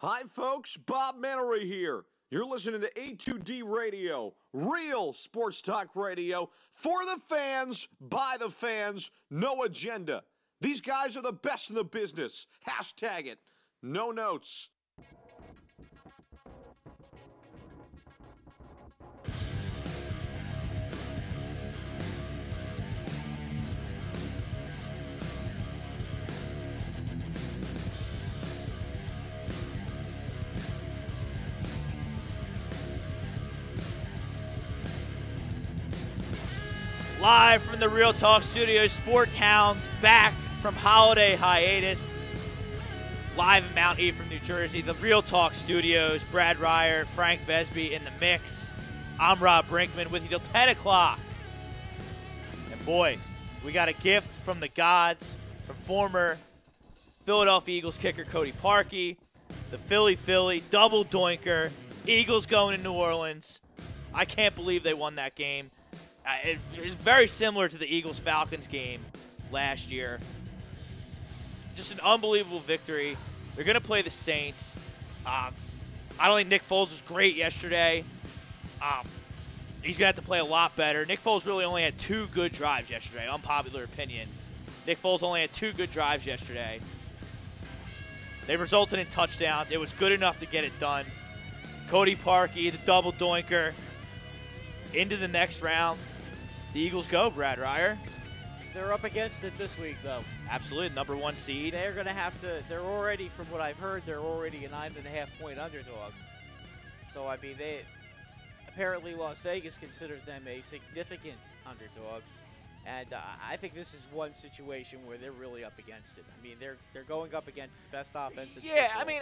Hi, folks. Bob Mannery here. You're listening to A2D Radio, real sports talk radio for the fans, by the fans, no agenda. These guys are the best in the business. Hashtag it. No notes. Live from the Real Talk Studios, Sports Hounds back from holiday hiatus. Live in Mount Ephraim, New Jersey. The Real Talk Studios, Brad Ryer, Frank Vesby in the mix. I'm Rob Brinkman with you till 10 o'clock. And boy, we got a gift from the gods, from former Philadelphia Eagles kicker Cody Parkey, the Philly double doinker, Eagles going to New Orleans. I can't believe they won that game. It's very similar to the Eagles-Falcons game last year. Just an unbelievable victory. They're going to play the Saints. I don't think Nick Foles was great yesterday. He's going to have to play a lot better. Nick Foles really only had 2 good drives yesterday, unpopular opinion. Nick Foles only had 2 good drives yesterday. They resulted in touchdowns. It was good enough to get it done. Cody Parkey, the double doinker, into the next round. The Eagles go, Brad Ryer. They're up against it this week, though. Absolutely, number 1 seed. They're going to have to. They're already, from what I've heard, they're already a 9.5-point underdog. So I mean, apparently Las Vegas considers them a significant underdog, and I think this is one situation where they're really up against it. I mean, they're going up against the best offense. Yeah, I mean,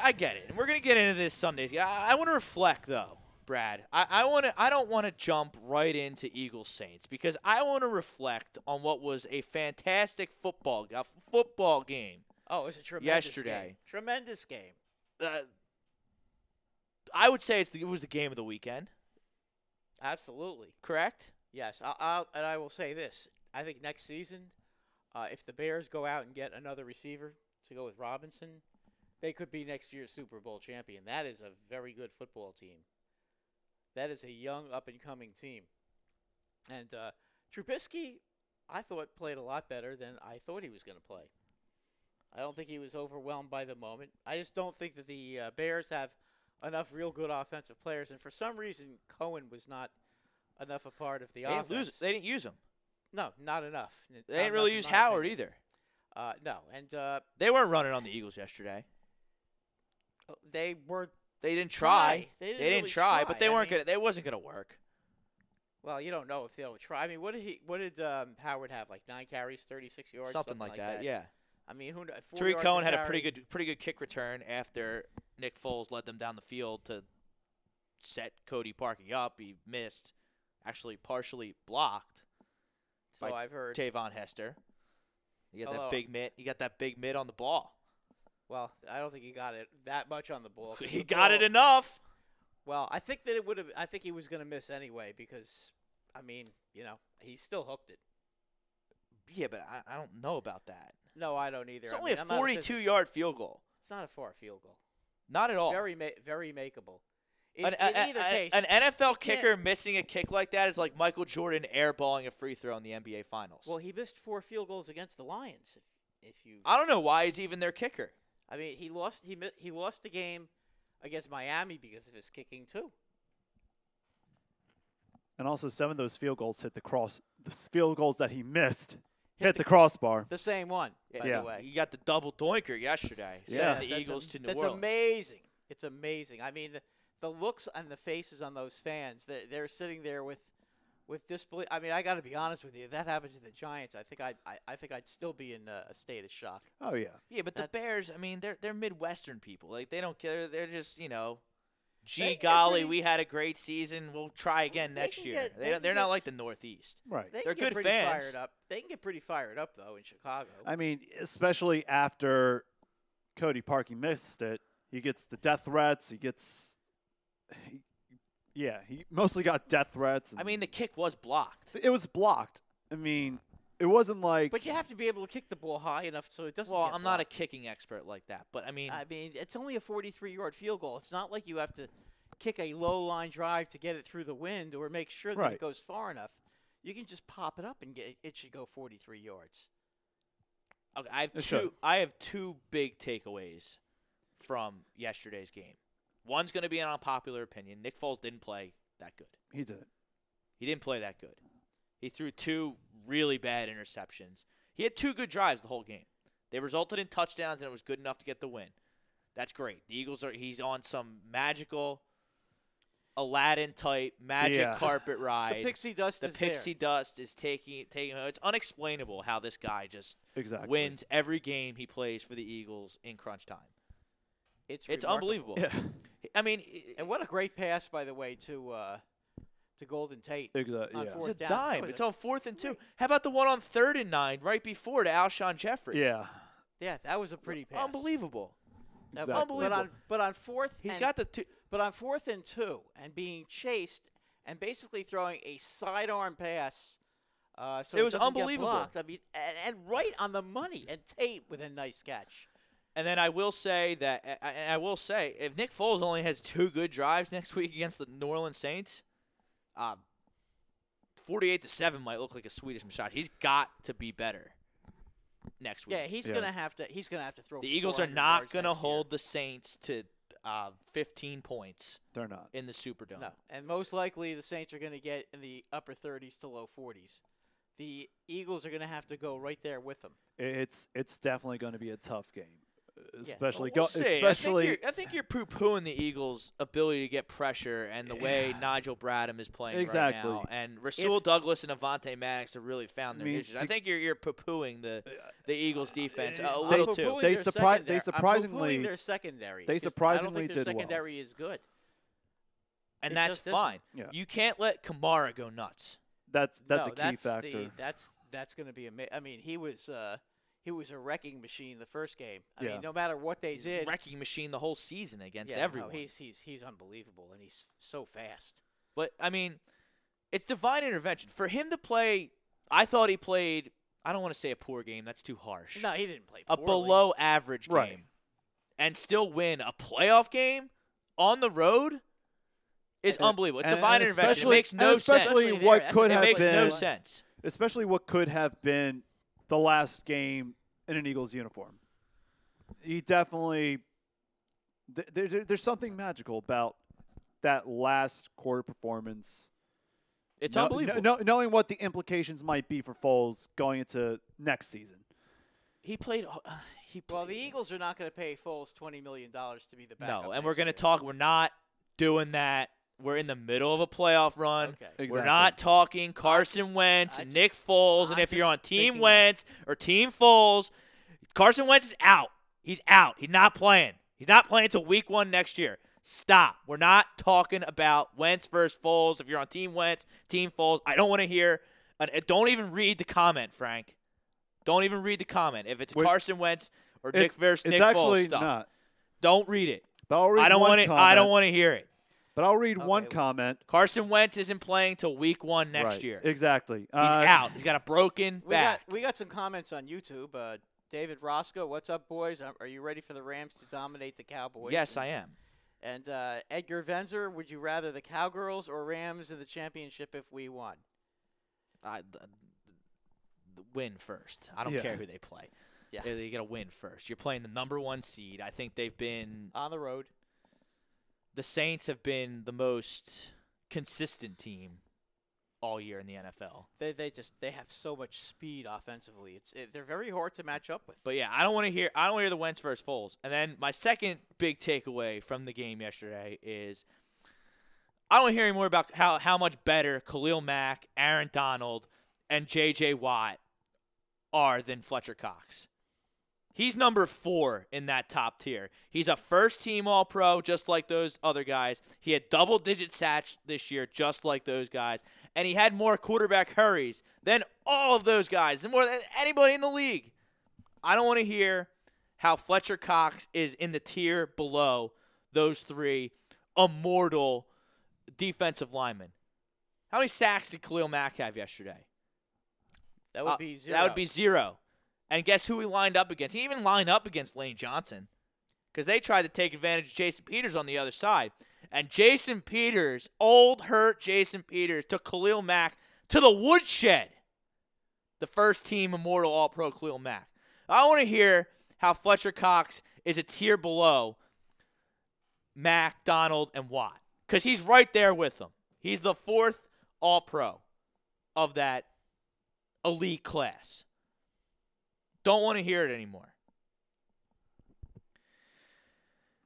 I get it, and we're going to get into this Sundays. I want to reflect though. Brad, I don't want to jump right into Eagles Saints because I want to reflect on what was a fantastic football game. Oh, it was a tremendous yesterday. Game. Tremendous game. I would say it was the game of the weekend. Absolutely. Correct? Yes. And I will say this. I think next season, if the Bears go out and get another receiver to go with Robinson, they could be next year's Super Bowl champion. That is a very good football team. That is a young, up-and-coming team. And Trubisky, I thought, played a lot better than I thought he was going to play. I don't think he was overwhelmed by the moment. I just don't think that the Bears have enough real good offensive players. And for some reason, Cohen was not enough a part of the offense. They didn't use him. No, not enough. They didn't really use Howard either. No. And they weren't running on the Eagles yesterday. They weren't. They didn't try. They didn't try, but they weren't gonna. It wasn't gonna work. Well, you don't know if they'll try. I mean, what did Howard have? Like 9 carries, 36 yards, something like that. Yeah. I mean, who knows? Tariq Cohen had a pretty good kick return after Nick Foles led them down the field to set Cody Parkey up. He missed, actually partially blocked. So I've heard. Tavon Hester. You got that big mitt. You got that big mitt on the ball. Well, I don't think he got it that much on the ball. He got it enough. Well, I think that it would have. I think he was going to miss anyway because, I mean, he still hooked it. Yeah, but I don't know about that. No, I don't either. It's only a 42-yard field goal. It's not a far field goal. Not at all. Very makeable. In either case, an NFL kicker missing a kick like that is like Michael Jordan airballing a free throw in the NBA Finals. Well, he missed 4 field goals against the Lions. I don't know why he's even their kicker. I mean, he lost the game against Miami because of his kicking too. And also, some of those field goals hit the cross. The field goals that he missed hit the crossbar. The same one, by the way. He got the double doinker yesterday. Yeah, sending the Eagles to New Orleans. That's amazing. It's amazing. I mean, the looks on the faces on those fans. They're sitting there with disbelief. I mean, I got to be honest with you. If that happened to the Giants, I think I'd still be in a state of shock. Oh yeah. Yeah, but the Bears, I mean, they're Midwestern people. Like they don't care. They're just gee golly, we had a great season. We'll try again next year. They're not like the Northeast. Right. They're good fans. Fired up. They can get pretty fired up though in Chicago. I mean, especially after Cody Parkey missed it, he gets the death threats. He mostly got death threats. I mean, the kick was blocked. It was blocked. I mean, it wasn't like. But you have to be able to kick the ball high enough so it doesn't. Well, get I'm not a blocked. kicking expert like that, but I mean, it's only a 43-yard field goal. It's not like you have to kick a low line drive to get it through the wind or make sure that Right. it goes far enough. You can just pop it up and it should go 43 yards. okay, It should. I have two big takeaways from yesterday's game. One's going to be an unpopular opinion. Nick Foles didn't play that good. He didn't. He didn't play that good. He threw two really bad interceptions. He had two good drives the whole game. They resulted in touchdowns, and it was good enough to get the win. That's great. The Eagles he's on some magical Aladdin-type magic carpet ride. The pixie dust The is pixie dust is taking it's unexplainable how this guy just Exactly. wins every game he plays for the Eagles in crunch time. there. It's remarkable. unbelievable. Yeah. I mean, And what a great pass, by the way, to Golden Tate. Exactly. On Yeah. fourth it's a down. dime. Was It's it? on 4th and 2. How about the one on 3rd and 9 right before to Alshon Jeffrey? Yeah. Yeah, that was a pretty pass. Unbelievable. That- Exactly. Unbelievable. But on fourth, He's and- got the two. But on 4th and 2, and being chased, and basically throwing a sidearm pass, so It was doesn't get unbelievable. blocked. I mean, and right on the money, and Tate with a nice catch. And then I will say that if Nick Foles only has two good drives next week against the New Orleans Saints, 48-7 might look like a Swedish shot. He's got to be better next week. Yeah, he's Yeah. gonna have to throw. The Eagles are 400 not yards going to next year. hold the Saints to 15 points They're not. in the Superdome. No, and most likely the Saints are going to get in the upper 30s to low 40s. The Eagles are going to have to go right there with them. It's definitely going to be a tough game, especially We'll see. especially I think you're poo-pooing the Eagles' ability to get pressure and the way Nigel Bradham is playing Exactly. right now. And Rasul Douglas and Avonte Maddox have really found their niches. I think you're poo-pooing the Eagles' defense a I'm little poo-pooing too. They their surprisingly- I'm poo-pooing their secondary. they Just- surprisingly I don't think did their well. secondary is good. And It that's just isn't. fine. Yeah. You can't let Kamara go nuts. that's No, a key factor. That's going to be I mean, he was a wrecking machine the first game. I Yeah. mean, no matter what they did, Wrecking machine the whole season against yeah, everyone. No, he's unbelievable, and he's so fast. But, I mean, it's divine intervention. For him to play, I thought he played, I don't want to say a poor game. That's too harsh. No, he didn't play A poorly. below average game. Right. And still win a playoff game on the road is unbelievable. It's and- divine and intervention. It especially- makes no and especially sense. what That's could It have makes been no sense. especially what could have been the last game in an Eagles uniform. He definitely there's something magical about that last quarter performance. It's unbelievable. Knowing what the implications might be for Foles going into next season. He played. Well, the Eagles are not going to pay Foles $20 million to be the backup. No, and we're next going to year. talk. We're not doing that. We're in the middle of a playoff run. Okay. Exactly. We're not talking Carson Wentz I and just- Nick Foles. I'm And if you're just on Team thinking- Wentz or Team Foles, Carson Wentz is out. He's out. He's not playing. He's not playing until week 1 next year. Stop. We're not talking about Wentz versus Foles. If you're on Team Wentz, Team Foles, I don't want to hear. Don't even read the comment, Frank. Don't even read the comment. If it's Carson Wentz or Nick versus Nick it's actually Foles stuff, not. don't read it. But I'll read I don't one want to. comment. I don't want to hear it. But I'll read one Okay. comment. Carson Wentz isn't playing till week 1 next Right. year. Exactly. He's out. He's got a broken back. We got some comments on YouTube. David Roscoe, what's up, boys? Are you ready for the Rams to dominate the Cowboys? Yes, I am. And Edgar Venzer, would you rather the Cowgirls or Rams in the championship if we won? Win first. I don't Yeah. care who they play. Yeah. You got to win first. You're playing the number 1 seed. I think they've been. On the road. The Saints have been the most consistent team all year in the NFL. They have so much speed offensively. They're very hard to match up with. But yeah, I don't want to hear the Wentz versus Foles. And then my second big takeaway from the game yesterday is I don't want to hear any more about how much better Khalil Mack, Aaron Donald, and J.J. Watt are than Fletcher Cox. He's number 4 in that top tier. He's a first-team All-Pro just like those other guys. He had double-digit sacks this year just like those guys. And he had more quarterback hurries than all of those guys, and more than anybody in the league. I don't want to hear how Fletcher Cox is in the tier below those 3 immortal defensive linemen. How many sacks did Khalil Mack have yesterday? That would be 0. That would be 0. And guess who he lined up against? He didn't even line up against Lane Johnson because they tried to take advantage of Jason Peters on the other side. And Jason Peters, old hurt Jason Peters, took Khalil Mack to the woodshed. The first team Immortal All-Pro Khalil Mack. I want to hear how Fletcher Cox is a tier below Mack, Donald, and Watt because he's right there with them. He's the 4th All-Pro of that elite class. Don't want to hear it anymore.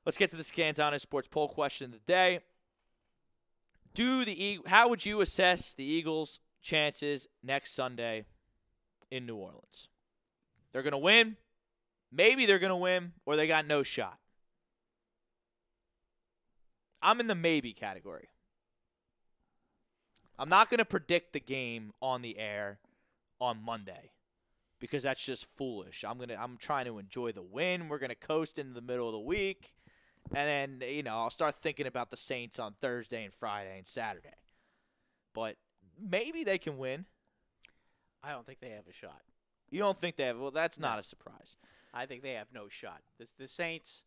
Let's get to the Scanzano Sports Poll question of the day. How would you assess the Eagles' chances next Sunday in New Orleans? They're going to win. Maybe they're going to win, or they got no shot. I'm in the maybe category. I'm not going to predict the game on the air on Monday because that's just foolish. I'm trying to enjoy the win. We're going to coast into the middle of the week. And then, I'll start thinking about the Saints on Thursday and Friday and Saturday. But maybe they can win. I don't think they have a shot. You don't think they have? Well, that's not a surprise. I think they have no shot. The Saints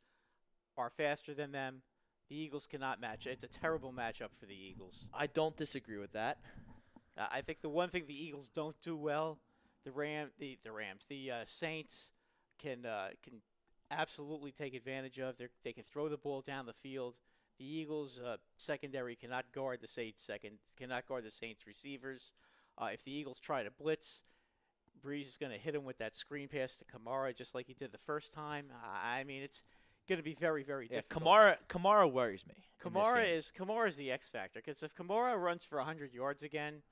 are faster than them. The Eagles cannot match it. It's a terrible matchup for the Eagles. I don't disagree with that. I think the one thing the Eagles don't do well, the Saints can absolutely take advantage of. They can throw the ball down the field. The Eagles secondary cannot guard the Saints receivers. If the Eagles try to blitz, Breeze is going to hit him with that screen pass to Kamara just like he did the first time. I mean, it's going to be very, very difficult. Kamara worries me. Kamara is the X factor because if Kamara runs for 100 yards again,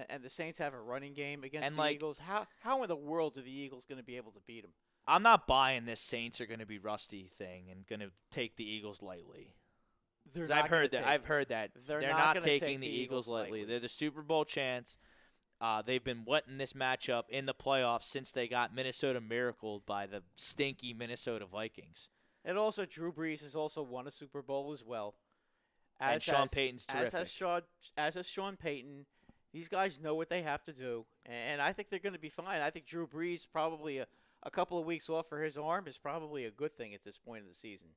and the Saints have a running game against the Eagles, how in the world are the Eagles going to be able to beat them? I'm not buying this Saints are going to be rusty thing and going to take the Eagles lightly. I've heard that. They're not taking the Eagles lightly. They're the Super Bowl chance. They've been wetting this matchup in the playoffs since they got Minnesota miracled by the stinky Minnesota Vikings. And also, Drew Brees has also won a Super Bowl as well. And Sean Payton's terrific. As has Sean Payton. These guys know what they have to do, and I think they're going to be fine. I think Drew Brees probably a couple of weeks off for his arm is probably a good thing at this point in the season.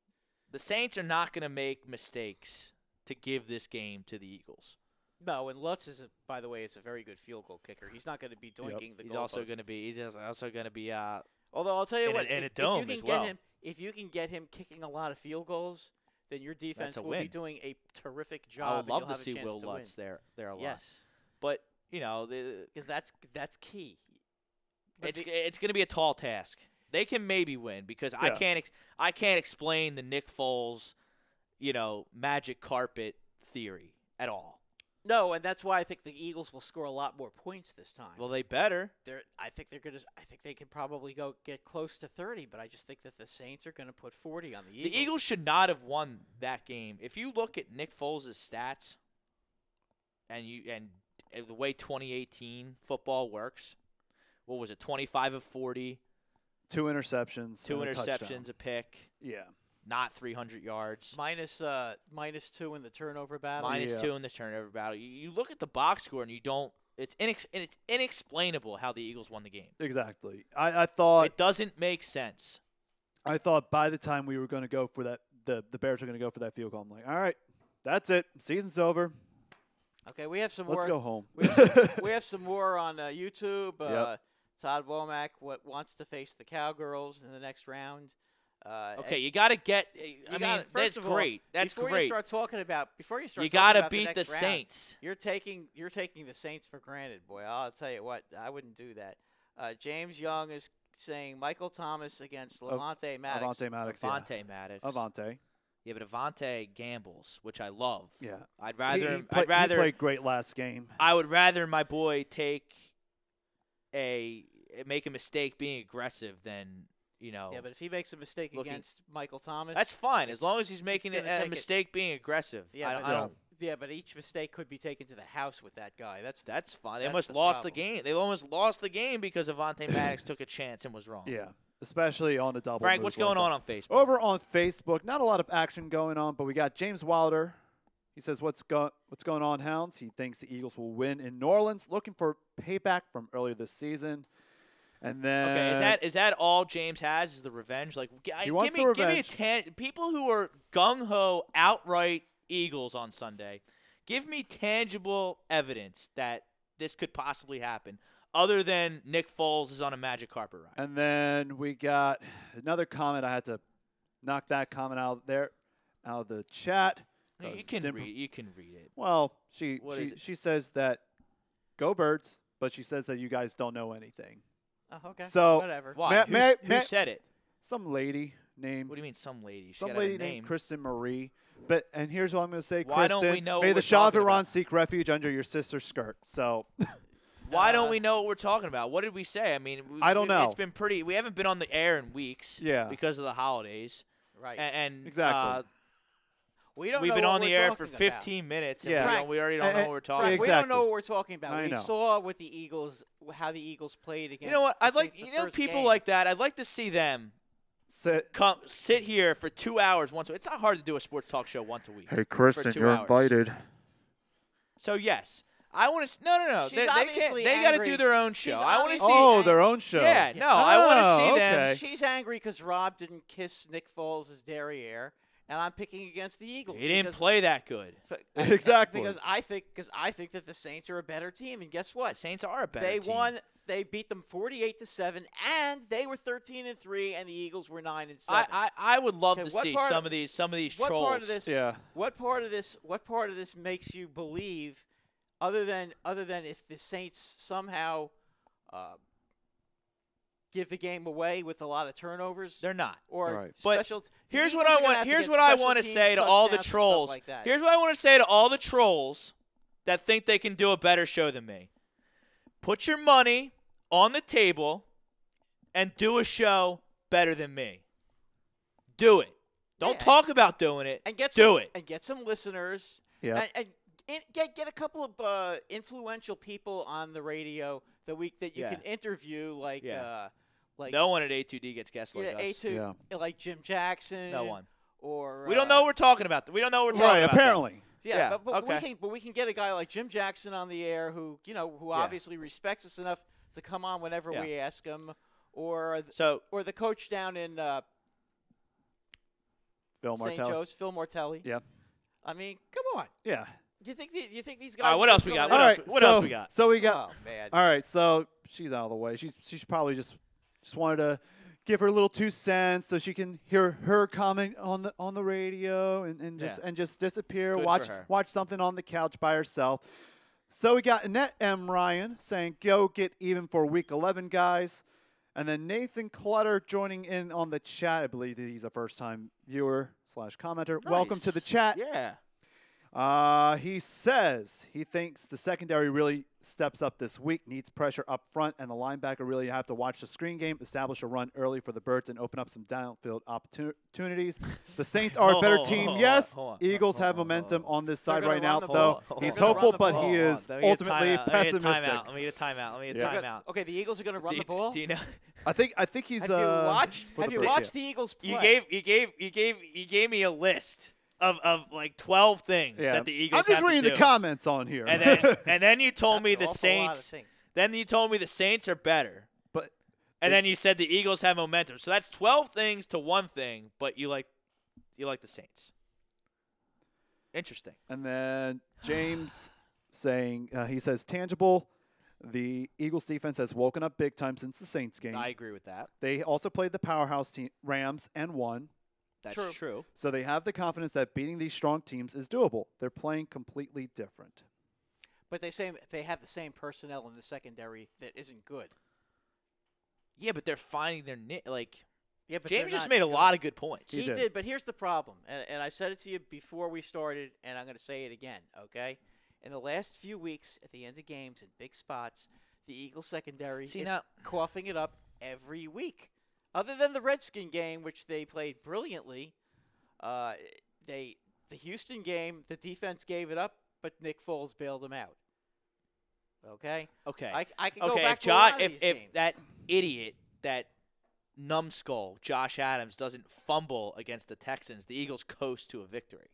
The Saints are not going to make mistakes to give this game to the Eagles. No, and Lutz by the way, is a very good field goal kicker. He's not going to be doinking the goalpost. He's also going to be. Although I'll tell you what, in a dome as well. If you can get him kicking a lot of field goals, then your defense will be doing a terrific job. I would love to see Will Lutz there a lot. Yes, but because that's key. But it's going to be a tall task. They can maybe win because I can't explain the Nick Foles, magic carpet theory at all. No, and that's why I think the Eagles will score a lot more points this time. Well, they better. I think they can probably get close to 30, but I just think that the Saints are going to put 40 on the Eagles. The Eagles should not have won that game. If you look at Nick Foles' stats and the way 2018 football works, what was it? 25 of 40, 2 interceptions, a pick. Yeah. Not 300 yards. Minus 2 in the turnover battle. Minus 2 in the turnover battle. You look at the box score and you don't. It's inexplainable how the Eagles won the game. Exactly. I thought it doesn't make sense. I thought by the time we were going to go for that, the Bears were going to go for that field goal. I'm like, all right, that's it. Season's over. Okay, we have some more. Let's go home. We have some more on YouTube. Yep. Todd Womack wants to face the Cowgirls in the next round. Okay, you got to get. That's great. That's before great. You start talking about you got to beat the the Saints. You're taking the Saints for granted, boy. I'll tell you what, I wouldn't do that. James Young is saying Michael Thomas against Levante Maddox. Avante. Yeah, but Avante gambles, which I love. Yeah, I'd rather. He played great last game. I would rather my boy make a mistake being aggressive than. Yeah, but if he makes a mistake against Michael Thomas, that's fine as long as he's making a mistake being aggressive. Yeah, but each mistake could be taken to the house with that guy. That's fine. They almost lost the game. They almost lost the game because Avante Maddox took a chance and was wrong. Yeah, especially on a double. Frank, what's going on Facebook? Over on Facebook, not a lot of action going on, but we got James Wilder He says, what's going on, Hounds? He thinks the Eagles will win in New Orleans, looking for payback from earlier this season. And then is that all James has is the revenge? Like, he wants the revenge. Give me people who are gung ho outright Eagles on Sunday. Give me tangible evidence that this could possibly happen, other than Nick Foles is on a magic carpet ride. And then we got another comment. I had to knock that comment out of the chat. You can read it. Well, she says that go Birds, but she says that you guys don't know anything. Oh, okay. So whatever. Why? Who said it? Some lady named. What do you mean, some lady? Some lady named Kristen Marie. And here's what I'm going to say, Why Kristen. don't we know may what the we're Shah of talking Iran about? seek refuge under your sister's skirt. So. Why don't we know what we're talking about? What did we say? I mean, I don't know. It's been pretty. We haven't been on the air in weeks. Yeah. Because of the holidays. Right. And exactly. We've been on the air for 15 minutes. Yeah. And we already don't know what we're talking Frank, about. we don't know what we're talking about. I We know. saw what the Eagles, how the Eagles played against. You know what? the I'd like Saints the first people game. like that. I'd like to see them sit here for 2 hours once. It's not hard to do a sports talk show once a week. Hey, Kristen, you're invited. So yes, I want to. No. She's They obviously got to angry. do their own show. She's I want to see. Oh, their own show. Yeah, no, I want to see them. okay. She's angry because Rob didn't kiss Nick Foles' derriere, and I'm picking against the Eagles. He didn't because- play that good. Exactly. Because I think that the Saints are a better team, and guess what? The Saints are a better They team. won. They beat them 48-7, and they were 13-3, and the Eagles were 9-7. I would love Okay, to what see part some of these what trolls. part of this? Yeah. What part of this makes you believe, other than if the Saints somehow give the game away with a lot of turnovers? They're not. Or Right. But special. the Here's Eagles what I are gonna want. have to Here's get what I special want to teams say to all the touchdowns and stuff trolls. like that. Here's what I want to say to all the trolls that think they can do a better show than me. Put your money on the table and do a show better than me. Do it. Don't Yeah. talk about doing it. and get do some, it. and get some listeners. Yeah. And get a couple of influential people on the radio that you Yeah. can interview, like Yeah. like No one at A2D gets guests like us. A2, like Jim Jackson. No one. Or We don't know what we're talking about. We don't know what we're talking Right. about. Apparently. Yeah, but okay. we can get a guy like Jim Jackson on the air who obviously respects us enough to come on whenever Yeah. we ask him, or So the coach down in Phil St. Martelli. Joe's, Phil Martelli. Yeah. I mean, come on. Yeah. You think these guys? all right, what are else we gonna got? let What else we got? So we us- got. Oh man. All right. So she's out of the way. She's probably just wanted to give her little 2 cents so she can hear her comment on the radio and just disappear. Good for her. Watch something on the couch by herself. So we got Annette M. Ryan saying, "Go get even for Week 11, guys." And then Nathan Clutter joining in on the chat. I believe that he's a first-time viewer / commenter. Welcome to the chat. Yeah. He says he thinks the secondary really steps up this week, needs pressure up front, and the linebacker really have to watch the screen game, establish a run early for the Birds, and open up some downfield opportunities. The Saints are a better team, yes. Eagles have momentum on this side gonna right run now, the though. ball. He's They're gonna hopeful, run the but ball. he is Let me get a ultimately timeout. pessimistic. Let me get a timeout. Let me get a Yeah. timeout. Okay, the Eagles are going to run the ball. Do you know? I think he's. Have you watched? for Have the you Birds, watched yeah. the Eagles play? You gave me a list of like 12 things Yeah. that the Eagles I'm just have to reading do. the comments on here. And then you told me the That's an awful lot of Saints. things. Then you told me the Saints are better. but And then you said the Eagles have momentum. So that's 12 things to one thing, but you like the Saints. Interesting. And then James saying, he says, tangible. The Eagles defense has woken up big time since the Saints game. I agree with that. They also played the powerhouse team, Rams, and won. That's True. true. So they have the confidence that beating these strong teams is doable. They're playing completely different. But they have the same personnel in the secondary that isn't good. Yeah, but they're finding their like. Yeah, but James they're just not made a good. lot of good points. He He did. did, but here's the problem, and I said it to you before we started, and I'm going to say it again, okay? In the last few weeks, at the end of games in big spots, the Eagles secondary See, is now- coughing it up every week. Other than the Redskin game, which they played brilliantly, the Houston game, the defense gave it up, but Nick Foles bailed them out. Okay? Okay. I can go Okay, back if to a lot of if these if games. that idiot, that numbskull, Josh Adams, doesn't fumble against the Texans, the Eagles coast to a victory.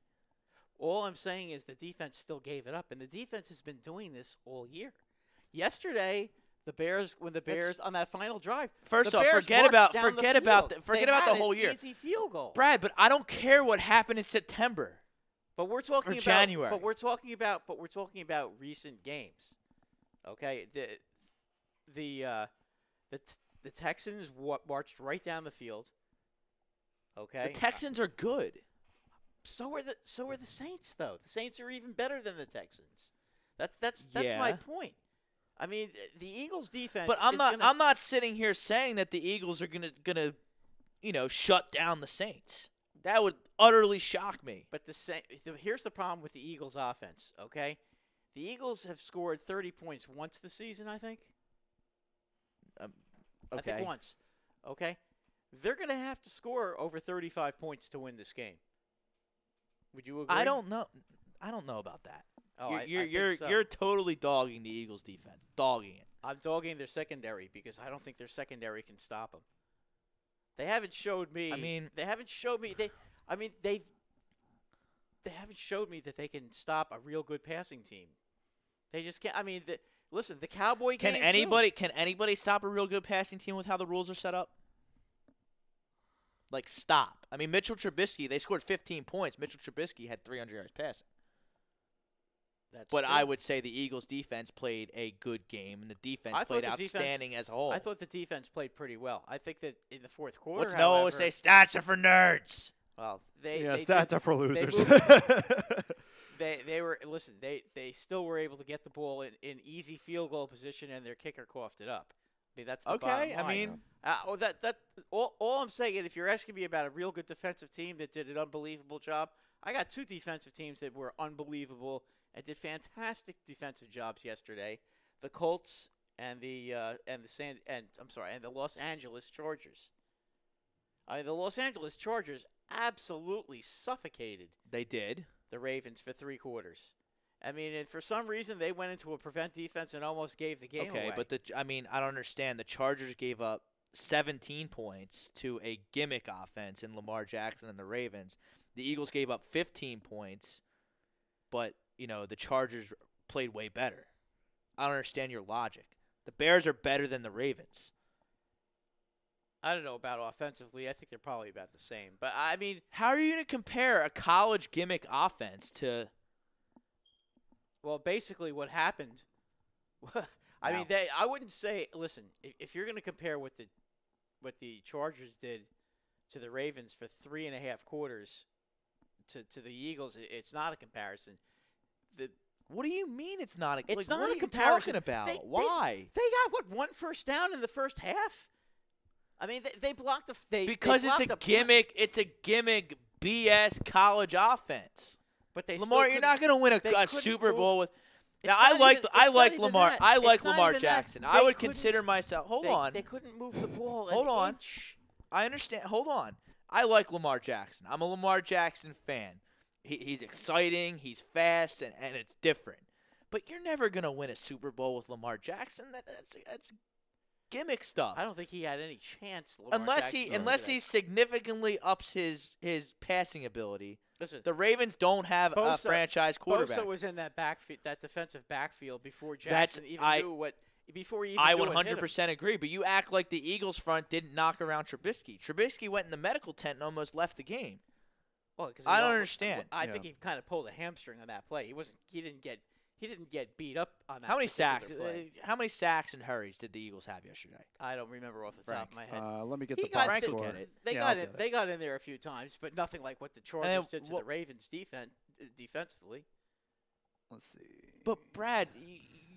All I'm saying is the defense still gave it up, and the defense has been doing this all year. Yesterday, the Bears on that final drive. First the off, Bears forget about marched down the field. whole year. Easy field goal. Brad, but I don't care what happened in September. But we're talking about January. But we're talking about recent games. Okay, the Texans marched right down the field. Okay, The Texans are good. So are the Saints, though. The Saints are even better than the Texans. That's Yeah. my point. I mean, the Eagles' defense. But I'm not sitting here saying that the Eagles are gonna shut down the Saints. That would utterly shock me. But here's the problem with the Eagles' offense. Okay, the Eagles have scored 30 points once this season. I think. Okay. I think once. Okay, they're gonna have to score over 35 points to win this game. Would you agree? I don't know about that. Oh, You're totally dogging the Eagles defense. Dogging it. I'm dogging their secondary because I don't think their secondary can stop them. They haven't showed me. They haven't showed me. They haven't showed me that they can stop a real good passing team. They just can't. Listen, the Cowboy game. Can anybody stop a real good passing team with how the rules are set up? Like, stop. Mitchell Trubisky, they scored 15 points. Mitchell Trubisky had 300 yards passing. But true. I would say the Eagles' defense played a good game, and the defense played outstanding as a whole. I thought the defense played pretty well. I think that in the fourth quarter, What's Noah always say? Stats are for nerds. Well, stats are for losers. They were listen. They still were able to get the ball in easy field goal position, and their kicker coughed it up. That's the bottom line. All I'm saying, if you're asking me about a real good defensive team that did an unbelievable job, I got two defensive teams that were unbelievable and did fantastic defensive jobs yesterday. The Colts and the Los Angeles Chargers. The Los Angeles Chargers absolutely suffocated. They did. The Ravens for 3 quarters. And for some reason, they went into a prevent defense and almost gave the game away. Okay, but I don't understand. The Chargers gave up 17 points to a gimmick offense in Lamar Jackson and the Ravens. The Eagles gave up 15 points, but, the Chargers played way better. I don't understand your logic. The Bears are better than the Ravens. I don't know about offensively. I think they're probably about the same. But, how are you going to compare a college gimmick offense to – well, basically what happened, I wouldn't say. Listen, if you're going to compare what the Chargers did to the Ravens for 3.5 quarters to the Eagles, it's not a comparison. What do you mean it's not a? It's not what a are you comparison. Talking about? Why? They got one first down in the first half. They blocked because it's a gimmick. It's a gimmick BS college offense. But Lamar, you're not going to win a Super Bowl with. Now I like Lamar. That. I like Lamar Jackson. I would consider myself. Hold on. They couldn't move the ball. Hold on. I understand. Hold on. I like Lamar Jackson. I'm a Lamar Jackson fan. He's exciting. He's fast, and it's different. But you're never going to win a Super Bowl with Lamar Jackson. That's gimmick stuff. I don't think he had any chance. Unless he significantly ups his passing ability. Listen, the Ravens don't have a franchise quarterback. Bosa was in that defensive backfield before Jackson knew what. Before he even I knew 100% agree, but you act like the Eagles front didn't knock around Trubisky. Trubisky went in the medical tent and almost left the game. Well, I don't understand. I think he kind of pulled a hamstring on that play. He didn't get beat up on that. How many sacks? Play. How many sacks and hurries did the Eagles have yesterday? I don't remember off the top of my head. Let me get the box score. They got in there a few times, but nothing like what the Chargers did to the Ravens defensively. Let's see. But Brad,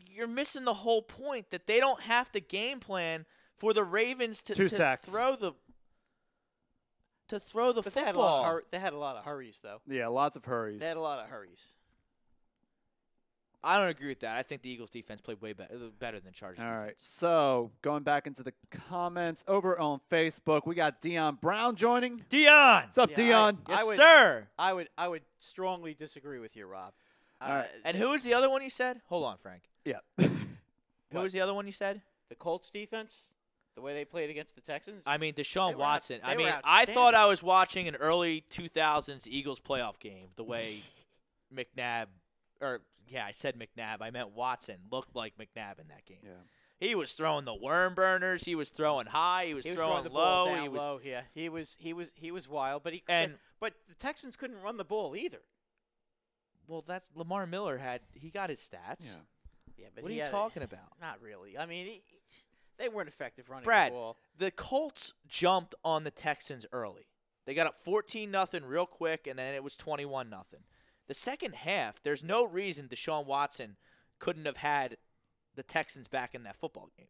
you're missing the whole point that they don't have to game plan for the Ravens to throw the football. They had a lot of hurries, though. Yeah, lots of hurries. They had a lot of hurries. I don't agree with that. I think the Eagles defense played way better than Chargers defense. All right, so going back into the comments over on Facebook, we got Dion Brown joining. Dion! What's up, Dion? Yes, sir. I would strongly disagree with you, Rob. All right. And who was the other one you said? Hold on, Frank. Yeah. Who was the other one you said? The Colts defense? The way they played against the Texans? Deshaun Watson. I thought I was watching an early 2000s Eagles playoff game, the way McNabb, I said McNabb. I meant Watson looked like McNabb in that game. Yeah. He was throwing the worm burners. He was throwing high. He was throwing the low. ball down low. Yeah, he was wild. But but the Texans couldn't run the ball either. Well, that's Lamar Miller he got his stats. Yeah, but what are you talking about? Not really. I mean, they weren't effective running Brad, the ball. the Colts jumped on the Texans early. They got up 14-0 real quick, and then it was 21-0. The second half, there's no reason Deshaun Watson couldn't have had the Texans back in that football game.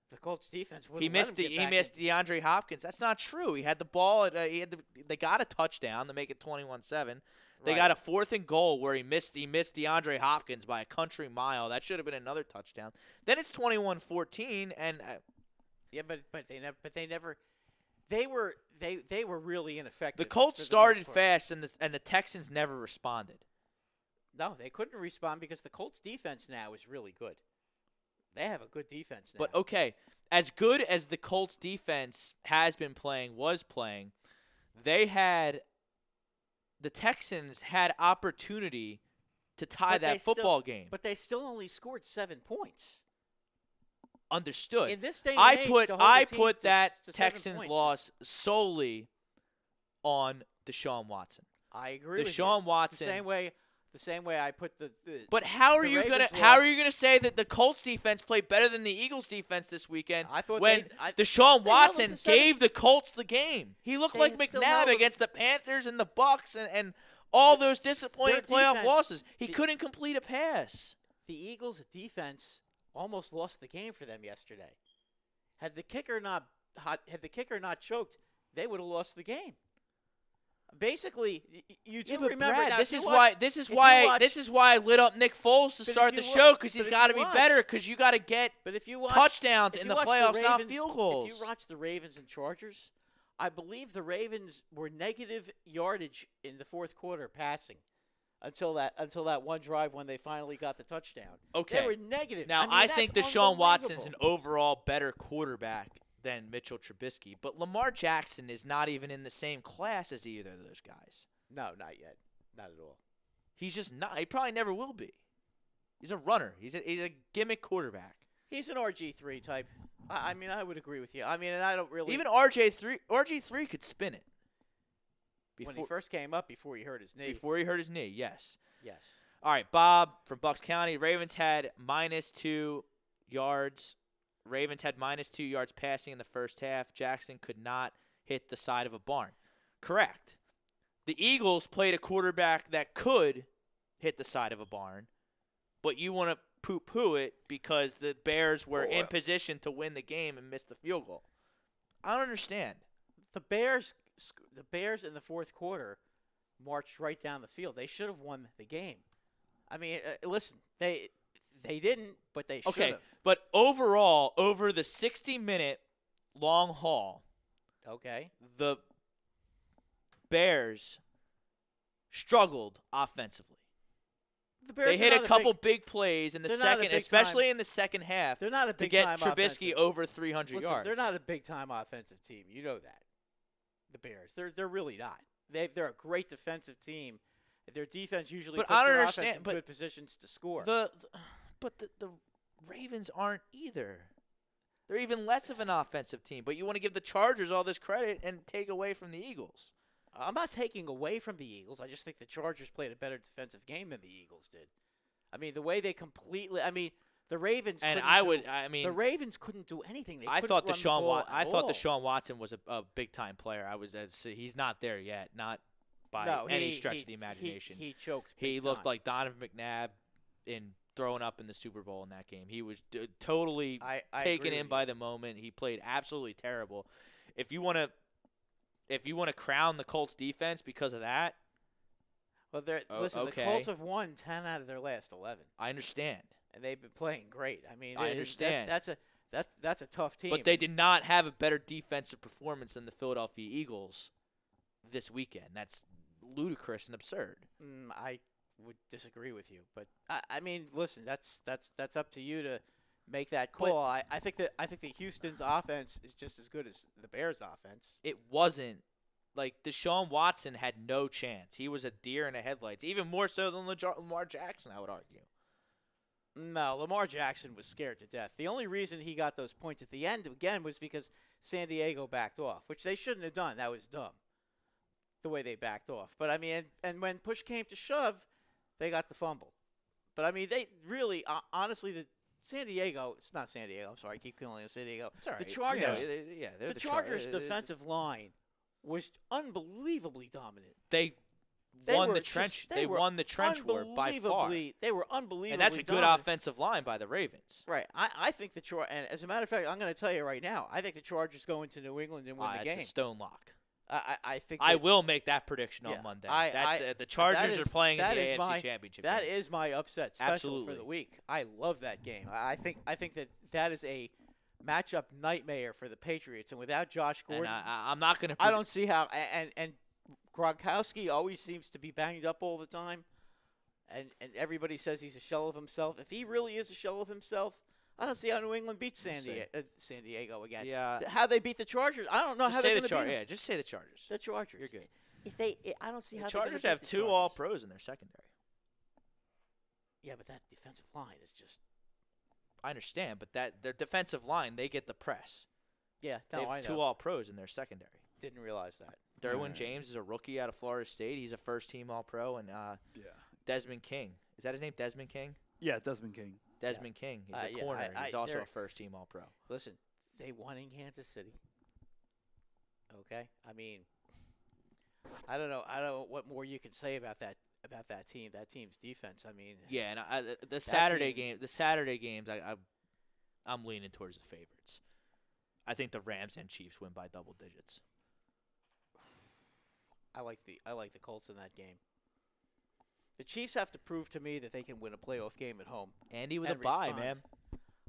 The Colts defense He missed DeAndre Hopkins. That's not true. He had the ball. They got a touchdown to make it 21-7. They got a 4th and goal where he missed DeAndre Hopkins by a country mile. That should have been another touchdown. Then it's 21-14, and they were really ineffective. The Colts started fast, and the Texans never responded. No, they couldn't respond because the Colts defense now is really good. They have a good defense now. But okay, as good as the Colts defense was playing, the Texans had opportunity to tie that football game. But they still only scored 7 points. Understood. In this day and age, I put that to Texans loss solely on Deshaun Watson. I agree with you. Deshaun Watson. The same way I put the But how are you gonna say that the Colts defense played better than the Eagles defense this weekend? I thought when Deshaun Watson gave the Colts the game. He looked like McNabb against the Panthers and the Bucks and all those disappointing playoff losses. He couldn't complete a pass. The Eagles' defense almost lost the game for them yesterday. Had the kicker not choked, they would have lost the game. Basically, you do remember. Brad, now, this is why I lit up Nick Foles to start the show, because he's got to be better, because you got to get touchdowns in the playoffs, not field goals. If you watch the Ravens and Chargers, I believe the Ravens were negative yardage in the 4th quarter passing until that one drive when they finally got the touchdown. Okay, they were negative. Now I think Deshaun Watson's an overall better quarterback than Mitchell Trubisky, but Lamar Jackson is not even in the same class as either of those guys. No, not yet. Not at all. He's just not. He probably never will be. He's a runner. He's a gimmick quarterback. He's an RG3 type. I mean, I would agree with you. I mean, and I don't really. Even RG3 could spin it. When he first came up, before he hurt his knee. Before he hurt his knee, yes. Yes. All right, Bob from Bucks County. Ravens had -2 yards. Ravens had -2 yards passing in the first half. Jackson could not hit the side of a barn. Correct. The Eagles played a quarterback that could hit the side of a barn, but you want to poo-poo it because the Bears were in position to win the game and missed the field goal. I don't understand. The Bears in the 4th quarter marched right down the field. They should have won the game. I mean, listen, they didn't, but they should have. Okay, but overall, over the 60-minute long haul, the Bears struggled offensively. They hit a couple big plays in the second, especially in the second half, they're not a big to get time Trubisky over 300 Listen, yards. They're not a big-time offensive team. You know that. The Bears. They're really not. They're a great defensive team. Their defense usually puts their offense in good positions to score. But the Ravens aren't either. They're even less of an offensive team. But you want to give the Chargers all this credit and take away from the Eagles. I'm not taking away from the Eagles. I just think the Chargers played a better defensive game than the Eagles did. I mean, the way they the Ravens the Ravens couldn't do anything. I thought Deshaun Watson was a big-time player. He's not there yet, not by any stretch of the imagination. He choked. He looked like Donovan McNabb in throwing up in the Super Bowl in that game. He was totally taken in by the moment. He played absolutely terrible. If you want to crown the Colts defense because of that, well, listen, the Colts have won 10 out of their last 11. I understand, and they've been playing great. I mean, I understand. That's a tough team. But they did not have a better defensive performance than the Philadelphia Eagles this weekend. That's ludicrous and absurd. I would disagree with you, but I mean, listen, that's up to you to make that call. I think that Houston's offense is just as good as the Bears' offense. It wasn't like Deshaun Watson had no chance. He was a deer in the headlights, even more so than Lamar Jackson, I would argue. No, Lamar Jackson was scared to death. The only reason he got those points at the end, again, was because San Diego backed off, which they shouldn't have done. That was dumb, the way they backed off. But, I mean, and when push came to shove, they got the fumble. But, I mean, they really, honestly, San Diego, it's not San Diego, I'm sorry, I keep calling them San Diego. It's all right. The Chargers, they're the Chargers' defensive line was unbelievably dominant. They won the trench war by far. They were unbelievably and that's a good dominant. offensive line by the Ravens. Right. I think the Chargers, and as a matter of fact, I'm going to tell you right now, I think the Chargers go into New England and win the game. It's a stone lock. I think I will make that prediction on Monday. The Chargers are playing in the AFC Championship That game. is my upset special Absolutely. for the week. I love that game. I think that is a matchup nightmare for the Patriots, and without Josh Gordon, and I'm not going to. I don't see how. And Gronkowski always seems to be banged up all the time, and everybody says he's a shell of himself. If he really is a shell of himself, I don't see how New England beats San Diego again. Yeah. How they beat the Chargers, I don't know how they're going to beat them. Yeah, just say the Chargers. The Chargers. You're good. I don't see how the Chargers they're have beat the two Chargers. All-Pros in their secondary. Yeah, but that defensive line is just. I understand, but their defensive line, they get the press. Yeah, They have I know. two All-Pros in their secondary. Didn't realize that. Derwin James is a rookie out of Florida State. He's a first-team All-Pro, and Desmond King. Is that his name, Desmond King? Yeah, Desmond King. Desmond King. He's a corner. He's also a first-team All-Pro. Listen, they won in Kansas City. Okay, I mean, I don't know what more you can say about that team. That team's defense. I mean, yeah, and the Saturday games, I'm leaning towards the favorites. I think the Rams and Chiefs win by double digits. I like the Colts in that game. The Chiefs have to prove to me that they can win a playoff game at home. Andy with a bye, man.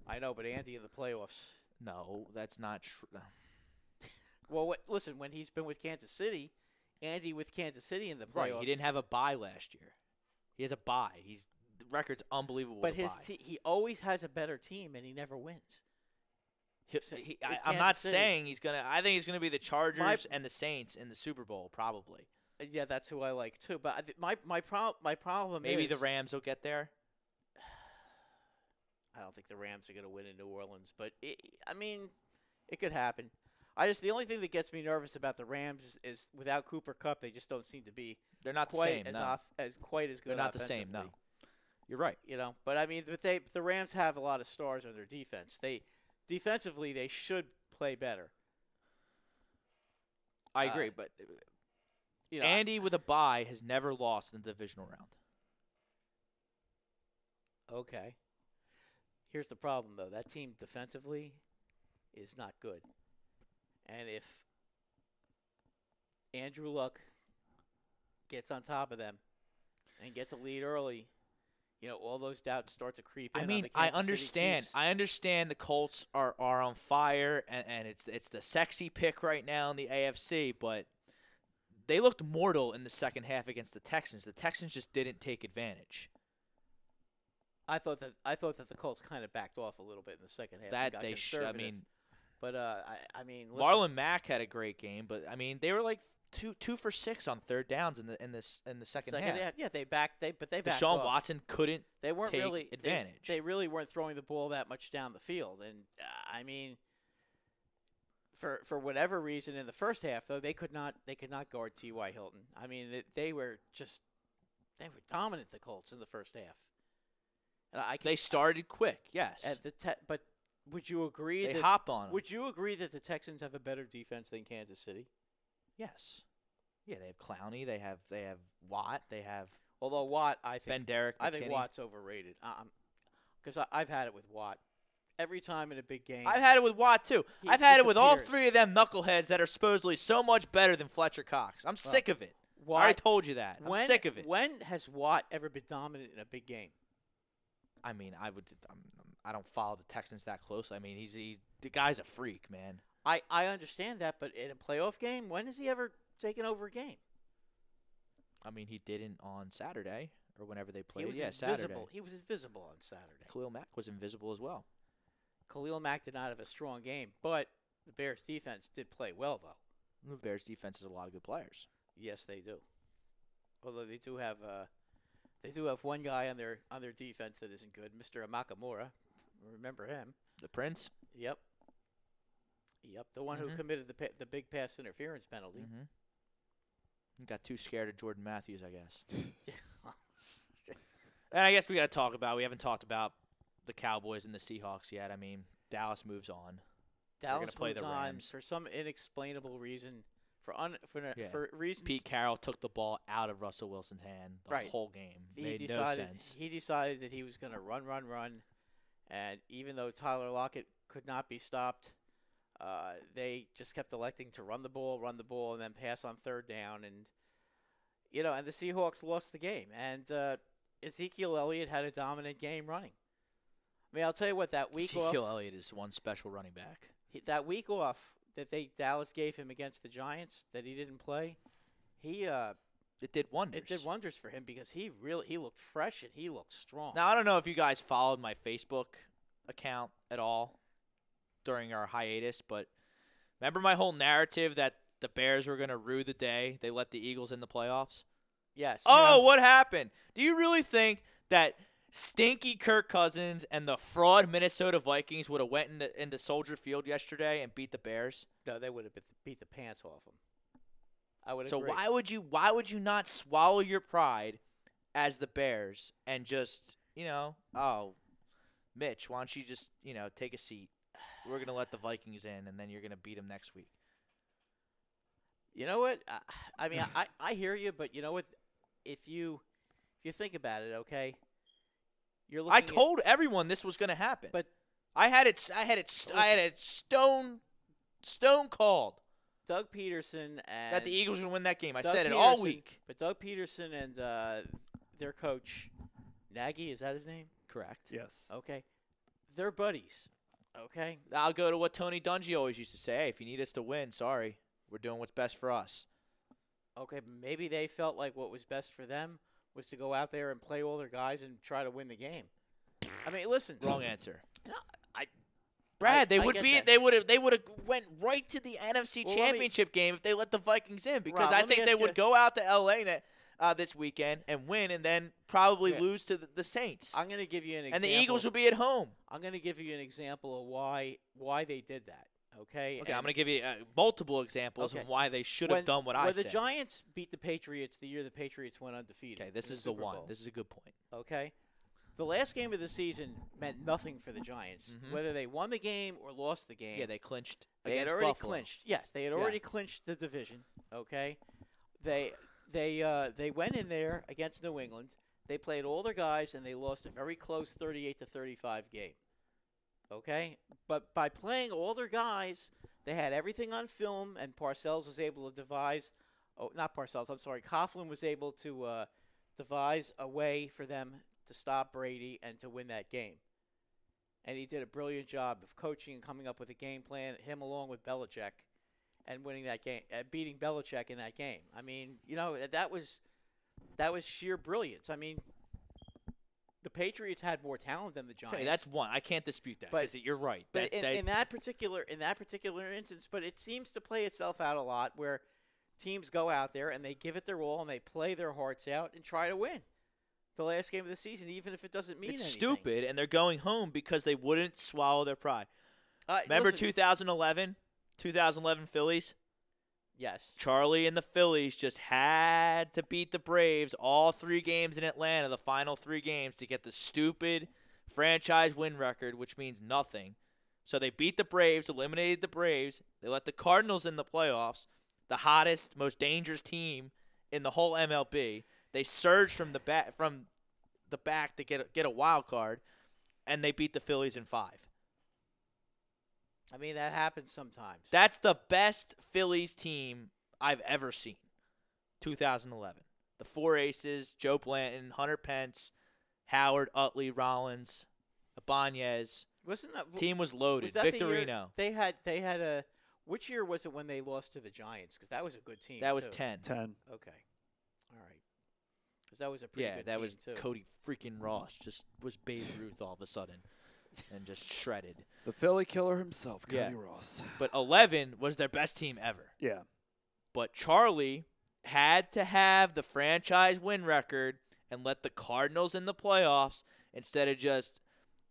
I know, but Andy in the playoffs. No, that's not true. Well, listen, when he's been with Kansas City, Andy with Kansas City in the playoffs. Right, he didn't have a bye last year. He has a bye. The record's unbelievable. But he always has a better team, and he never wins. I'm not saying he's gonna. I think he's gonna be the Chargers and the Saints in the Super Bowl, probably. Yeah, that's who I like too. But my problem maybe is the Rams will get there. I don't think the Rams are going to win in New Orleans, but it could happen. The only thing that gets me nervous about the Rams is without Cooper Kupp, they just don't seem to be. They're not the quite same. as quite as good. They're not the same. No, you're right. But I mean, the Rams have a lot of stars on their defense. Defensively, they should play better. I agree, but Andy with a bye has never lost in the divisional round. Okay. Here's the problem, though. That team defensively is not good. And if Andrew Luck gets on top of them and gets a lead early, all those doubts start to creep in. I mean, on the Kansas I understand. City Chiefs. I understand the Colts are on fire, and it's the sexy pick right now in the AFC, but they looked mortal in the second half against the Texans. The Texans just didn't take advantage. I thought that the Colts kind of backed off a little bit in the second half. That they should. I mean, but listen, Marlon Mack had a great game, but I mean, they were like two for 6 on third downs in the second half. Yeah, they backed Deshaun off. Watson couldn't. They weren't take really advantage. They really weren't throwing the ball that much down the field, and I mean, for whatever reason in the first half though, they could not guard T.Y. Hilton. I mean, they were dominant, the Colts, in the first half. They started quick, yes. But would you agree they hopped on them? Would you agree that the Texans have a better defense than Kansas City? Yes. Yeah, they have Clowney. They have Watt. They have. Although Watt, I think Ben-Derek McKinney. I think Watt's overrated. Because I've had it with Watt. Every time in a big game. I've had it with Watt too. I've had it with all three of them knuckleheads that are supposedly so much better than Fletcher Cox. I'm sick of it. Watt, I already told you that. I'm sick of it. When has Watt ever been dominant in a big game? I mean, I don't follow the Texans that closely. I mean, the guy's a freak, man. I understand that, but in a playoff game, when has he ever taken over a game? I mean, he didn't on Saturday or whenever they played. Saturday. He was invisible on Saturday. Khalil Mack was invisible as well. Khalil Mack did not have a strong game, but the Bears' defense did play well, though. The Bears defense has a lot of good players. Yes, they do. Although they do have one guy on their defense that isn't good, Mr. Amakamura. Remember him? The Prince. Yep. The one who committed the big pass interference penalty. He got too scared of Jordan Matthews, I guess. And I guess we haven't talked about the Cowboys and the Seahawks yet. I mean, Dallas moves on. Dallas play moves the on Rams. for some inexplainable reason. For reasons. Pete Carroll took the ball out of Russell Wilson's hand the whole game. Made no sense. He decided that he was going to run. And even though Tyler Lockett could not be stopped, they just kept electing to run the ball, and then pass on third down. And, and the Seahawks lost the game. And Ezekiel Elliott had a dominant game running. I mean, I'll tell you what, that week off. Ezekiel Elliott is one special running back. That week off that Dallas gave him against the Giants that he didn't play, it did wonders. It did wonders for him because he looked fresh and he looked strong. Now, I don't know if you guys followed my Facebook account at all during our hiatus, but remember my whole narrative that the Bears were going to rue the day they let the Eagles in the playoffs? Yes. Oh, what happened? Do you really think that stinky Kirk Cousins and the fraud Minnesota Vikings would have went into Soldier Field yesterday and beat the Bears? No, they would have beat the pants off them. I would So agree. why would you not swallow your pride as the Bears and just, Mitch, why don't you just, take a seat? We're going to let the Vikings in, and then you're going to beat them next week. You know what? I mean, I hear you, but you know what? If you think about it, okay, you're looking. I told everyone this was going to happen, but I had it stone cold. Doug Peterson and that the Eagles were going to win that game. I Doug said it Peterson, all week. But Doug Peterson and their coach, Nagy, is that his name? Correct. Yes. Okay, they're buddies. Okay. I'll go to what Tony Dungy always used to say. Hey, if you need us to win, sorry, we're doing what's best for us. Okay, maybe they felt like what was best for them was to go out there and play all their guys and try to win the game. I mean, listen. Wrong answer. No, Brad, they I would get be. that. They would have went right to the NFC Well, Championship game if they let the Vikings in, because Rob, I let me think they ask would you- go out to L.A. This weekend and win, and then probably Yeah. lose to the Saints. I'm going to give you an example. And the Eagles will be at home. I'm going to give you an example of why they did that. Okay. Okay, I'm going to give you multiple examples Okay. of why they should have done what I When said. the Giants beat the Patriots the year the Patriots went undefeated. Okay, this in is the Super one. Bowl, This is a good point. Okay. The last game of the season meant nothing for the Giants, whether they won the game or lost the game. Yeah, they clinched They had against already Buffalo. clinched. Yes, they had already clinched the division. Okay, they went in there against New England. They played all their guys and they lost a very close 38-35 game. Okay, but by playing all their guys, they had everything on film, and Parcells was able to devise. Oh, not Parcells. I'm sorry. Coughlin was able to devise a way for them to stop Brady and to win that game. And he did a brilliant job of coaching and coming up with a game plan, him along with Belichick, and winning that game, beating Belichick in that game. I mean, that was sheer brilliance. I mean, the Patriots had more talent than the Giants. Okay, that's one. I can't dispute that. But- 'cause you're right. But in that particular instance, but it seems to play itself out a lot where teams go out there and they give it their all and they play their hearts out and try to win the last game of the season, even if it doesn't mean it's anything. stupid, and they're going home because they wouldn't swallow their pride. Remember Listen, 2011 Phillies? Yes. Charlie and the Phillies just had to beat the Braves all 3 games in Atlanta, the final 3 games, to get the stupid franchise win record, which means nothing. So they beat the Braves, eliminated the Braves. They let the Cardinals in the playoffs, the hottest, most dangerous team in the whole MLB. They surged from the back to get a wild card, and they beat the Phillies in 5. I mean, that happens sometimes. That's the best Phillies team I've ever seen. 2011. The 4 aces: Joe Blanton, Hunter Pence, Howard, Utley, Rollins, Ibanez. Wasn't that Team was loaded. was that the year Victorino. they had a. Which year was it when they lost to the Giants? Because that was a good team. That was too. 10. 10. Okay. All right. Because that was a pretty Yeah, good that team was too. Cody freaking Ross. Just was Babe Ruth all of a sudden, and just shredded. The Philly killer himself, Cody Yeah. Ross. But 11 was their best team ever. Yeah. But Charlie had to have the franchise win record and let the Cardinals in the playoffs instead of just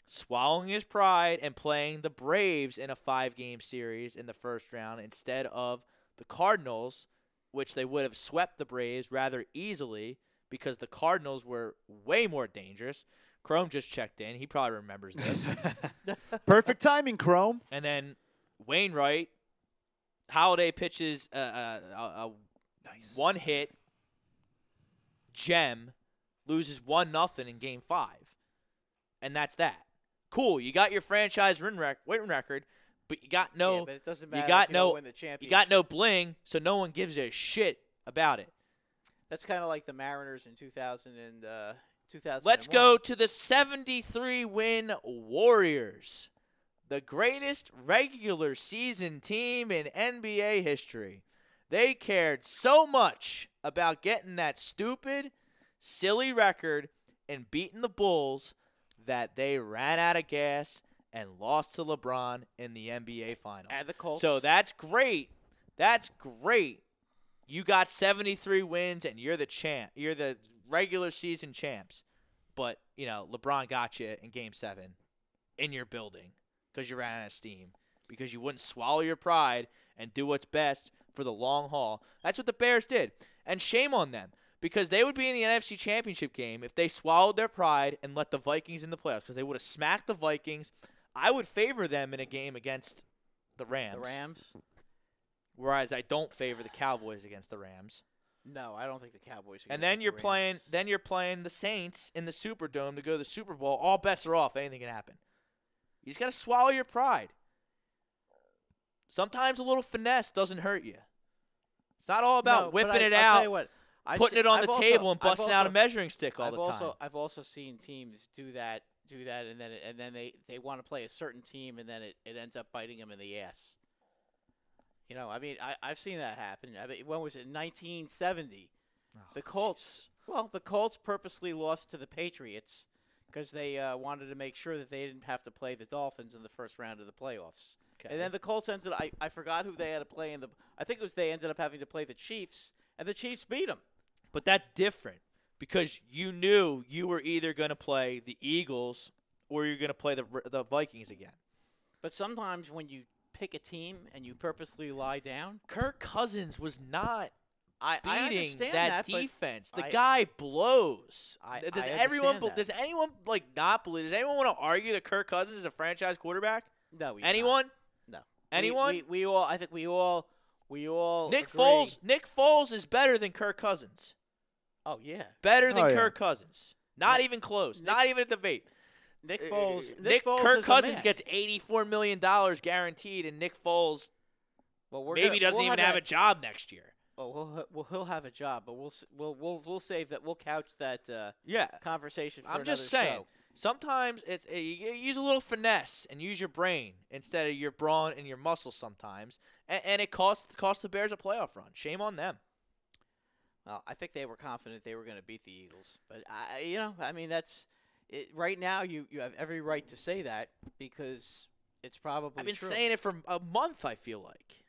swallowing his pride and playing the Braves in a 5-game series in the first round instead of the Cardinals, which they would have swept the Braves rather easily because the Cardinals were way more dangerous. Chrome just checked in. He probably remembers this. Perfect timing, Chrome. And then Wainwright, Holiday pitches a one-hit gem, loses 1-0 in Game 5. And that's that. Cool, you got your franchise win record, but you got no. Yeah, but it doesn't matter. You got if you don't no. win the championship. You got no bling, so no one gives a shit about it. That's kind of like the Mariners in 2000. Let's go to the 73-win Warriors, the greatest regular season team in NBA history. They cared so much about getting that stupid, silly record and beating the Bulls that they ran out of gas and lost to LeBron in the NBA Finals. And the Colts. So that's great. That's great. You got 73 wins and you're the champ. You're the regular season champs. But, LeBron got you in Game 7 in your building because you ran out of steam, because you wouldn't swallow your pride and do what's best for the long haul. That's what the Bears did. And shame on them, because they would be in the NFC Championship game if they swallowed their pride and let the Vikings in the playoffs, because they would have smacked the Vikings. I would favor them in a game against the Rams. The Rams? Whereas I don't favor the Cowboys against the Rams. No, I don't think the Cowboys. And then you're playing the Saints in the Superdome to go to the Super Bowl. All bets are off. Anything can happen. You just got to swallow your pride. Sometimes a little finesse doesn't hurt you. It's not all about whipping it out, tell you what, putting it on the table and busting out a measuring stick all the time. I've also seen teams do that, and then they want to play a certain team, and then it ends up biting them in the ass. I've seen that happen. When was it? 1970. The Colts. Well, the Colts purposely lost to the Patriots because they wanted to make sure that they didn't have to play the Dolphins in the first round of the playoffs. Okay. And then the Colts ended up, I forgot who they had to play I think it was they ended up having to play the Chiefs, and the Chiefs beat them. But that's different because you knew you were either going to play the Eagles or you're going to play the Vikings again. But sometimes when you pick a team and you purposely lie down. Kirk Cousins was not beating that defense. The guy blows. Does anyone not believe? Does anyone want to argue that Kirk Cousins is a franchise quarterback? No. Anyone? No. Anyone? We all. I think we all. Nick agree. Foles is better than Kirk Cousins. Oh yeah. Better than Kirk Cousins. Not even close. Not even at the vape. Nick Foles. Kirk Cousins gets $84 million guaranteed, and Nick Foles maybe doesn't even have a job next year. Oh, well, he'll have a job, but we'll save that. We'll couch that conversation for I'm another just saying. show. Sometimes you use a little finesse and use your brain instead of your brawn and your muscles sometimes, and it cost the Bears a playoff run. Shame on them. Well, I think they were confident they were going to beat the Eagles, but that's it. Right now you have every right to say that because it's probably I've been true. saying it for a month. I feel like.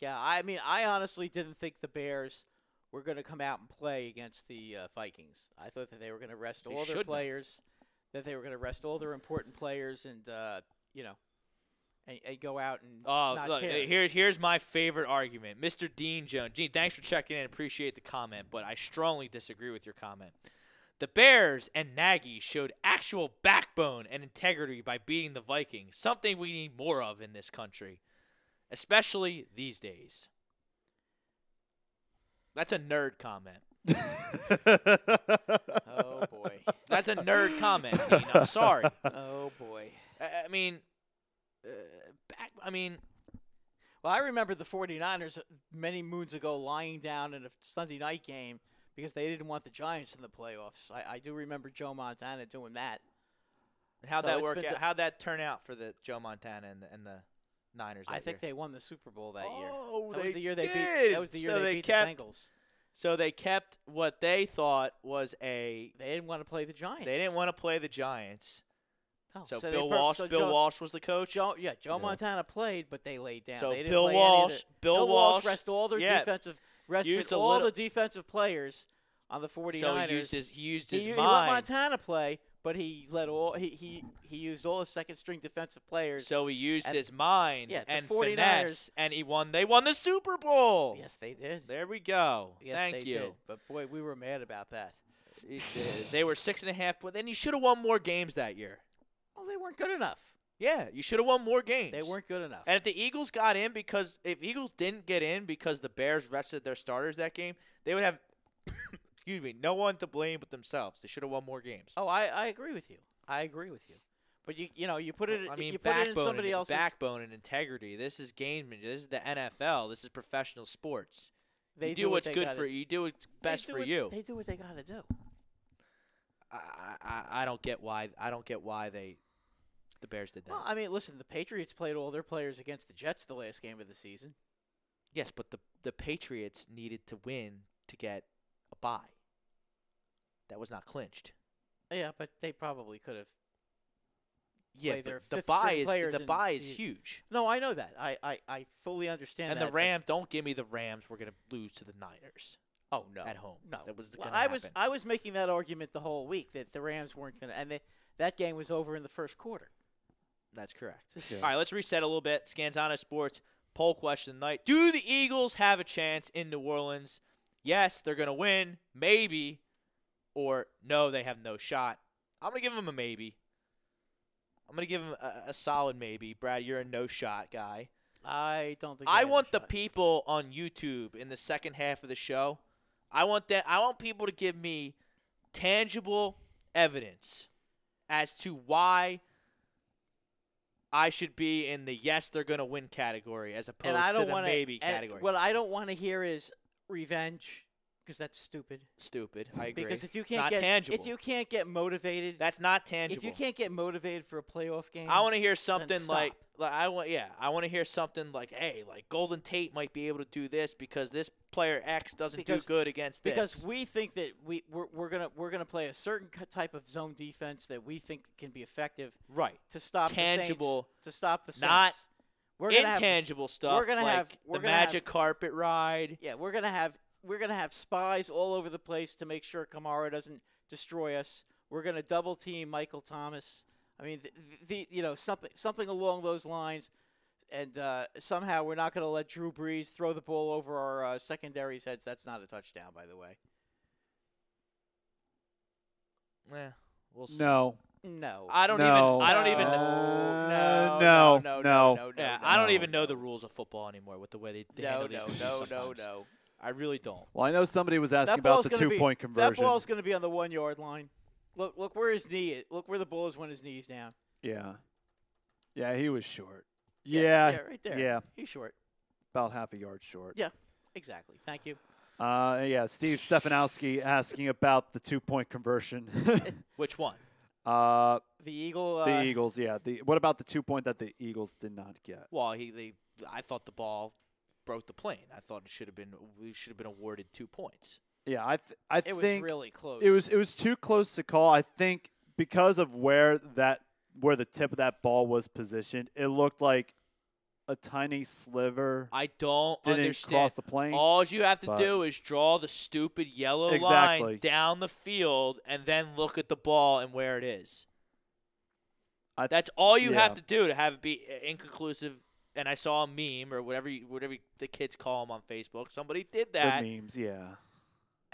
Yeah, I honestly didn't think the Bears were going to come out and play against the Vikings. I thought that they were going to rest all their players. That they were going to rest all their important players and go out and not care. Here's my favorite argument. Mr. Dean Jones. Gene, thanks for checking in. Appreciate the comment, but I strongly disagree with your comment. The Bears and Nagy showed actual backbone and integrity by beating the Vikings, something we need more of in this country, especially these days. That's a nerd comment. Oh, boy. That's a nerd comment, Dean. I'm sorry. Oh, boy. Well, I remember the 49ers many moons ago lying down in a Sunday night game because they didn't want the Giants in the playoffs. I do remember Joe Montana doing that. How'd that work out? How'd that turn out for the Joe Montana and the Niners? I think they won the Super Bowl that year. Oh, that was the year they did. beat. That was the year they beat the Bengals. So they kept what they thought was They didn't want to play the Giants. They didn't want to play the Giants. Oh, so Bill Walsh was the coach? Joe Montana played, but they laid down. So they didn't Bill Walsh rest all their defensive. rested all the defensive players on the 49ers. So he used his mind. He let Montana play, but he used all his second-string defensive players. So he used his mind and 49ers, finesse, and they won the Super Bowl. Yes, they did. There we go. Yes, Thank you. Did. But, boy, we were mad about that. They were 6.5, but then you should have won more games that year. Well, they weren't good enough. Yeah, you should have won more games. They weren't good enough. And if the Eagles got in if Eagles didn't get in because the Bears rested their starters that game, they would have excuse me, no one to blame but themselves. They should have won more games. Oh, I agree with you. But you put it. I mean, you put it in somebody else's backbone and integrity. This is gamesmanship. This is the NFL. This is professional sports. They do what's good for you. You do what's best for you. They do what they got to do. I don't get why. The Bears did that. Well, I mean, listen, the Patriots played all their players against the Jets the last game of the season. Yes, but the Patriots needed to win to get a bye. That was not clinched. Yeah, but they probably could have. Yeah, but the bye is huge. No, I know that. I fully understand and that. And the Rams, don't give me the Rams. We're going to lose to the Niners. Oh, no. At home. No. That was gonna happen. I was making that argument the whole week that the Rams weren't going to. And that game was over in the first quarter. That's correct. Yeah. All right, let's reset a little bit. Scanzano Sports poll question tonight. Do the Eagles have a chance in New Orleans? Yes, they're going to win. Maybe. Or no, they have no shot. I'm going to give them a maybe. I'm going to give them a solid maybe. Brad, you're a no shot guy. I don't think I want the people on YouTube in the second half of the show. I want people to give me tangible evidence as to why I should be in the yes, they're going to win category as opposed to the maybe category. What I don't want to hear is revenge because that's stupid. Stupid. I agree. Because if you can't get tangible. If you can't get motivated, that's not tangible. If you can't get motivated for a playoff game, I want to hear something like I want to hear something like, hey, like Golden Tate might be able to do this because this player X doesn't do good against this. Because we think that we're gonna play a certain type of zone defense that we think can be effective. Right. To stop tangible. The Saints, to stop the Saints. Not we're intangible stuff. We're gonna have the magic carpet ride. Yeah, we're gonna have spies all over the place to make sure Kamara doesn't destroy us. We're gonna double team Michael Thomas. I mean, something along those lines, and somehow we're not going to let Drew Brees throw the ball over our secondary's heads. That's not a touchdown, by the way. Yeah, we'll see. No. I don't even. Yeah, I don't even know the rules of football anymore with the way they handle these rules sometimes. No. I really don't. Well, I know somebody was asking about the 2-point conversion. That ball's going to be on the 1-yard line. Look where his knee is. Look where the ball is when his knee's down. Yeah. Yeah, he was short. Yeah. Right there. Yeah. He's short. About half a yard short. Yeah, exactly. Thank you. Steve Stefanowski asking about the 2-point conversion. Which one? The Eagle. The Eagles, yeah. What about the 2-point that the Eagles did not get? Well, I thought the ball broke the plane. I thought we should have been awarded 2 points. Yeah, I think it was really close. It was too close to call. I think because of where the tip of that ball was positioned, it looked like a tiny sliver. I don't didn't understand. Cross the plane. All you have to do is draw the stupid yellow line down the field and then look at the ball and where it is. That's all you have to do to have it be inconclusive. And I saw a meme or whatever the kids call them on Facebook. Somebody did that. The memes, yeah.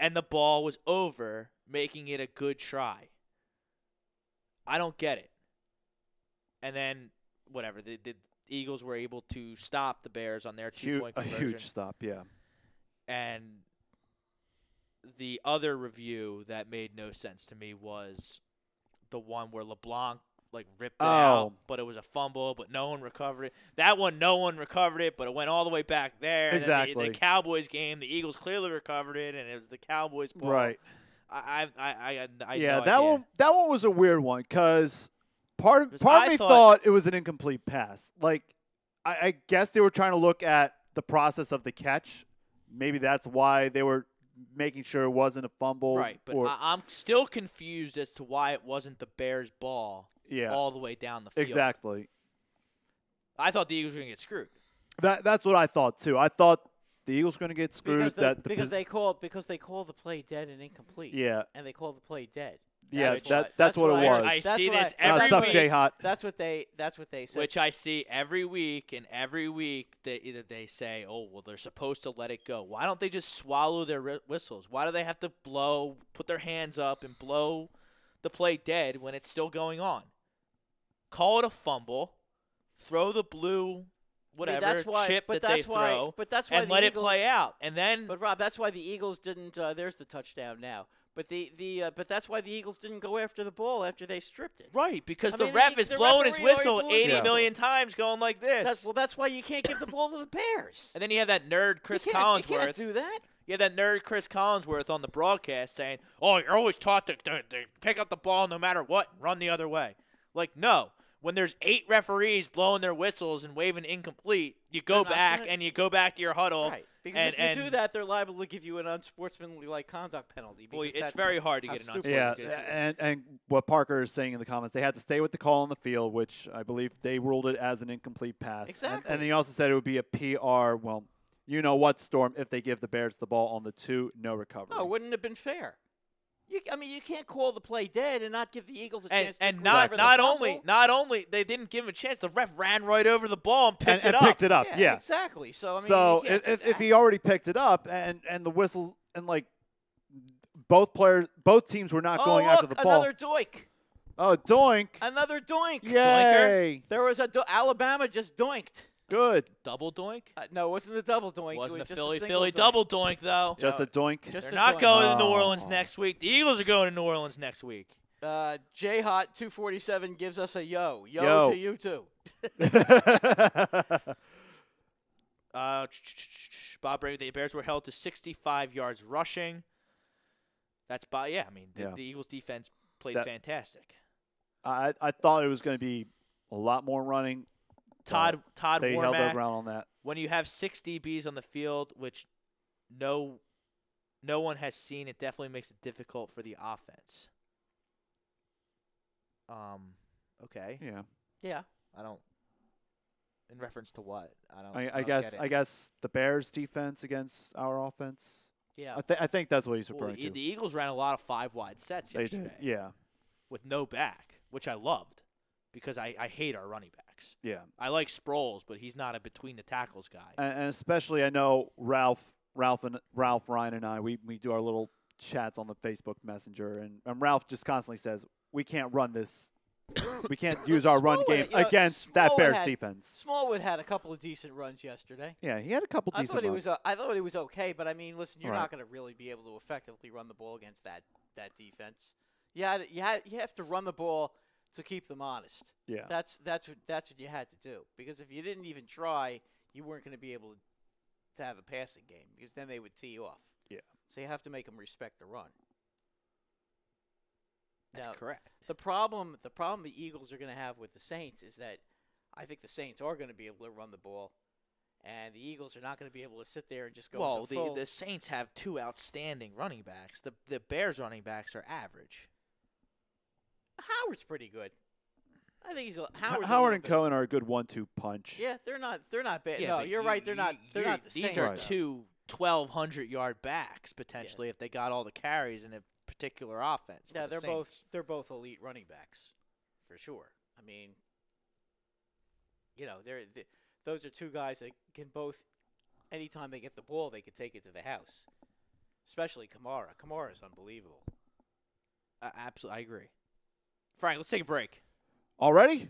And the ball was over, making it a good try. I don't get it. And then, whatever, the Eagles were able to stop the Bears on their 2-point conversion. A huge stop, yeah. And the other review that made no sense to me was the one where LeBlanc ripped it out, but it was a fumble, but no one recovered it. That one, no one recovered it, but it went all the way back there. Exactly. The Cowboys game, the Eagles clearly recovered it, and it was the Cowboys' ball. Right. That one was a weird one because part of me thought it was an incomplete pass. I guess they were trying to look at the process of the catch. Maybe that's why they were making sure it wasn't a fumble. Right, but I'm still confused as to why it wasn't the Bears' ball. Yeah. All the way down the field. Exactly. I thought the Eagles were going to get screwed. That's what I thought, too. I thought the Eagles are going to get screwed. Because they call the play dead and incomplete. Yeah. And they call the play dead. Yeah, that's what it was. I see this every Sup, week. J-Hot. That's what they said. Which I see every week, and every week they say, oh, well, they're supposed to let it go. Why don't they just swallow their whistles? Why do they have to put their hands up and blow the play dead when it's still going on? Call it a fumble, throw the blue chip that they throw, and let it play out. And then, but Rob, that's why the Eagles didn't. There's the touchdown now. But but that's why the Eagles didn't go after the ball after they stripped it. Right, because the ref is blowing his whistle 80 million times, going like this. That's why you can't give the ball to the Bears. And then you have that nerd Chris Collinsworth. You can't do that. You have that nerd Chris Collinsworth on the broadcast saying, "Oh, you're always taught to pick up the ball no matter what, and run the other way." Like, no. When there's 8 referees blowing their whistles and waving incomplete, you go back and you go back to your huddle. Right. Because if you do that, they're liable to give you an unsportsmanlike conduct penalty. Well, it's very hard to get an unsportsmanlike. Yeah, and what Parker is saying in the comments, they had to stay with the call on the field, which I believe they ruled it as an incomplete pass. Exactly. And he also said it would be a PR, well, you know what, Storm, if they give the Bears the ball on the 2, no recovery. No, it wouldn't have been fair. You can't call the play dead and not give the Eagles a chance. And not only they didn't give him a chance, the ref ran right over the ball and picked it up. Picked it up, yeah. Exactly. So if he already picked it up and the whistle and like both teams were not going after the ball. Another doink. Oh, doink! Another doink. Yay! There was Alabama just doinked. Good. Double doink? No, it wasn't the double doink. Wasn't it was a Philly double doink, though. Just a doink? They're not going to New Orleans next week. The Eagles are going to New Orleans next week. J-Hot 247 gives us a yo. Yo to you, too. Bob Brady, the Bears were held to 65 yards rushing. The Eagles' defense played fantastic. I thought it was going to be a lot more running. Todd they Warmack, held their ground on that. When you have 6 DBs on the field, which no one has seen, it definitely makes it difficult for the offense. Okay. Yeah. Yeah. I don't. In reference to what? I guess the Bears' defense against our offense. Yeah. I think that's what he's referring to. The Eagles ran a lot of 5 wide sets yesterday. They did. Yeah. With no back, which I loved because I hate our running backs. Yeah. I like Sproles, but he's not a between the tackles guy. And especially, I know Ralph, Ryan, and I, we do our little chats on the Facebook Messenger, and Ralph just constantly says, we can't run this. We can't use our run game against that Bears defense. Smallwood had a couple of decent runs yesterday. Yeah, he had a couple decent runs. I thought he was okay, but, I mean, listen, you're not going to really be able to effectively run the ball against that defense. You have to run the ball to keep them honest. Yeah. That's what you had to do. Because if you didn't even try, you weren't going to be able to have a passing game because then they would tee you off. Yeah. So you have to make them respect the run. That's correct. The problem the Eagles are going to have with the Saints is that I think the Saints are going to be able to run the ball, and the Eagles are not going to be able to sit there and just go. Well, full. The Saints have 2 outstanding running backs. The Bears running backs are average. Howard's pretty good. I think Howard and Cohen are a good 1-2 punch. Yeah, they're not bad. Yeah, no, you're right. They're not the These Saints. are 2 1,200-yard backs potentially if they got all the carries in a particular offense. Yeah, they're both elite running backs for sure. I mean, those are 2 guys that can both. Anytime they get the ball, they can take it to the house. Especially Kamara. Kamara is unbelievable. Absolutely, I agree. Frank, let's take a break. Already?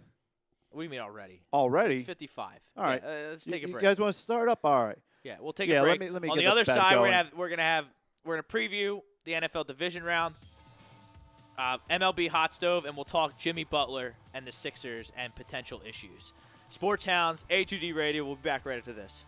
What do you mean already? Already? It's 55. All right. Let's take a break. You guys want to start up? All right. Yeah, we'll take a break. Let me On get the other side, going. we're gonna preview the NFL division round, MLB Hot Stove, and we'll talk Jimmy Butler and the Sixers and potential issues. Sports Hounds, A2D Radio. We'll be back right after this.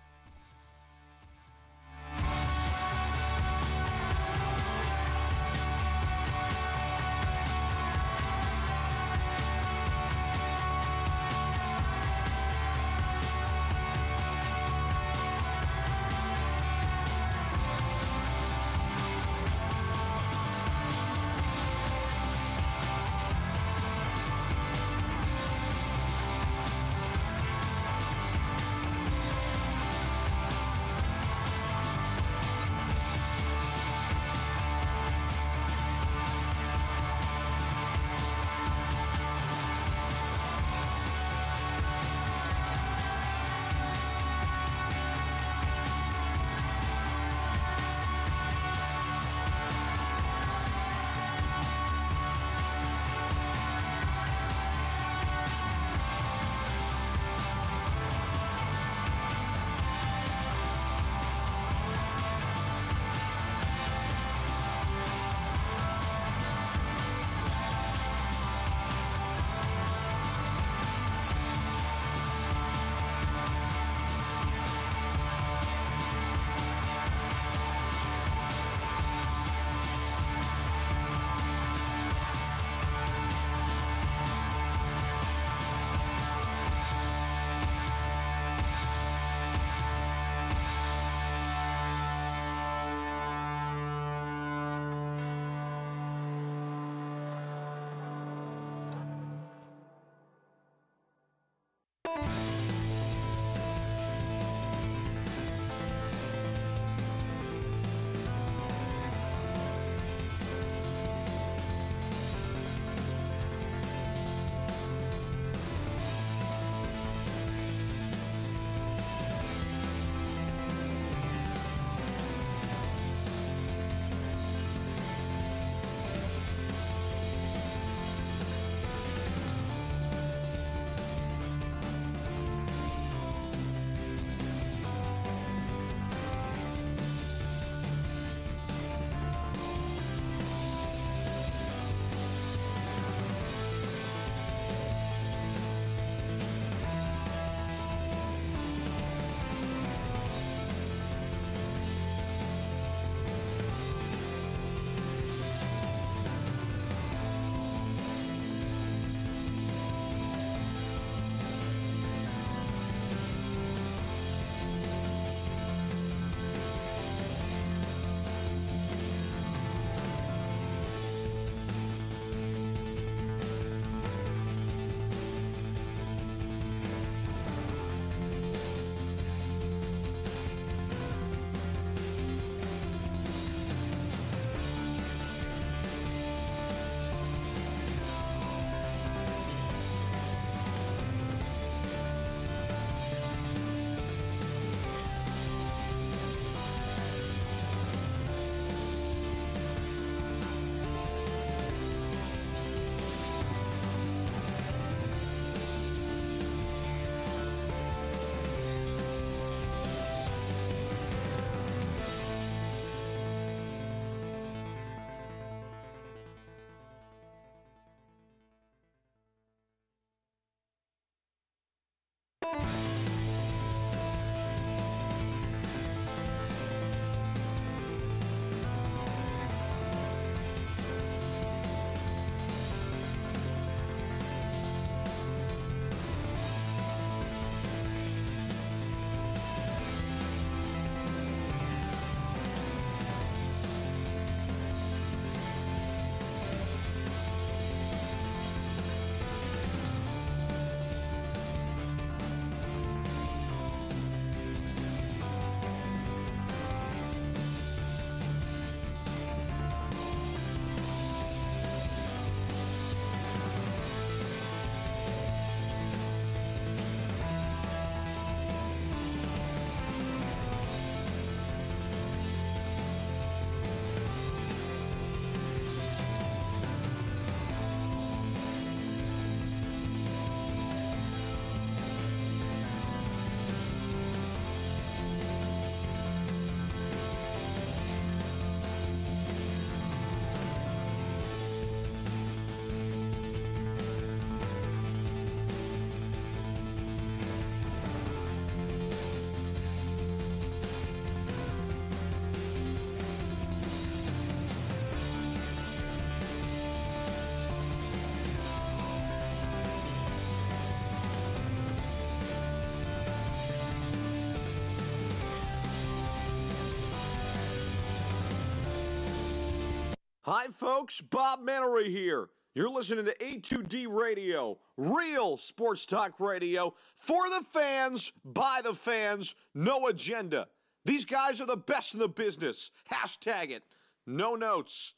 Hi, folks. Bob Mannery here. You're listening to A2D Radio, real sports talk radio for the fans, by the fans, no agenda. These guys are the best in the business. Hashtag it. No notes.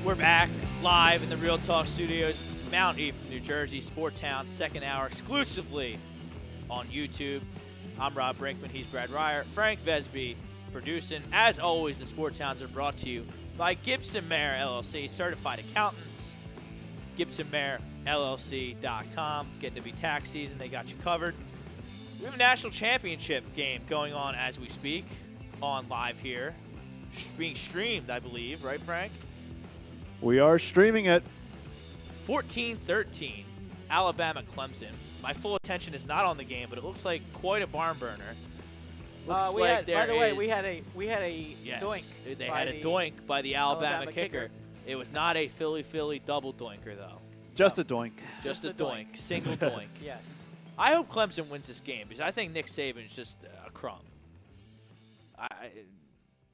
We're back live in the Real Talk Studios, Mount E from New Jersey, Sports Hounds, second hour exclusively on YouTube. I'm Rob Brinkman, he's Brad Ryer, Frank Vesby producing. As always, the Sports Hounds are brought to you by Gibson Mayer LLC, certified accountants. GibsonMayerLLC.com. Getting to be tax season, they got you covered. We have a national championship game going on as we speak on live here, being streamed, I believe, right, Frank? We are streaming it. 14-13, Alabama-Clemson. My full attention is not on the game, but it looks like quite a barn burner. Looks like by the way, we had a yes, doink. They had a doink by the Alabama kicker. It was not a Philly double doinker, though. Just a doink. Just a doink. Single doink. Yes. I hope Clemson wins this game because I think Nick Saban's just a crumb.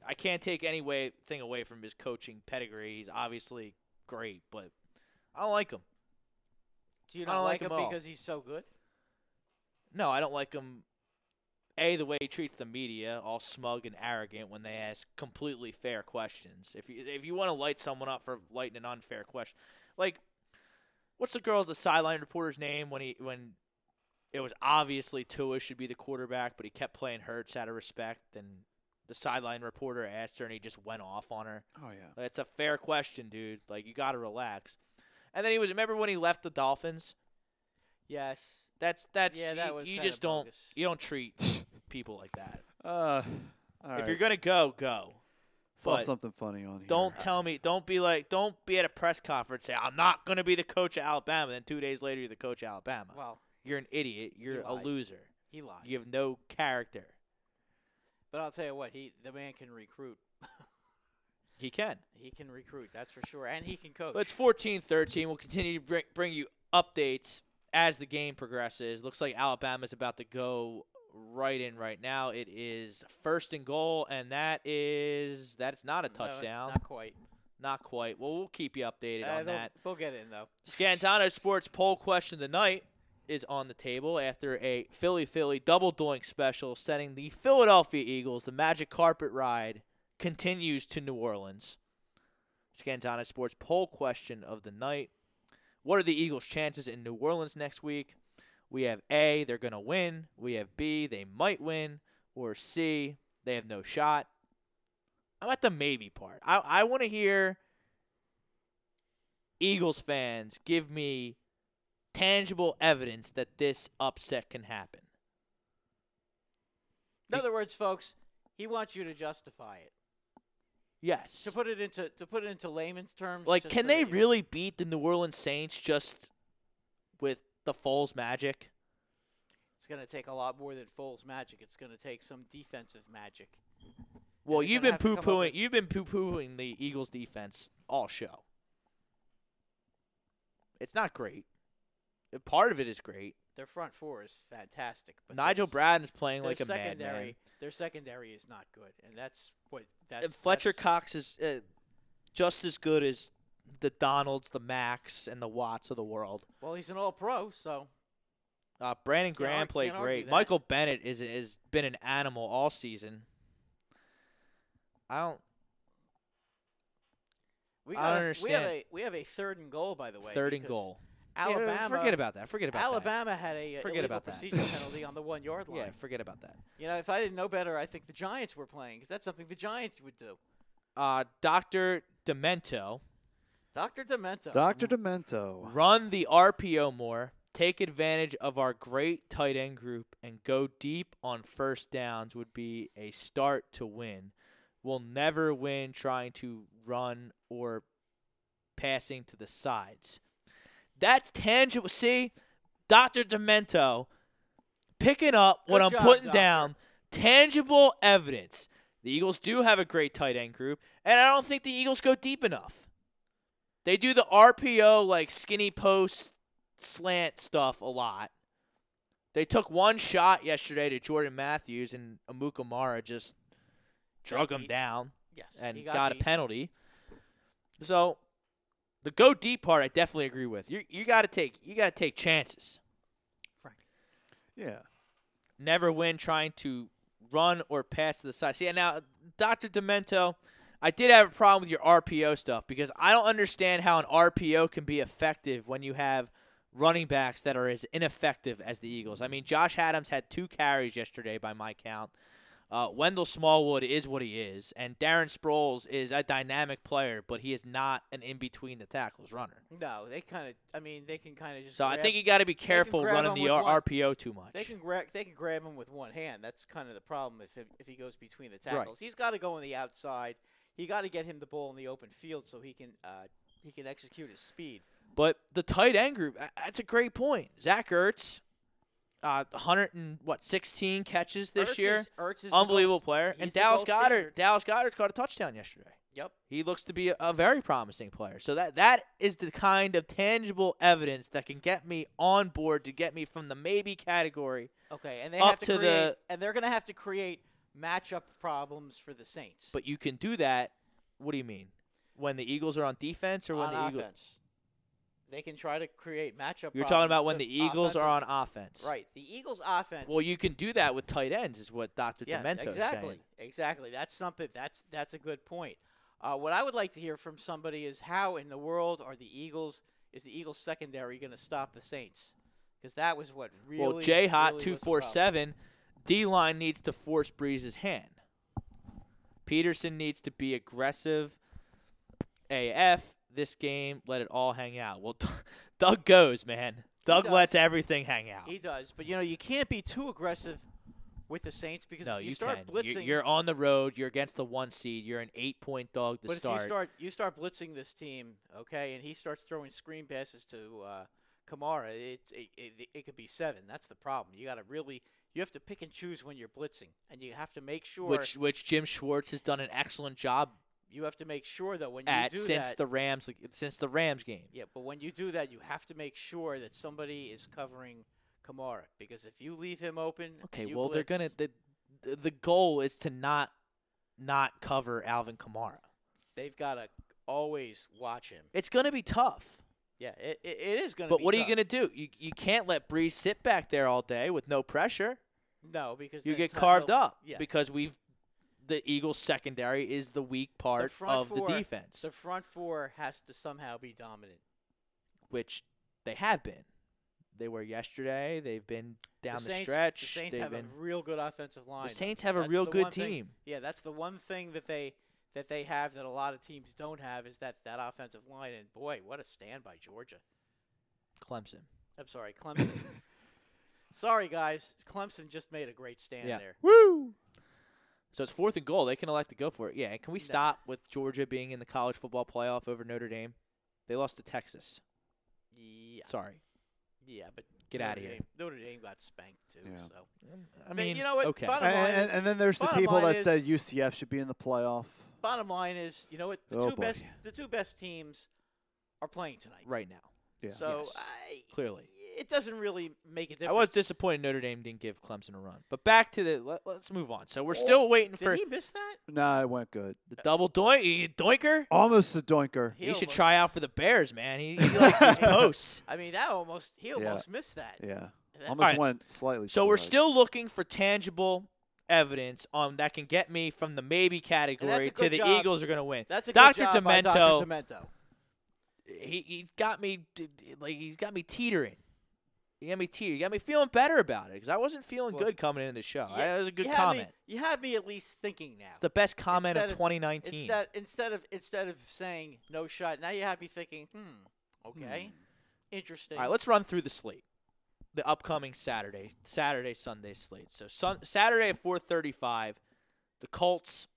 I can't take anything away from his coaching pedigree. He's obviously great, but I don't like him. Do you not like him all. because he's so good? No, I don't like him, A, the way he treats the media, all smug and arrogant when they ask completely fair questions. If you want to light someone up for lighting an unfair question. Like, what's the sideline reporter's name when it was obviously Tua should be the quarterback, but he kept playing Hurts out of respect, and the sideline reporter asked her, and he just went off on her. Oh, yeah. It's a fair question, dude. Like, you got to relax. And then remember when he left the Dolphins? Yes. That's yeah, that was you kinda just don't bogus. you don't treat people like that. All right. If you're gonna go. Saw but something funny on here. Don't be at a press conference say I'm not gonna be the coach of Alabama. Then 2 days later you're the coach of Alabama. Well, you're an idiot. You're a lied. loser. he lied. You have no character. But I'll tell you what, the man can recruit. He can. He can recruit, that's for sure, and he can coach. But it's 14-13. We'll continue to bring you updates as the game progresses. Looks like Alabama's about to go right in right now. It is first and goal, and that's not a touchdown. No, not quite. Not quite. Well, we'll keep you updated on that. They'll get in, though. Scantano Sports poll question of the night is on the table after a Philly double doink special setting the Philadelphia Eagles. The magic carpet ride continues to New Orleans. Scantano Sports poll question of the night. What are the Eagles' chances in New Orleans next week? We have A, they're going to win. We have B, they might win. Or C, they have no shot. I'm at the maybe part. I want to hear Eagles fans give me tangible evidence that this upset can happen. In other words, folks, he wants you to justify it. Yes. To put it into layman's terms. Like, just can so they that you- really beat the New Orleans Saints just with the Foles magic? It's going to take a lot more than Foles magic. It's going to take some defensive magic. Well, they're you've gonna been have to come up with- poo-pooing the Eagles defense all show. It's not great. Part of it is great. Their front four is fantastic. But Nigel that's- Bradden's playing their like a secondary, madman. Their secondary is not good, and that's what And Fletcher that's- Cox is just as good as the Donalds, the Max, and the Watts of the world. Well, he's an All-Pro, so Brandon Graham played can't argue great. that. Michael Bennett has been an animal all season. I don't understand. We have a third and goal, by the way. Third and because goal. Alabama. Yeah, forget about that. Alabama had a Forget illegal about that. procedure penalty on the 1 yard line. Yeah, forget about that. You know, if I didn't know better, I think the Giants were playing because that's something the Giants would do. Dr. Demento, Dr. Demento. Dr. Demento. run the RPO more, take advantage of our great tight end group, and go deep on first downs would be a start to win. We'll never win trying to run or passing to the sides. That's tangible. See, Dr. Demento picking up what I'm Good job, putting Doctor. down. Tangible evidence. The Eagles do have a great tight end group, and I don't think the Eagles go deep enough. They do the RPO, like skinny post slant stuff a lot. They took one shot yesterday to Jordan Matthews, and Amukamara just drug him down and he got a beat. penalty. So the go deep part, I definitely agree with. You got to take chances. Frank. Yeah. Never win trying to run or pass to the side. See, now, Dr. Demento, I did have a problem with your RPO stuff because I don't understand how an RPO can be effective when you have running backs that are as ineffective as the Eagles. I mean, Josh Adams had 2 carries yesterday by my count. Wendell Smallwood is what he is, and Darren Sproles is a dynamic player, but he is not an in-between-the-tackles runner. No, they kind of. I mean, they can kind of just. So grab, I think you got to be careful grab running him the with one. RPO too much. They can grab him with one hand. That's kind of the problem if he goes between the tackles. He's got to go on the outside. You got to get him the ball in the open field so he can execute his speed. But the tight end group, that's a great point. Zach Ertz, 116 catches this year. Ertz is Unbelievable player. He's And the Dallas gold Goddard. standard. Dallas Goddard caught a touchdown yesterday. Yep. He looks to be a very promising player. So that is the kind of tangible evidence that can get me on board to get me from the maybe category. Okay, and they Up have to to create, and they're going to have to create matchup problems for the Saints. But you can do that. What do you mean? When the Eagles are on defense or when on the Eagles? offense, they can try to create matchup. You're problems talking about when the Eagles are on offensively. offense. Right. The Eagles' offense. Well, you can do that with tight ends, is what Dr. yeah, Demento is exactly, saying. exactly. That's something. That's a good point. What I would like to hear from somebody is how in the world is the Eagles secondary going to stop the Saints? Because that was what really. Well, J Hot really 247, D-line needs to force Breeze's hand. Peterson needs to be aggressive. AF this game, let it all hang out. Well, Doug goes, man. Doug lets everything hang out. He does, but you can't be too aggressive with the Saints because No, if you you start can. blitzing, You're on the road. You're against the 1 seed. You're an 8-point dog to but start. if you start blitzing this team, okay, and he starts throwing screen passes to Kamara, it could be 7. That's the problem. You have to pick and choose when you're blitzing, and you have to make sure Which Jim Schwartz has done an excellent job you have to make sure that when you at do since that, the Rams game. yeah, but when you do that, you have to make sure that somebody is covering Kamara because if you leave him open, Okay, and you well blitz, they're gonna the goal is to not cover Alvin Kamara. they've got to always watch him. It's gonna be tough. Yeah, it is going to be But what are you tough. going to do? You can't let Breeze sit back there all day with no pressure. No, because You then get Tom- carved they'll- up Yeah. because the Eagles secondary is the weak part of the defense, The front four has to somehow be dominant. which they have been. They were yesterday. They've been down the stretch. The Saints They've have been, a real good offensive line. the Saints have a That's real the good one thing- team. Yeah, that's the one thing that they have that a lot of teams don't have is that offensive line. And boy, what a stand by Georgia. Clemson. I'm sorry, Clemson. Sorry, guys. Clemson just made a great stand there. Woo! So it's 4th and goal. They can elect to go for it. Yeah, and can we stop with Georgia being in the college football playoff over Notre Dame? They lost to Texas. Yeah. Sorry. Yeah, but Get Notre out of here. Dame- Notre Dame got spanked too. Yeah. So I mean, you know what? okay. Bottom line is- And then there's the bottom people line that is- said UCF should be in the playoff. bottom line is, you know what? Oh, boy. The two best teams are playing tonight. Right now. Yeah. So Yes. Clearly. it doesn't really make a difference. I was disappointed Notre Dame didn't give Clemson a run. But back to let's move on. So we're still waiting Did for he miss that? Nah, it went good. the double doinker. Almost a doinker. He should almost- try out for the Bears, man. He likes his posts. I mean, he almost missed that. Yeah. That- Almost Alright. went slightly. So to the we're right. still looking for tangible evidence that can get me from the maybe category to good the job. Eagles are going to win. That's a Dr. good job by Demento. Dr. Demento. He's got me teetering. He got me teetering. He got me feeling better about it because I wasn't feeling Well, good coming into the show. Yeah, That was a good you had comment. you had me at least thinking now. It's the best comment of Instead of- 2019. Instead of saying no shot, now you have me thinking, okay, interesting. All right, let's run through the slate. The upcoming Saturday, Sunday slate. So Saturday at 4:35, the Colts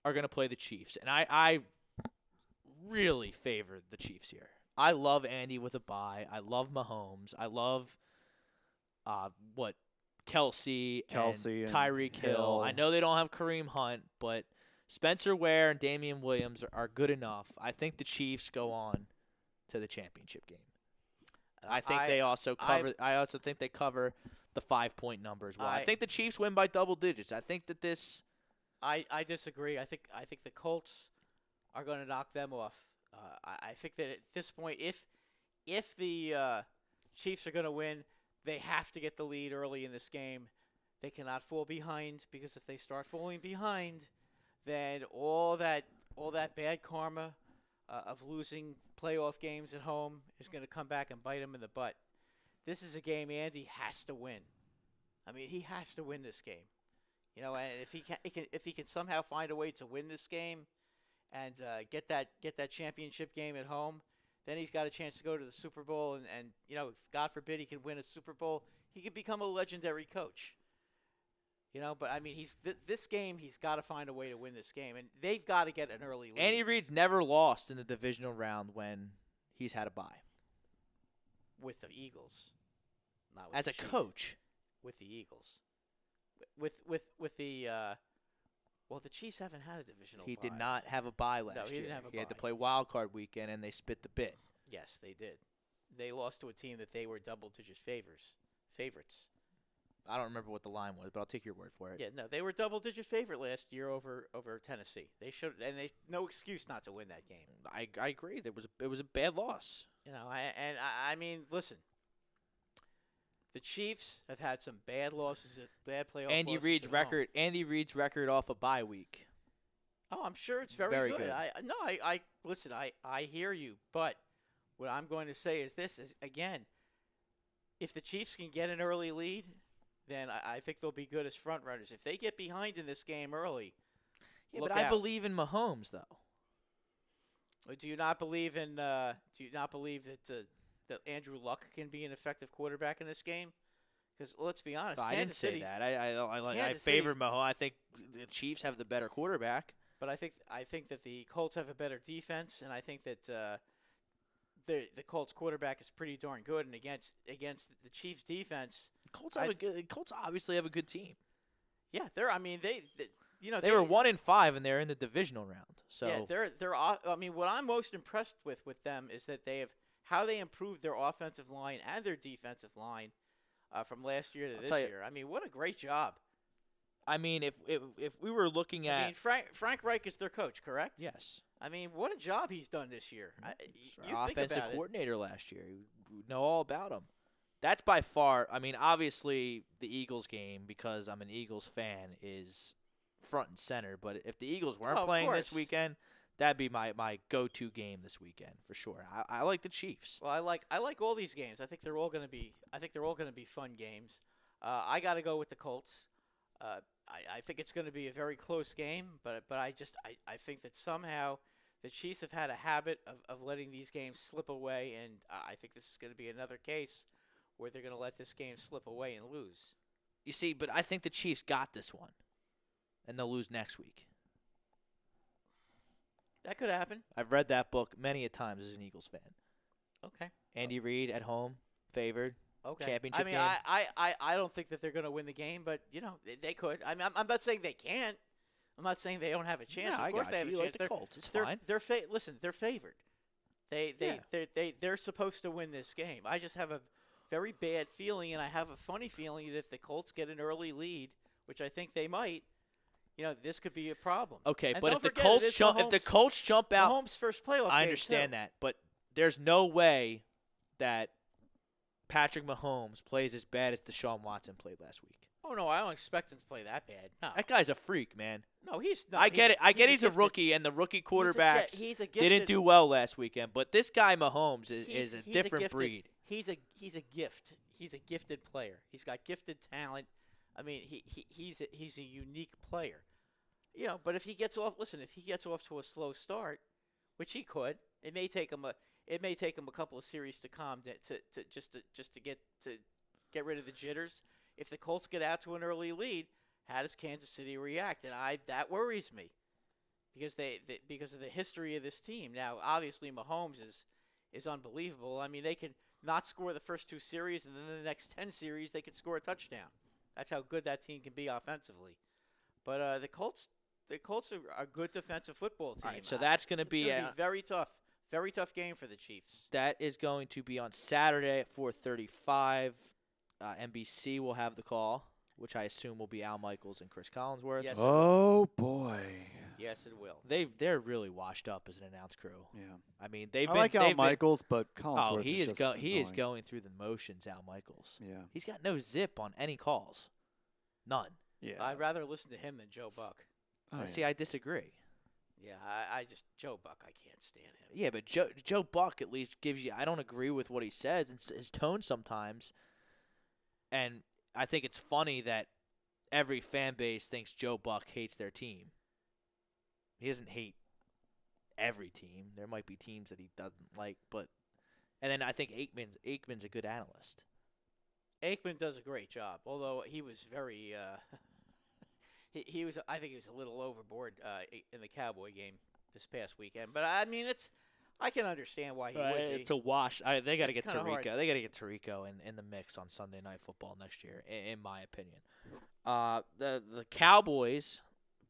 are going to play the Chiefs, and I really favor the Chiefs here. I love Andy with a bye. I love Mahomes. I love what Kelsey and Tyreek Hill. Hill. I know they don't have Kareem Hunt, but Spencer Ware and Damian Williams are good enough. I think the Chiefs go on to the championship game. I think they also cover. I also think they cover the 5-point number as well. I think the Chiefs win by double digits. I think that this. I disagree. I think the Colts are going to knock them off. I think that at this point, if the Chiefs are going to win, they have to get the lead early in this game. They cannot fall behind, because if they start falling behind, then all that bad karma of losing playoff games at home is going to come back and bite them in the butt. This is a game Andy has to win. I mean, he has to win this game. You know, and if he can somehow find a way to win this game and get that championship game at home, then he's got a chance to go to the Super Bowl, and you know, if God forbid he can win a Super Bowl, he could become a legendary coach. You know, but I mean, this game, he's got to find a way to win this game, and they've got to get an early lead. Andy Reid's never lost in the divisional round when he's had a bye. With the Eagles, not with as the a Chiefs. coach. With the Eagles, with the well, the Chiefs haven't had a divisional. He bye. did not have a bye last year. No, he didn't have a He had to bye. play Wildcard weekend, and they spit the bit. Yes, they did. They lost to a team that they were double-digit favorites. I don't remember what the line was, but I'll take your word for it. Yeah, no, they were double-digit favorite last year over Tennessee. They should, and they no excuse not to win that game. I agree. It was a bad loss. You know, I mean, listen. The Chiefs have had some bad losses, bad playoff Andy losses Reid's at record. home. Andy Reid's record off a bye week. Oh, I'm sure it's very, Very good. good. I listen. I hear you, but what I'm going to say is this: is again, if the Chiefs can get an early lead, then I think they'll be good as front runners. If they get behind in this game early, Yeah, look but I out. believe in Mahomes, though. Do you not believe in? Do you not believe that Andrew Luck can be an effective quarterback in this game? Because let's be honest, I didn't Kansas say City's- that. I Kansas favor City's- Mahomes. I think the Chiefs have the better quarterback. But I think that the Colts have a better defense, and I think that the Colts quarterback is pretty darn good. And against the Chiefs defense, Colts obviously have a good team. yeah, they They were 1-5 and they're in the divisional round. So yeah, they're. I mean, what I'm most impressed with them is that how they improved their offensive line and their defensive line from last year to this year. I mean, what a great job. I mean, if we were looking at, I mean, Frank Reich is their coach, correct? yes, I mean, what a job he's done this year. You our think offensive about it. coordinator last year. We know all about him. That's by far. I mean, obviously the Eagles game, because I'm an Eagles fan, is front and center. But if the Eagles weren't Oh, of playing this course. weekend, that'd be my go-to game this weekend for sure. I like the Chiefs. Well, I like all these games. I think they're all going to be fun games. I got to go with the Colts. I think it's going to be a very close game, but I think that somehow the Chiefs have had a habit of letting these games slip away, and I think this is going to be another case where they're going to let this game slip away and lose. You see, but I think the Chiefs got this one, and they'll lose next week. That could happen. I've read that book many a times as an Eagles fan. Okay. Andy Reid at home, favored. Okay. Championship I mean, game. I don't think that they're going to win the game, but you know they could. I mean, I'm not saying they can't. I'm not saying they don't have a chance. Yeah, of course I got they have you. a You chance. like the Colts. It's they're fine. Listen, they're favored. They're supposed to win this game. I just have a very bad feeling, and I have a funny feeling that if the Colts get an early lead, which I think they might, you know, this could be a problem. Okay, And but don't if the forget, Colts it is jump, out, Mahomes' first playoff I game, understand too. that, but there's no way that Patrick Mahomes plays as bad as Deshaun Watson played last week. Oh no, I don't expect him to play that bad. No, That guy's a freak, man. no, he's not. I get it. I get he's a gifted- rookie, and the rookie quarterbacks he's a didn't gifted- do well last weekend. But this guy Mahomes is a he's different gifted- breed. He's a gift. He's a gifted player. He's got gifted talent. I mean, he's a unique player. You know, but if he gets off to a slow start, which he could, it may take him a couple of series to calm to get rid of the jitters. If the Colts get out to an early lead, how does Kansas City react? And that worries me because because of the history of this team. Now, obviously, Mahomes is unbelievable. I mean, they can not score the first two series, and then the next 10 series they could score a touchdown. That's how good that team can be offensively. But the Colts are a good defensive football team. All right, so that's going to be very tough. Very tough game for the Chiefs. That is going to be on Saturday at 4:35. NBC will have the call, which I assume will be Al Michaels and Chris Collinsworth. Yes, Oh, boy. Yes, it will. They're really washed up as an announce crew. Yeah. I mean, they've I been like Al Michaels, but Collinsworth Oh, he is just going through the motions, Al Michaels. Yeah. He's got no zip on any calls. None. Yeah. I'd rather listen to him than Joe Buck. Oh, See, yeah. I disagree. Yeah, I just Joe Buck, I can't stand him. Yeah, but Joe Buck at least gives you – I don't agree with what he says and his tone sometimes. And I think it's funny that every fan base thinks Joe Buck hates their team. He doesn't hate every team. There might be teams that he doesn't like, but – and then I think Aikman's a good analyst. Aikman does a great job, although he was very he was. I think he was a little overboard in the Cowboy game this past weekend. But I mean, I can understand why he would be. It's a wash. They got to get kinda Tirico. hard. They got to get Tirico in the mix on Sunday Night Football next year, in my opinion. The Cowboys,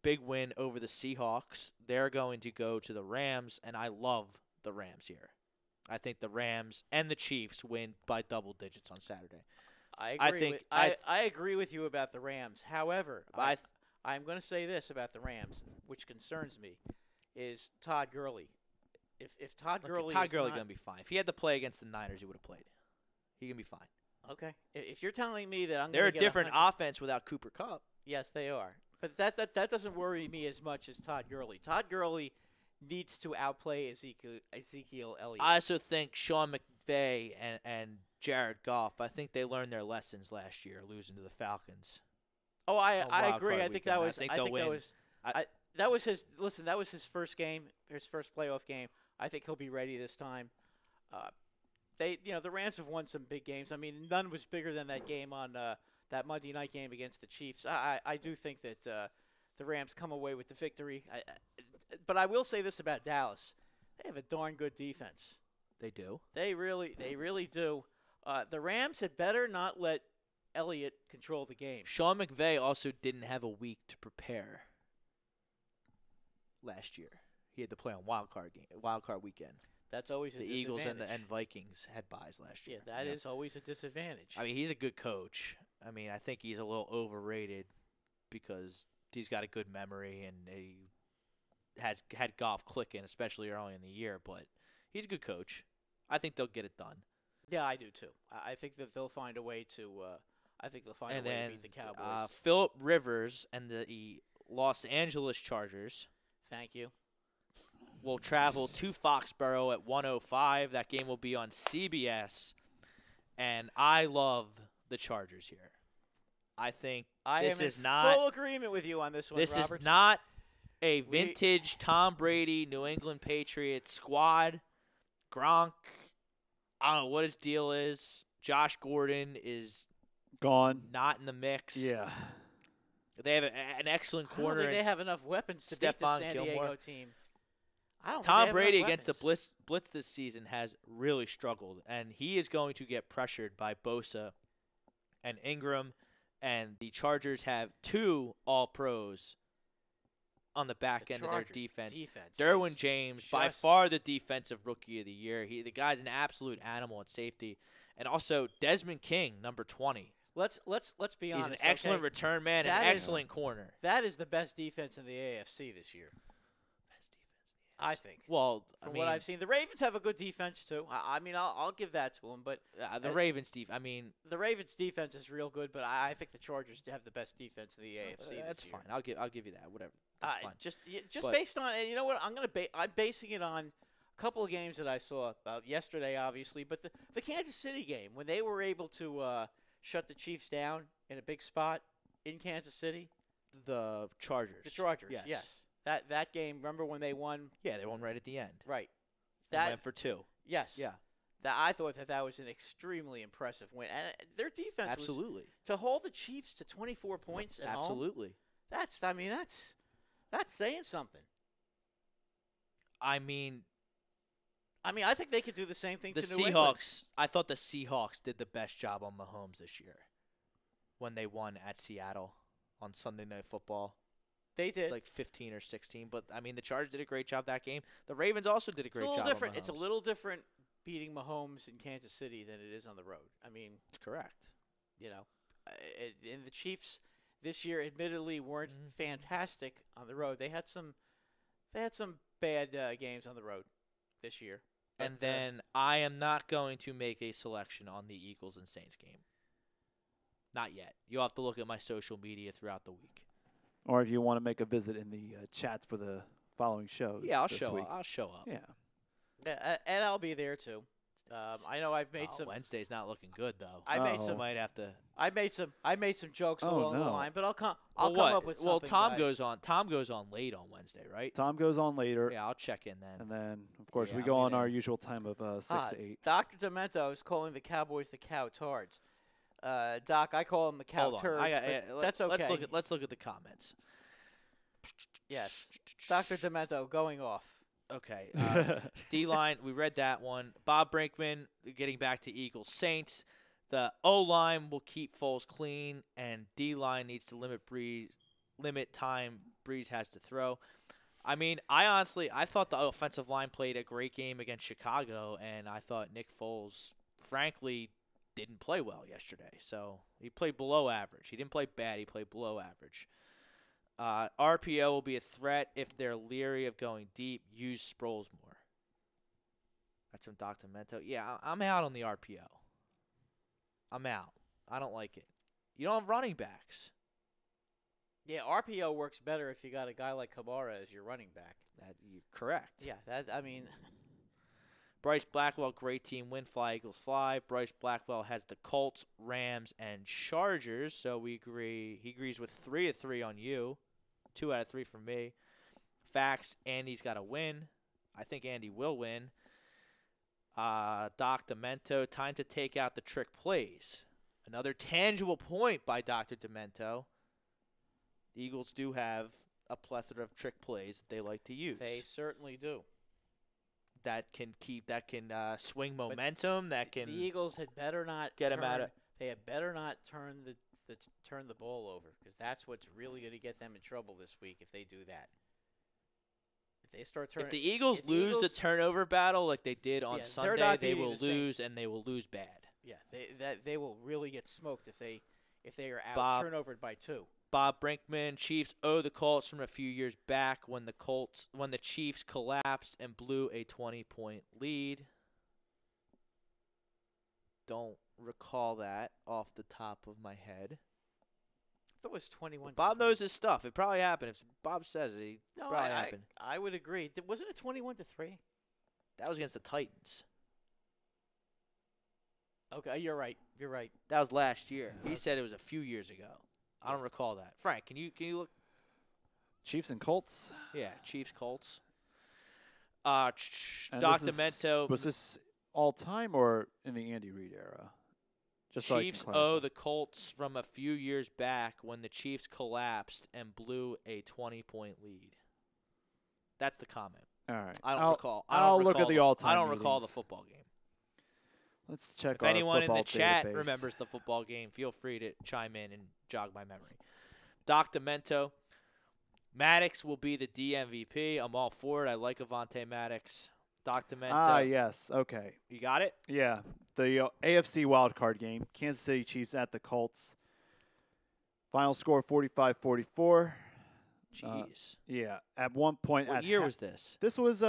big win over the Seahawks. They're going to go to the Rams, and I love the Rams here. I think the Rams and the Chiefs win by double digits on Saturday. I agree with you about the Rams. However, I'm going to say this about the Rams, which concerns me, is Todd Gurley. If Todd Gurley Todd Gurley going to be fine. If he had to play against the Niners, he would have played. He can be fine. Okay. If you're telling me that they're a different offense without Cooper Kupp. Yes, they are. But that doesn't worry me as much as Todd Gurley. Todd Gurley needs to outplay Ezekiel Elliott. I also think Sean McVay and Jared Goff, I think they learned their lessons last year, losing to the Falcons. Oh, I agree. I think weekend. that was his. Listen, that was his first game, his first playoff game. I think he'll be ready this time. The Rams have won some big games. I mean, none was bigger than that game on that Monday night game against the Chiefs. I do think that the Rams come away with the victory. But I will say this about Dallas: they have a darn good defense. They do. They really do. The Rams had better not let Elliott control the game. Sean McVay also didn't have a week to prepare last year. He had to play on Wildcard weekend. That's always a the disadvantage. Eagles and Vikings had buys last year. Yeah, that is always a disadvantage. I mean, he's a good coach. I mean, I think he's a little overrated because he's got a good memory and he has had Goff clicking, especially early in the year. But he's a good coach. I think they'll get it done. Yeah, I do too. I think that they'll find a way to. To beat the Cowboys. Phillip Rivers and the Los Angeles Chargers. Thank you. Will travel to Foxborough at 1:05. That game will be on CBS, and I love the Chargers here. I think this is not full agreement with you on this one. This Robert. is not a vintage Tom Brady New England Patriots squad. Gronk, I don't know what his deal is. Josh Gordon is gone, not in the mix. Yeah. They have an excellent corner. I don't think they have enough weapons to beat the San Diego team. Tom Brady against the blitz this season has really struggled, and he is going to get pressured by Bosa and Ingram, and the Chargers have two All-Pros on the back end of their defense. Derwin James, by far the defensive rookie of the year. The guy's an absolute animal at safety. And also Desmond King, number 20. Let's be honest. He's an excellent return man and an excellent corner. That is the best defense in the AFC this year. I think. Well, from what I've seen, the Ravens have a good defense too. I mean, I'll give that to them. But the Ravens the Ravens defense is real good. But I think the Chargers have the best defense in the AFC. That's this year. fine. I'll give you that. Whatever. That's fine. Just based on, and you know what? I'm basing it on a couple of games that I saw yesterday, obviously. But the Kansas City game, when they were able to shut the Chiefs down in a big spot in Kansas City. The Chargers. The Chargers. Yes. Yes. That game, remember when they won? Yeah, they won right at the end. Right. That went for 2. Yes. Yeah. I thought that was an extremely impressive win. And their defense absolutely was to hold the Chiefs to 24 points at absolutely. Home. That's saying something. I mean, I think they could do the same thing to New Seahawks. England. I thought the Seahawks did the best job on Mahomes this year. when they won at Seattle on Sunday Night Football. They did. It's like 15 or 16. But, I mean, the Chargers did a great job that game. The Ravens also did a great job. It's a little different. On It's a Mahomes. little different beating Mahomes in Kansas City than it is on the road. I mean, That's correct. you know, and the Chiefs this year admittedly weren't fantastic on the road. They had some bad games on the road this year. And But, then I am not going to make a selection on the Eagles and Saints game. Not yet. You'll have to look at my social media throughout the week. Or if you want to make a visit in the chats for the following shows. Yeah, I'll this show week. up. I'll show up. Yeah. and I'll be there too. I know I've made some. Wednesday's not looking good though. I made Uh-oh. some. Might have to. I made some jokes Oh, along the no. line, but I'll come Well, up with something. Well, Tom guys. goes on. Tom goes on late on Wednesday, right? Tom goes on later. Yeah, I'll check in then. And then, of course, Yeah, we I'll go be on our there. usual time of 6 to 8. Dr. Demento is calling the Cowboys the Cow-Tards. Doc, I call them the Hold on. Cow-Turds, but that's okay. Let's look at the comments. Yes. Dr. Demento going off. Okay. D-line, we read that one. Bob Brinkman, getting back to Eagles Saints. The O-line will keep Foles clean, and D-line needs to limit time Breeze has to throw. I mean, I thought the offensive line played a great game against Chicago, and I thought Nick Foles, frankly, didn't play well yesterday. So he played below average. He didn't play bad. He played below average. RPO will be a threat if they're leery of going deep. Use Sproles more. That's from Dr. Mento. Yeah, I'm out on the RPO. I'm out. I don't like it. You don't have running backs. Yeah, RPO works better if you got a guy like Kamara as your running back. That you're correct. Yeah, Bryce Blackwell, great team win. Fly Eagles fly. Bryce Blackwell has the Colts, Rams, and Chargers. So we agree. He agrees with 3 of 3 on you. 2 out of 3 from me. Facts, Andy's got to win. I think Andy will win. Doc Demento, time to take out the trick plays. Another tangible point by Dr. Demento. The Eagles do have a plethora of trick plays that they like to use. they certainly do. That can swing momentum. That can The Eagles had better not get him out of. They had better not turn the ball over, because that's what's really going to get them in trouble this week if they do that. If they start turning, If the Eagles if the lose the Eagles- turner battle like they did on Yeah, they're Sunday, not they beating will the lose, Saints. and they will lose bad. yeah, they will really get smoked if they are out Bob- turnovered by 2. Bob Brinkman, Chiefs owe the Colts from a few years back when the Chiefs collapsed and blew a 20-point lead. Don't recall that off the top of my head. That was 21. But Bob knows his stuff. It probably happened. If Bob says it, it No, probably happened. I would agree. Wasn't it 21-3? That was against the Titans. Okay, you're right. You're right. That was last year. He said it was a few years ago. I don't recall that. Frank, can you look? Chiefs and Colts. Yeah, Chiefs, Colts. And Dr. this is- Mento. Was this all time or in the Andy Reid era? Just so I can Chiefs clarify. owe the Colts from a few years back when the Chiefs collapsed and blew a 20-point lead. That's the comment. All right. I don't I'll, recall. I I'll don't look recall at the the- all-time I don't recall the meetings. football game. Let's check If our anyone in the football chat database. remembers the football game, feel free to chime in and jog my memory. Dr. Mento. Maddox will be the DMVP. I'm all for it. I like Avonte Maddox. Dr. Mento. Ah, yes. Okay. You got it? Yeah. The AFC wildcard game. Kansas City Chiefs at the Colts. Final score 45-44. Jeez. Yeah. At one point. What at year was this? This was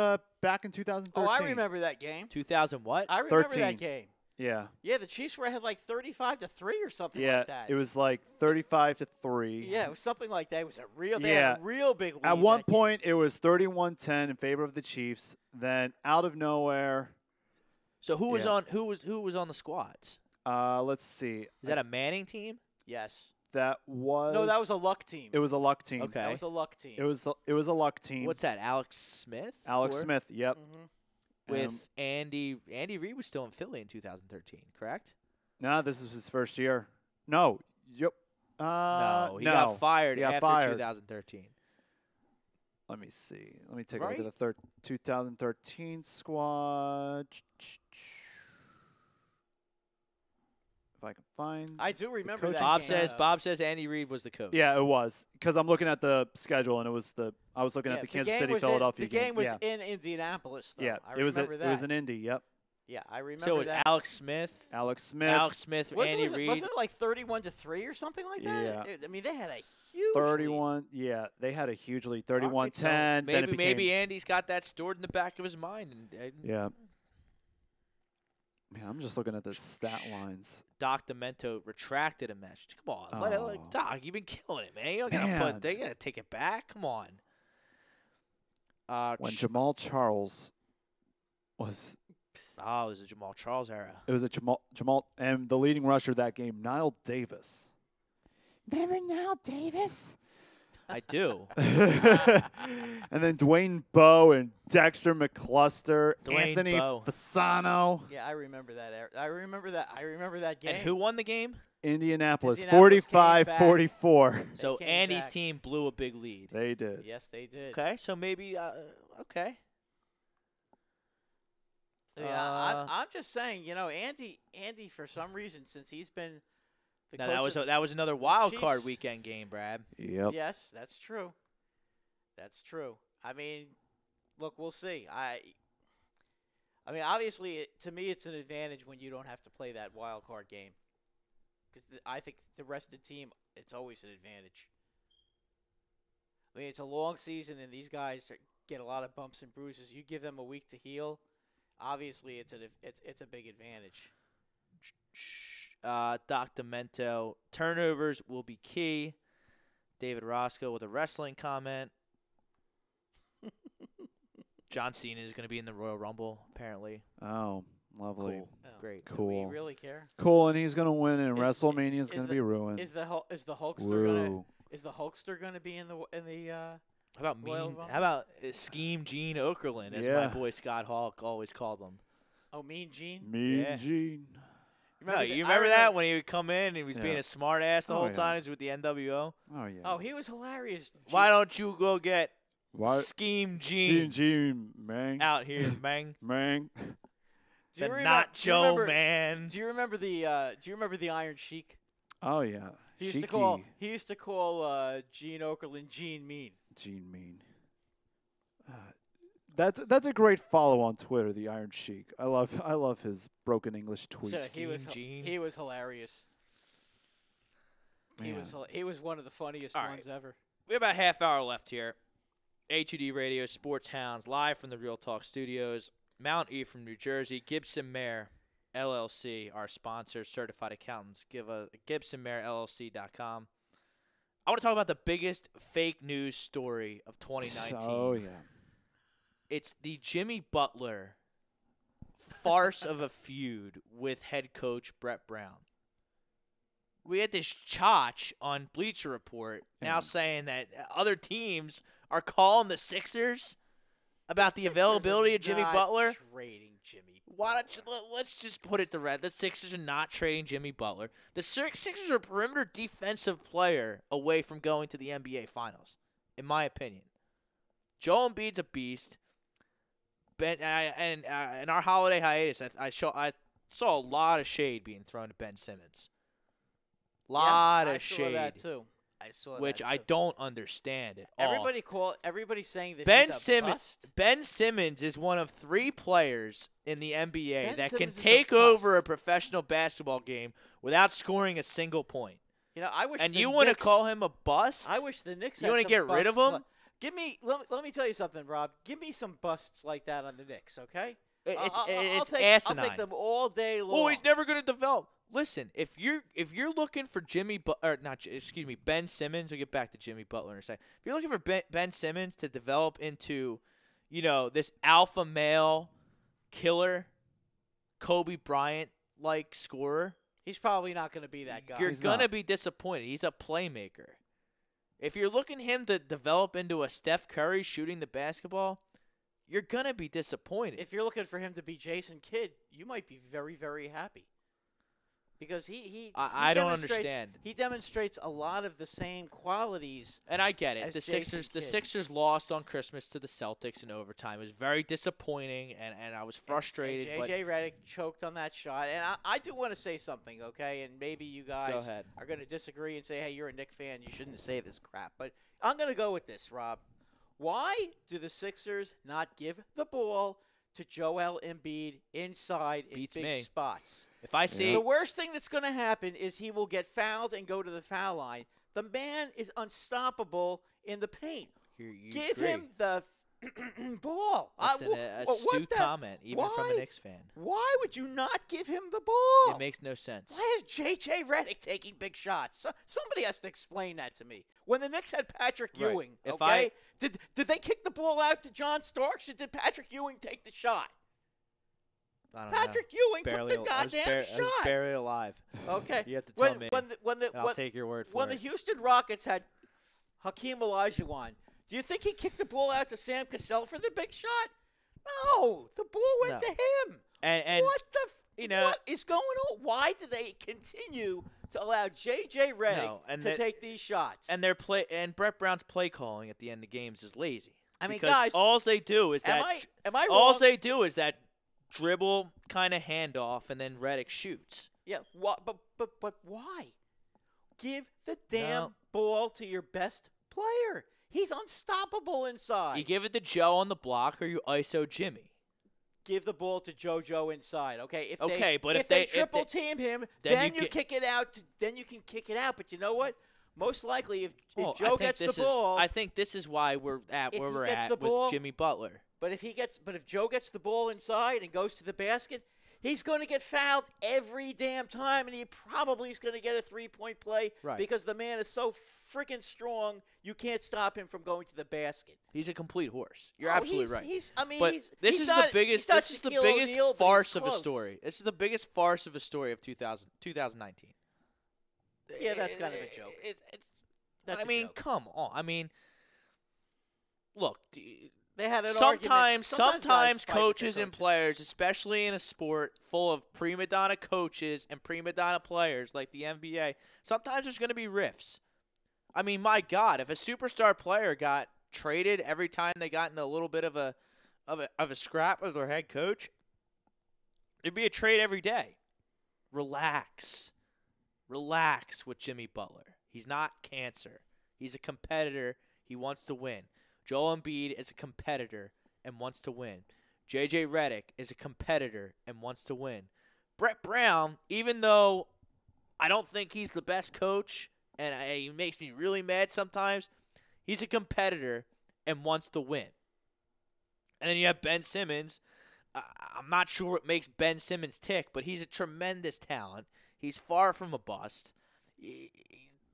back in 2013. Oh, I remember that game. 2000 what? I remember 13. that game. Yeah. Yeah, the Chiefs were ahead like 35-3 or something Yeah. like that. It was like 35-3. Yeah, it was something like that. It was a real, they Yeah. had a real big lead. At one that game. point, it was 31-10 in favor of the Chiefs. Then out of nowhere, So who was Yeah. on who was on the squads? let's see. Is that a Manning team? Yes. That was No, that was a luck team. It was a luck team. Okay. That was a luck team. It was a luck team. What's that? Alex Smith? Alex Or- Smith? Yep. Mhm. with Andy Reid was still in Philly in 2013, correct? No, this is his first year. No. Yep. No, he no. got fired He got after fired. 2013. Let me see. Let me take a look Right? at the 2013 squad. If I can find. I do remember that. Bob game. says Andy Reid was the coach. Yeah, it was because I'm looking at the schedule and I was looking at the Kansas City Philadelphia game. The game was yeah. in Indianapolis, though. Yeah, I it was remember that. It was in Indy. Yep. Yeah, I remember So that. Alex Smith, Andy Reid. Wasn't it like 31-3 or something like that? Yeah. I mean, they had a huge 31. Lead. Yeah, they had a huge lead. 31-10. Maybe Andy's got that stored in the back of his mind. Yeah. Man, I'm just looking at the stat lines. Doc Demento retracted a message. Come on, Doc, you've been killing it, man. You don't they gotta take it back. Come on. When Jamal Charles was. Oh, it was a Jamal Charles era. It was a Jamal, and the leading rusher that game, Nile Davis. Remember Nile Davis? I do. And then Dwayne Bowe and Dexter McCluster, Dwayne Anthony Bowe. Yeah, Fasano. I remember that. I remember that game. And who won the game? Indianapolis 45-44. So came Andy's back. team blew a big lead. They did. Yes, they did. Okay, so maybe okay. Yeah, I'm just saying, Andy, for some reason, since he's been the coach that was another wild card Chiefs. weekend game, Brad. Yep. Yes, that's true. That's true. I mean, look, we'll see. I mean, obviously, to me, it's an advantage when you don't have to play that wild card game. Because I think the rest of the team, it's always an advantage. I mean, it's a long season, and these guys get a lot of bumps and bruises. You give them a week to heal. Obviously, it's a big advantage. Doc Demento, turnovers will be key. David Roscoe with a wrestling comment. John Cena is going to be in the Royal Rumble, apparently. Oh, lovely. Cool. Oh, Great. Cool. Do we really care? Cool, and he's going to win, and WrestleMania is going to be ruined. Is the Hulkster Woo. going to be in the How about Royal mean? Rumble? How about Scheme Gene Okerlund, as my Yeah. boy Scott Hawk always called him? Oh, Mean Gene? Mean Yeah. Gene. You remember that when he would come in and he was being Yeah. a smart ass the Oh, whole yeah. time? He was with the NWO. Oh, yeah. Oh, he was hilarious. Why don't you go get Why? Scheme Gene Gene, man. out here, man? Man. The Nacho Man. Do you remember the Iron Sheik? Oh, yeah. He used to call Gene Okerlund Gene Mean. Gene Mean. That's a great follow on Twitter, the Iron Sheik. I love his broken English tweets. Yeah, he was hilarious. Man. He was one of the funniest All ones ever. We have about a half hour left here. A2D Radio, Sports Hounds, live from the Real Talk Studios. Mount E from New Jersey. Gibson Mayer LLC, our sponsor, certified accountants. Give a GibsonMayerLLC.com. I want to talk about the biggest fake news story of 2019. Oh, yeah. It's the Jimmy Butler farce of a feud with head coach Brett Brown. We had this Chach on Bleacher Report now saying that other teams are calling the Sixers about the availability of Jimmy Butler. Trading Jimmy. Why don't you, let's just put it to rest. The Sixers are not trading Jimmy Butler. The Sixers are a perimeter defensive player away from going to the NBA Finals, in my opinion. Joel Embiid's a beast. In our holiday hiatus, I saw a lot of shade being thrown at Ben Simmons. Lot of shade. I saw that too. Which I don't understand at all. Everybody's saying that Ben he's a Simmons. bust. Ben Simmons is one of 3 players in the NBA Ben that can Simmons is a take over a bust. professional basketball game without scoring a single point. I wish. And the you want to Knicks- call him a bust? I wish the Knicks. You want wanna to get rid of him? Let me tell you something, Rob. Give me some busts like that on the Knicks, okay? It's I'll asinine. take them all day long. Oh, he's never going to develop. Listen, if you're looking for Ben Simmons, we'll get back to Jimmy Butler in a second. If you're looking for Ben Simmons to develop into, this alpha male killer, Kobe Bryant-like scorer, He's probably not going to be that guy. you're going to be disappointed. He's a playmaker. If you're looking him to develop into a Steph Curry shooting the basketball, you're going to be disappointed. If you're looking for him to be Jason Kidd, you might be very, very happy. Because he I don't demonstrates- understand. He demonstrates a lot of the same qualities. And I get it. As The Jason Sixers Kidd. lost on Christmas to the Celtics in overtime. It was very disappointing, and I was frustrated. And J.J. Redick choked on that shot. And I do want to say something, okay? And maybe you guys Go ahead. are going to disagree and say, hey, you're a Knicks fan. You shouldn't say this crap. But I'm going to go with this, Rob. Why do the Sixers not give the ball to Joel Embiid inside in Beats big me. spots? If I see The worst thing that's going to happen is he will get fouled and go to the foul line. The man is unstoppable in the paint. you Give agree. him the ball. That's an what astute the- comment, even from a why? Knicks fan. Why would you not give him the ball? It makes no sense. Why is J.J. Redick taking big shots? Somebody has to explain that to me. When the Knicks had Patrick Right. Ewing, If okay, did they kick the ball out to John Starks, or did Patrick Ewing take the shot? I don't know. Patrick Ewing Barely, took the goddamn I was shot. barely alive. Okay. You have to tell me, When and I'll take your word for when it. the Houston Rockets had Hakeem Olajuwon, do you think he kicked the ball out to Sam Cassell for the big shot? No, the ball went No. to him. And what the? you know- what is going on? Why do they continue to allow J.J. Redick No, and to that- take these shots? and Brett Brown's play calling at the end of games is lazy. I mean, because guys, all they do is am that I all wrong? they do is that dribble kind of handoff, and then Redick shoots. Yeah. But why? Give the damn No. ball to your best player. He's unstoppable inside. You give it to Joe on the block, or you ISO Jimmy. Give the ball to JoJo inside, okay? If Okay, they, but if if they they- triple if they- team him, then then you you kick it out. Then you can kick it out. But you know what? Most likely, if Well, I Joe think gets the this is- ball, I think this is why we're at If where he we're gets at the with ball- Jimmy Butler. but if Joe gets the ball inside and goes to the basket, he's going to get fouled every damn time, and he probably is going to get a 3-point play Right. because the man is so freaking strong. You can't stop him from going to the basket. He's a complete horse. You're Oh, absolutely he's- right. He's, I mean, But he's, this he's is not, the biggest. he's not This is the Shaquille biggest O'Neal, but he's farce of a close. story. This is the biggest farce of a story of 2019. Yeah, that's kind of a joke. That's I a mean, joke. come on. I mean, look. They had an Sometimes argument. Guys fight with coaches their and players, especially in a sport full of prima donna coaches and prima donna players like the NBA, sometimes there's going to be rifts. I mean, my God, if a superstar player got traded every time they got in a little bit of a scrap with their head coach, there'd be a trade every day. Relax with Jimmy Butler. He's not cancer. He's a competitor. He wants to win. Joel Embiid is a competitor and wants to win. J.J. Redick is a competitor and wants to win. Brett Brown, even though I don't think he's the best coach, and he makes me really mad sometimes, he's a competitor and wants to win. And then you have Ben Simmons. I'm not sure what makes Ben Simmons tick, but he's a tremendous talent. He's far from a bust. He's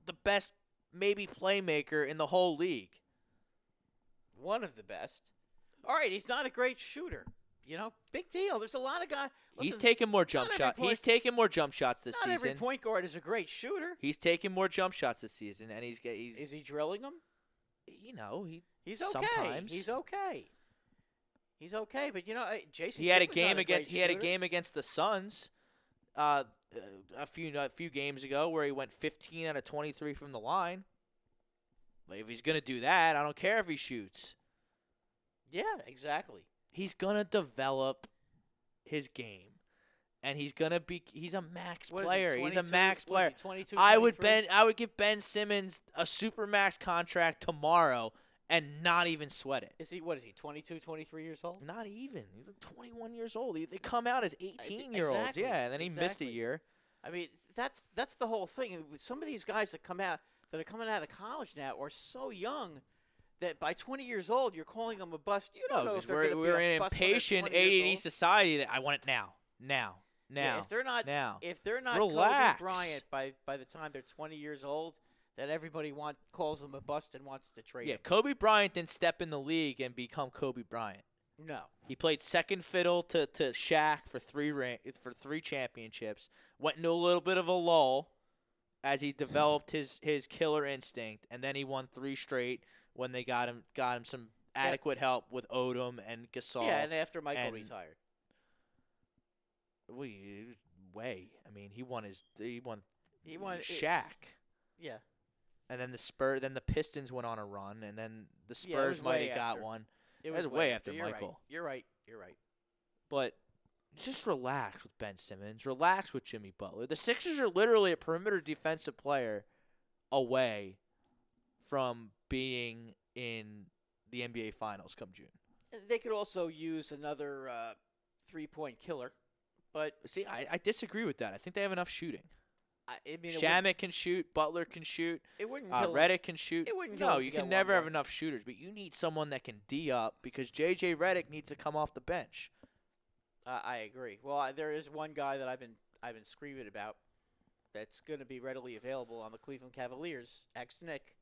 the best, maybe, playmaker in the whole league. One of the best. All right, he's not a great shooter. You know, big deal. There's a lot of guys. He's taking more jump not every shots. point- He's taking more jump shots this Not every season. point guard is a great shooter. He's taking more jump shots this season, and he's Is he drilling them? you know, He's okay. sometimes He's okay. He's okay, but you know, Jason. he had a Kidd was game not against great shooter. against the Suns a few games ago where he went 15 out of 23 from the line. Like, if he's gonna do that, I don't care if he shoots. Yeah, exactly. He's gonna develop his game, and he's a max What is he, player. He's a 22? max What is player. he, 22, I would 23? give Ben Simmons a super max contract tomorrow and not even sweat it. Is he? What is he? 22, 23 years old? Not even. He's like 21 years old. They come out as 18-year-olds. Exactly, Yeah, and then he missed a exactly. year. I mean, that's the whole thing. And with some of these guys that are coming out of college now are so young that by 20 years old you're calling them a bust. You don't know if they're going to be we're a in an bust when they're impatient 20 years ADD old. society that I want it now. Yeah, if they're not now. Kobe Relax. Bryant by the time they're 20 years old, then everybody calls them a bust and wants to trade Yeah, him. Kobe Bryant didn't step in the league and become Kobe Bryant. No. He played second fiddle to Shaq for three championships. Went into a little bit of a lull as he developed his killer instinct, and then he won 3 straight when they got him some adequate help with Odom and Gasol. Yeah, and after Michael and- retired. way. I mean, he won Shaq. Shaq. Yeah. And then the Pistons went on a run, and then the Yeah, it was Spurs might way have got after. one. It was was way after You're Michael. Right. You're right. But just relax with Ben Simmons. Relax with Jimmy Butler. The Sixers are literally a perimeter defensive player away from being in the NBA Finals come June. They could also use another 3-point killer, but See, I disagree with that. I think they have enough shooting. I mean, Shamet can shoot. Butler can shoot. it wouldn't kill. Redick can shoot. It wouldn't kill No, him to you get can one never have more. enough shooters, but you need someone that can D up because J.J. Redick needs to come off the bench. I agree. Well, there is one guy that I've been screaming about that's going to be readily available on the Cleveland Cavaliers. Ex-Nick,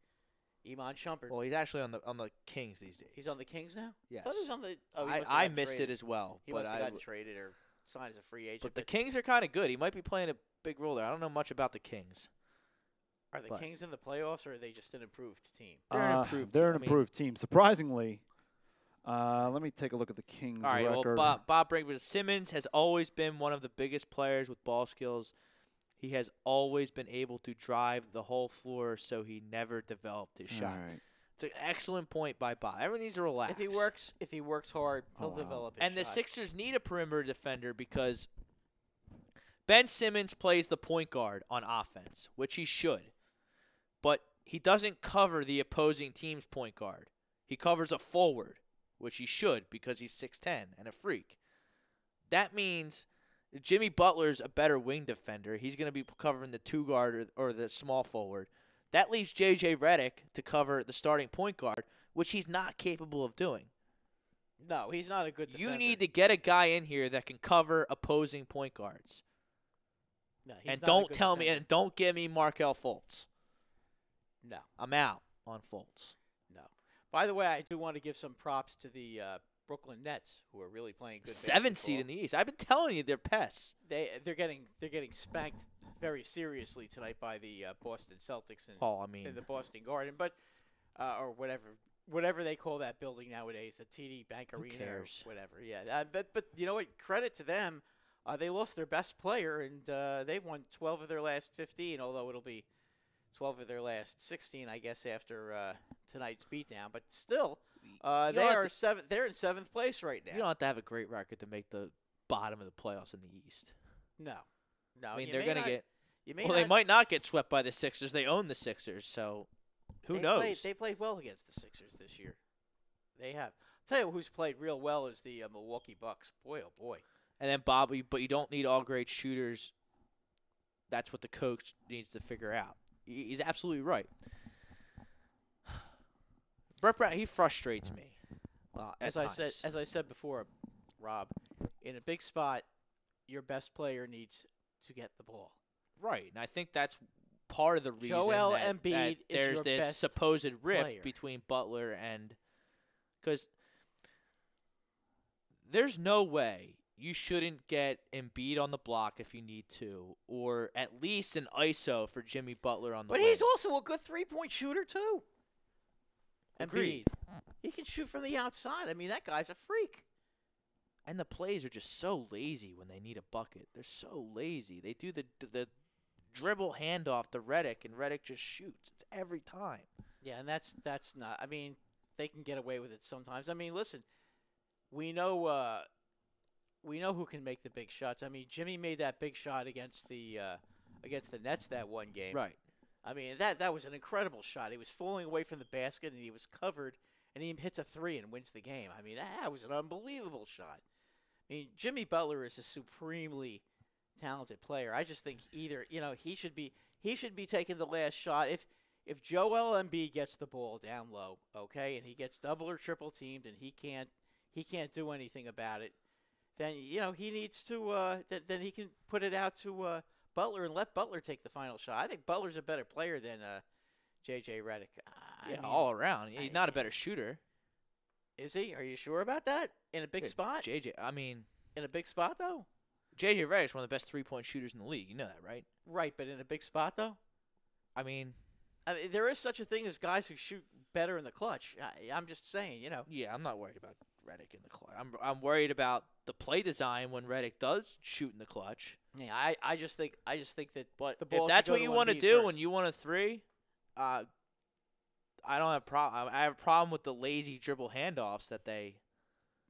Iman Shumpert. Well, he's actually on the Kings these days. He's on the Kings now. Yes. I thought he was on the. Oh, he must have I gotten missed traded. it as well, He but must have gotten traded or signed as a free agent. But the Kings are kind of good. He might be playing a big role there. I don't know much about the Kings. Are the but- Kings in the playoffs, or are they just an improved team? They're an improved They're team. an I mean- improved team. Surprisingly, let me take a look at the Kings All right, record. well, Bob Brinkman, Simmons has always been one of the biggest players with ball skills. He has always been able to drive the whole floor, so he never developed his shot. All right. It's an excellent point by Bob. Everyone needs to relax. If he works hard, he'll develop his And the shot. Sixers need a perimeter defender because Ben Simmons plays the point guard on offense, which he should. But he doesn't cover the opposing team's point guard. He covers a forward, which he should because he's 6'10 and a freak. That means Jimmy Butler's a better wing defender. He's going to be covering the two guard or the small forward. That leaves J.J. Redick to cover the starting point guard, which he's not capable of doing. No, he's not a good defender. You need to get a guy in here that can cover opposing point guards. No, he's And not a don't good tell me, defender. and don't give me Markelle Fultz. No. I'm out on Fultz. No. By the way, I do want to give some props to the Brooklyn Nets, who are really playing good 7th seed in the East. I've been telling you they're pests. They're getting spanked very seriously tonight by the Boston Celtics in the Boston Garden, but or whatever they call that building nowadays, the TD Bank Arena cares? or whatever. Yeah, but you know what? Credit to them. They lost their best player, and they've won 12 of their last 15, although it'll be 12 of their last 16, I guess, after tonight's beatdown. But still, they're in 7th place right now. You don't have to have a great record to make the bottom of the playoffs in the East. No. I mean, you they're may going to not- get You may – well, they might not get swept by the Sixers. They own the Sixers, so who knows? They played well against the Sixers this year. They have. I'll tell you who's played real well is the Milwaukee Bucks. Boy, oh boy. And then Bobby, but you don't need all great shooters. That's what the coach needs to figure out. He's absolutely right. Brett Brown, he frustrates me. As I said before, Rob, in a big spot, your best player needs to get the ball. Right, and I think that's part of the reason Joel that Embiid is there's your this best supposed rift player. between Butler and – because there's no way you shouldn't get Embiid on the block if you need to, or at least an ISO for Jimmy Butler on the But wing. he's also a good three-point shooter, too. Agreed. Embiid. He can shoot from the outside. I mean, that guy's a freak. And the plays are just so lazy when they need a bucket. They're so lazy. They do the dribble handoff to Redick, and Redick just shoots. It's every time. Yeah, and that's not. I mean, they can get away with it sometimes. I mean, listen, we know who can make the big shots. I mean, Jimmy made that big shot against the Nets that one game. Right. I mean, that was an incredible shot. He was falling away from the basket, and he was covered, and he hits a three and wins the game. I mean, that was an unbelievable shot. I mean, Jimmy Butler is a supremely talented player. I just think either, he should be taking the last shot. If Joel Embiid gets the ball down low, okay, and he gets double or triple teamed and he can't do anything about it, then he needs to then he can put it out to Butler and let Butler take the final shot. I think Butler's a better player than J.J. Redick. All around. He's not a better shooter. Is he? Are you sure about that? In a big spot? In a big spot, though? J.J. Redick's one of the best three-point shooters in the league. You know that, right? Right, but in a big spot, though? I mean, there is such a thing as guys who shoot better in the clutch. I'm just saying, Yeah, I'm not worried about Reddick in the clutch. I'm worried about the play design when Reddick does shoot in the clutch. Yeah, I just think that. But the ball if that's should go what to you Embiid want to do first. when you want a 3, I don't have problem. I have a problem with the lazy dribble handoffs that they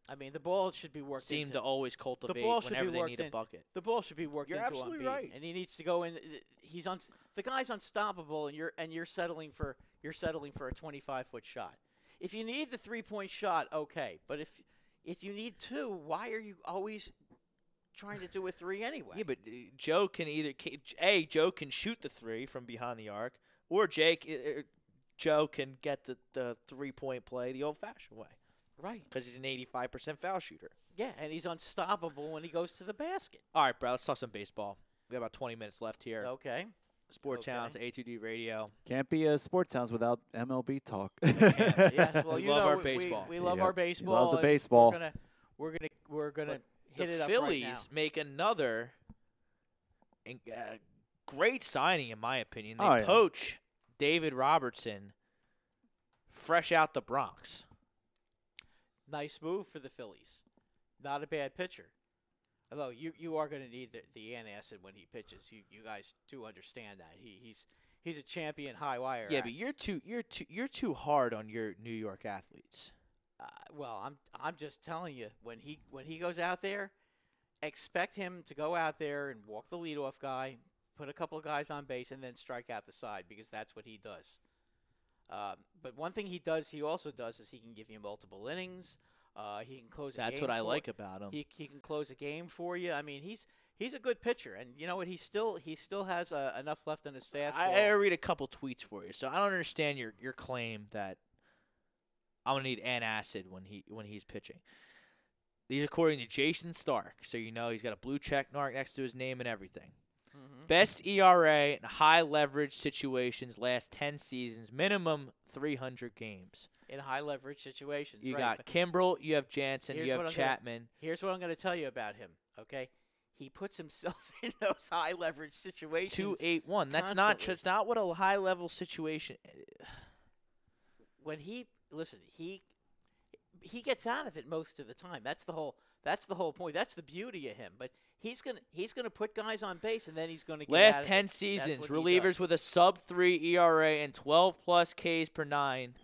I mean, the ball should be worked seem into. to always cultivate ball should be whenever they worked need a in. bucket. The ball should be worked You're into absolutely Embiid, right. and he needs to go in. The guy's unstoppable, and you're settling for a 25-foot shot. If you need the 3-point shot, okay, but if you need 2, why are you always trying to do a 3 anyway? Yeah, but Joe can Joe can shoot the 3 from behind the arc, or Joe can get the 3-point play the old-fashioned way. Right. Because he's an 85% foul shooter. Yeah, and he's unstoppable when he goes to the basket. All right, bro, let's talk some baseball. We got about 20 minutes left here. Okay. Sports Okay. Hounds, A2D Radio. Can't be a sports hounds without MLB talk. Yes, well, We you love know, our baseball. We love Yep. our baseball. Love the and baseball. We're gonna hit The it up Phillies right now. make another great signing, in my opinion. They Oh, yeah. poach David Robertson fresh out the Bronx. Nice move for the Phillies. Not a bad pitcher. Although you are going to need the antacid when he pitches. You guys do understand that. He's a champion high wire. Yeah, act. but you're too hard on your New York athletes. Well, I'm just telling you, when he goes out there, expect him to go out there and walk the leadoff guy, put a couple of guys on base, and then strike out the side, because that's what he does. But one thing he also does is he can give you multiple innings. He can close a game. That's what I like about him. He can close a game for you. I mean, he's a good pitcher, and you know what? He still has enough left in his fastball. I read a couple tweets for you, so I don't understand your claim that I'm gonna need antacid when he's pitching. These according to Jason Stark, so you know he's got a blue check mark next to his name and everything. Mhm. Best ERA in high leverage situations last 10 seasons, minimum 300 games. In high leverage situations. You right, got but Kimbrel, you have Jansen, here's you have what I'm gonna- Chapman. Here's what I'm going to tell you about him. Okay, he puts himself in those high leverage situations. 2-8-1. That's constantly. not what a high level situation. When he gets out of it most of the time. That's the whole point. That's the beauty of him. But he's gonna put guys on base, and then he's gonna get out Last of 10 it. seasons, That's what he relievers does. with a sub-3 ERA and 12-plus Ks per 9.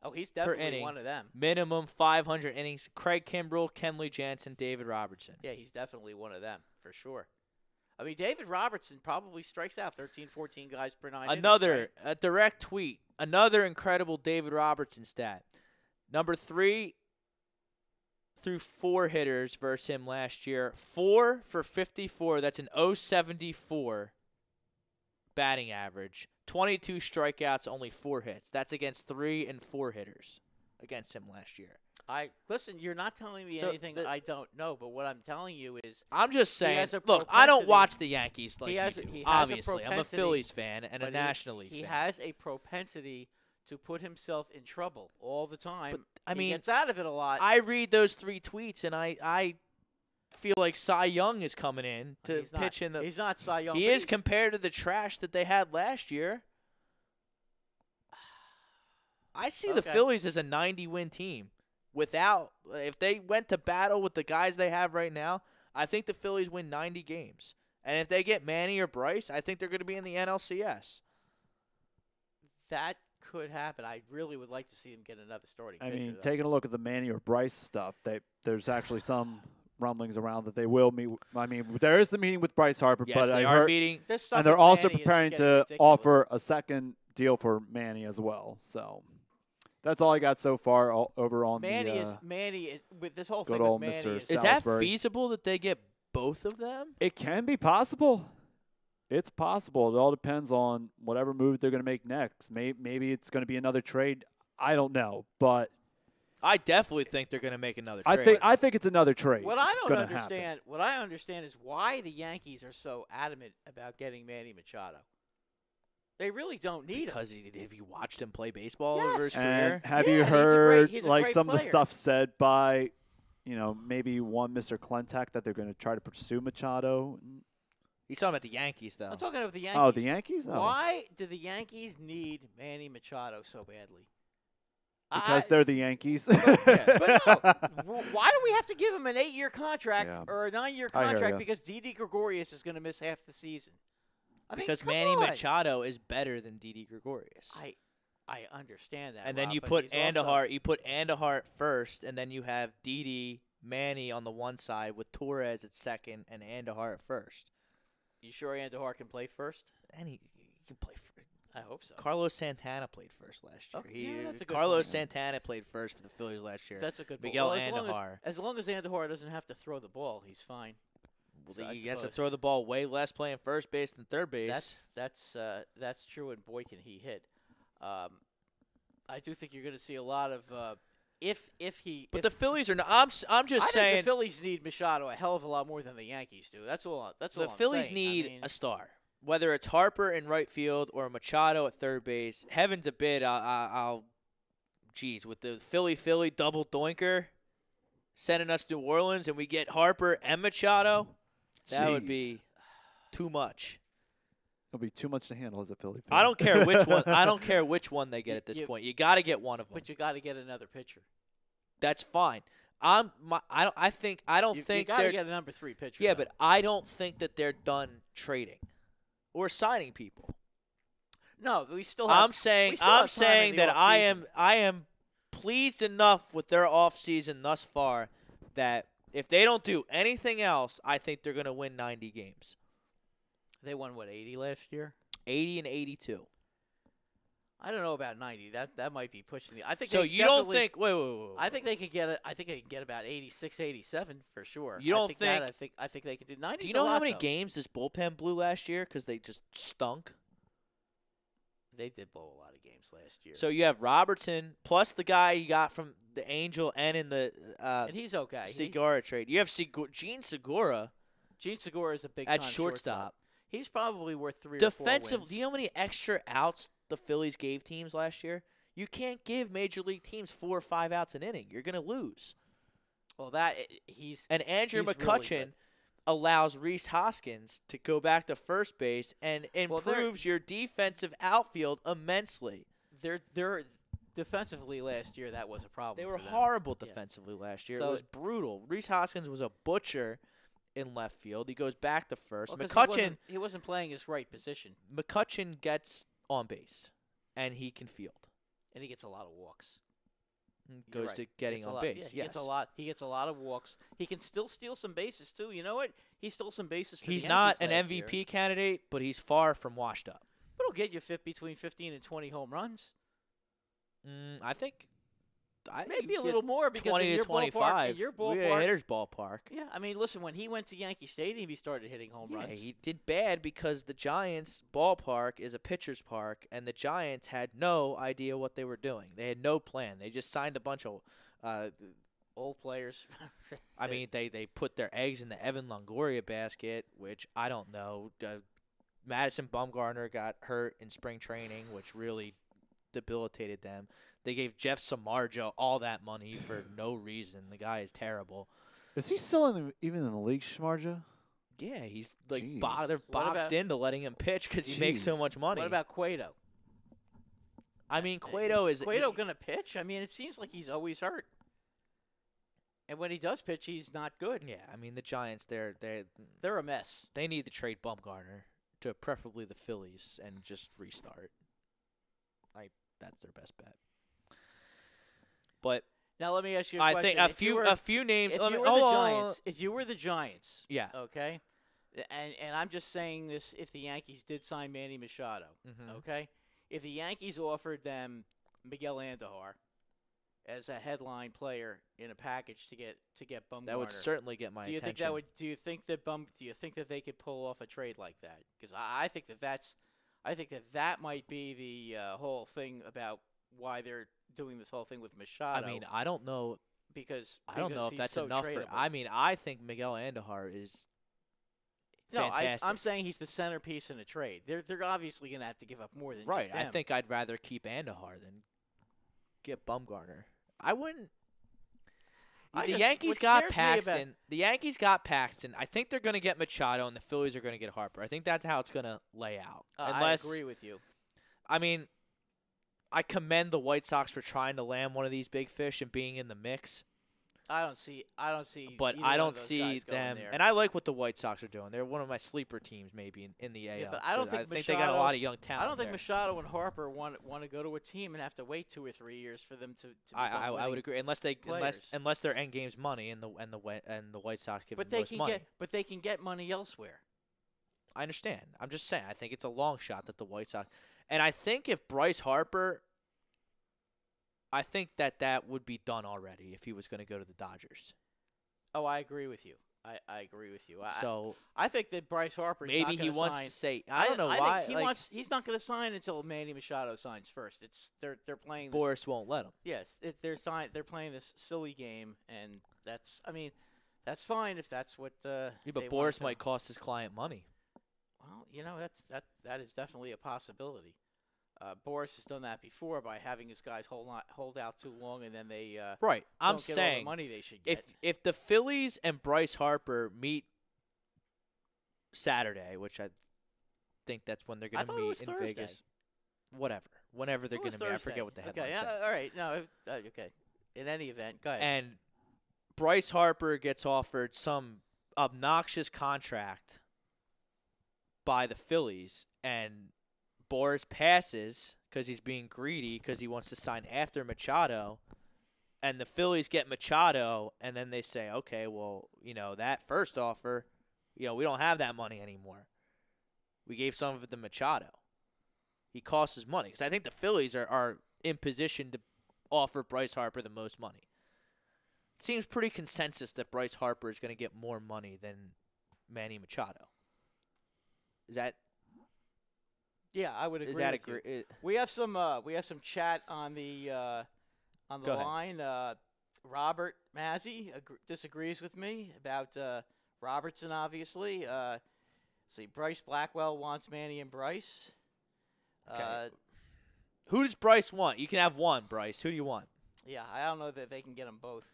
Oh, he's per definitely inning. one of them. Minimum 500 innings. Craig Kimbrel, Kenley Jansen, David Robertson. Yeah, he's definitely one of them for sure. I mean, David Robertson probably strikes out 13, 14 guys per 9 innings, Another right? a direct tweet. Another incredible David Robertson stat. Number 3 through 4 hitters versus him last year. 4 for 54. That's an 0.74 batting average. 22 strikeouts, only 4 hits. That's against 3 and 4 hitters against him last year. Listen, you're not telling me So anything I don't know, but what I'm telling you is I'm just saying. has a Look, I don't propensity- watch the Yankees like he has you a- do, he has a obviously. I'm a propensity, Phillies fan and a but National League he fan. has a propensity to put himself in trouble all the time. But, I he mean, gets out of it a lot. I read those 3 tweets, and I feel like Cy Young is coming in to He's not- pitch in the. He's not Cy Young. He but is he's- compared to the trash that they had last year. I see the Okay. Phillies as a 90-win team. If they went to battle with the guys they have right now, I think the Phillies win 90 games. And if they get Manny or Bryce, I think they're going to be in the NLCS. That could happen. I really would like to see him get another starting I pitcher. mean, though. taking a look at the Manny or Bryce stuff, there's actually some rumblings around that they will meet. I mean, there is the meeting with Bryce Harper, Yes, but they I are heard, meeting. This stuff and they're with also Manny is preparing getting to ridiculous. offer a second deal for Manny as well. So that's all I got so far over on Manny with this whole good thing old with Manny Mr. is Is that Salisbury. feasible that they get both of them? It can be possible. It's possible. It all depends on whatever move they're going to make next. Maybe it's going to be another trade. I don't know, but I definitely think they're going to make another trade. I think it's another trade. What I don't gonna understand, what I understand is why the Yankees are so adamant about getting Manny Machado. They really don't need him. Because have you watched him play baseball Yes. over his And career? have Yeah, you he's a great- heard he's a like great some of the player. stuff said by, maybe one Mr. Klentak that they're going to try to pursue Machado? He's talking about the Yankees, though. I'm talking about the Yankees. Oh, the Yankees? Oh. Why do the Yankees need Manny Machado so badly? Because they're the Yankees. But no, why do we have to give him an 8-year contract or a 9-year contract because Didi Gregorius is going to miss half the season? Because Manny Machado is better than Didi Gregorius. I understand that. And then Rob, you put Andahart first, and then you have Didi, Manny on the one side with Torres at second and Andahart at first. You sure Andahart can play first? And he can play first. I hope so. Carlos Santana played first last year. Okay, that's a good Carlos point. Santana played first for the Phillies last year. That's a good point. Miguel well, Andahar. As long as Andahar doesn't have to throw the ball, he's fine. Well, he has to throw the ball way less playing first base than third base. That's true, and boy can he hit. I do think you're going to see a lot of But the Phillies are not. I'm just saying the Phillies need Machado a hell of a lot more than the Yankees do. That's all. The I'm Phillies saying. need a star, whether it's Harper in right field or Machado at third base. Heaven forbid, with the Philly double doinker sending us to New Orleans, and we get Harper and Machado, that would be too much. It'll be too much to handle as a Philly fan. I don't care which one. I don't care which one they get at this point. You got to get one of them. But you got to get another pitcher. That's fine. I don't think you got to get a number 3 pitcher. Yeah, though. but I don't think that they're done trading or signing people. No, we still have. I'm saying that I am pleased enough with their offseason thus far that if they don't do anything else, I think they're going to win 90 games. They won 80 last year? 80 and 82. I don't know about 90. That might be pushing the. I think. So you don't think? Wait. I think they could get it. I think they can get about 86, 87 for sure. You don't I think they could do 90. Do you know how many games this bullpen blew last year because they just stunk? They did blow a lot of games last year. So you have Robertson plus the guy you got from the Angel and in the and he's okay. Segura trade. You have Gene Segura. Gene Segura is a big at shortstop. He's probably worth 3 or 4 defensive. wins. Do you know how many extra outs the Phillies gave teams last year? You can't give major league teams 4 or 5 outs an inning. You're going to lose. Well, and Andrew McCutchen really allows Rhys Hoskins to go back to first base and improves your defensive outfield immensely. They're defensively last year. That was a problem. They were for them. horrible defensively last year. So it was brutal. Rhys Hoskins was a butcher in left field. He goes back to first. Well, McCutchen he wasn't playing his right position. McCutchen gets on base, and he can field. And he gets a lot of walks. Goes to getting on base. Yeah, he gets a lot of walks. He can still steal some bases too. You know what? He stole some bases for He's the not Yankees an last MVP year. candidate, but he's far from washed up. But he'll get you between 15 and 20 home runs. I think maybe a little more because 20 in to your 25. Ballpark, in your We're ballpark, a hitter's ballpark. Yeah, I mean, listen, when he went to Yankee Stadium, he started hitting home runs. Yeah, he did bad because the Giants' ballpark is a pitcher's park, and the Giants had no idea what they were doing. They had no plan. They just signed a bunch of old players. I mean, they put their eggs in the Evan Longoria basket, which I don't know. Madison Bumgarner got hurt in spring training, which really debilitated them. They gave Jeff Samardzija all that money for no reason. The guy is terrible. Is he still even in the league, Samardzija? Yeah, he's like Jeez. they're boxed into letting him pitch because he makes so much money. What about Cueto? I mean, Cueto is Cueto going to pitch? I mean, it seems like he's always hurt. And when he does pitch, he's not good. Yeah, I mean, the Giants, they're a mess. They need to trade Bumgarner to preferably the Phillies and just restart. That's their best bet. But now let me ask you a I question. think a few names. If you were the Giants, yeah, okay, and I'm just saying this: if the Yankees did sign Manny Machado, okay, if the Yankees offered them Miguel Andahar as a headline player in a package to get Bumgarner, that would certainly get my attention. Do you think that they could pull off a trade like that? Because I think that might be the whole thing about why they're doing this whole thing with Machado. I mean, I don't know because I don't know if that's so enough. tradable. I mean, I think Miguel Andahar is fantastic. I'm saying he's the centerpiece in a trade. They're obviously going to have to give up more than right. just him. I think I'd rather keep Andahar than get Bumgarner. I wouldn't. The Yankees got Paxton. The Yankees got Paxton. I think they're going to get Machado, and the Phillies are going to get Harper. I think that's how it's going to lay out. I agree with you. I mean, I commend the White Sox for trying to land one of these big fish and being in the mix. I don't see. But either I one don't of those see guys going them. there. And I like what the White Sox are doing. They're one of my sleeper teams, maybe in the AL. Yeah, but I don't think they got a lot of young talent. I don't think there. Machado and Harper want to go to a team and have to wait 2 or 3 years for them to I would agree unless players. their end game's money and the White Sox give But them they most can money. they can get money elsewhere. I understand. I'm just saying. I think it's a long shot that the White Sox, and I think if Bryce Harper, I think that would be done already if he was going to go to the Dodgers. Oh, I agree with you. I agree with you. So I think that Bryce Harper maybe he wants sign. to say I don't know why. Think he's not going to sign until Manny Machado signs first. They're playing. Boris won't let him. Yes, they're playing this silly game, and that's fine if that's what. Yeah, they but want Boris to. might cost his client money. Well, that is definitely a possibility. Boris has done that before by having his guys hold out too long, and then they right. I'm don't get all saying the money they should get. if the Phillies and Bryce Harper meet Saturday, which I think that's when they're going to meet in Thursday. Vegas. Whenever they're going to meet, I forget what the headline Okay, said. all right, no, okay. In any event, go ahead. And Bryce Harper gets offered some obnoxious contract by the Phillies, and Boris passes because he's being greedy because he wants to sign after Machado, and the Phillies get Machado, and then they say, okay, well, that first offer, we don't have that money anymore. We gave some of it to Machado. He costs us money because I think the Phillies are in position to offer Bryce Harper the most money. It seems pretty consensus that Bryce Harper is going to get more money than Manny Machado. Is that? Yeah, I would agree. Is that with you. We have some chat on the Go line. Robert Mazzy disagrees with me about Robertson. Obviously, see, Bryce Blackwell wants Manny and Bryce. Okay. Who does Bryce want? You can have one, Bryce. Who do you want? Yeah, I don't know that they can get them both.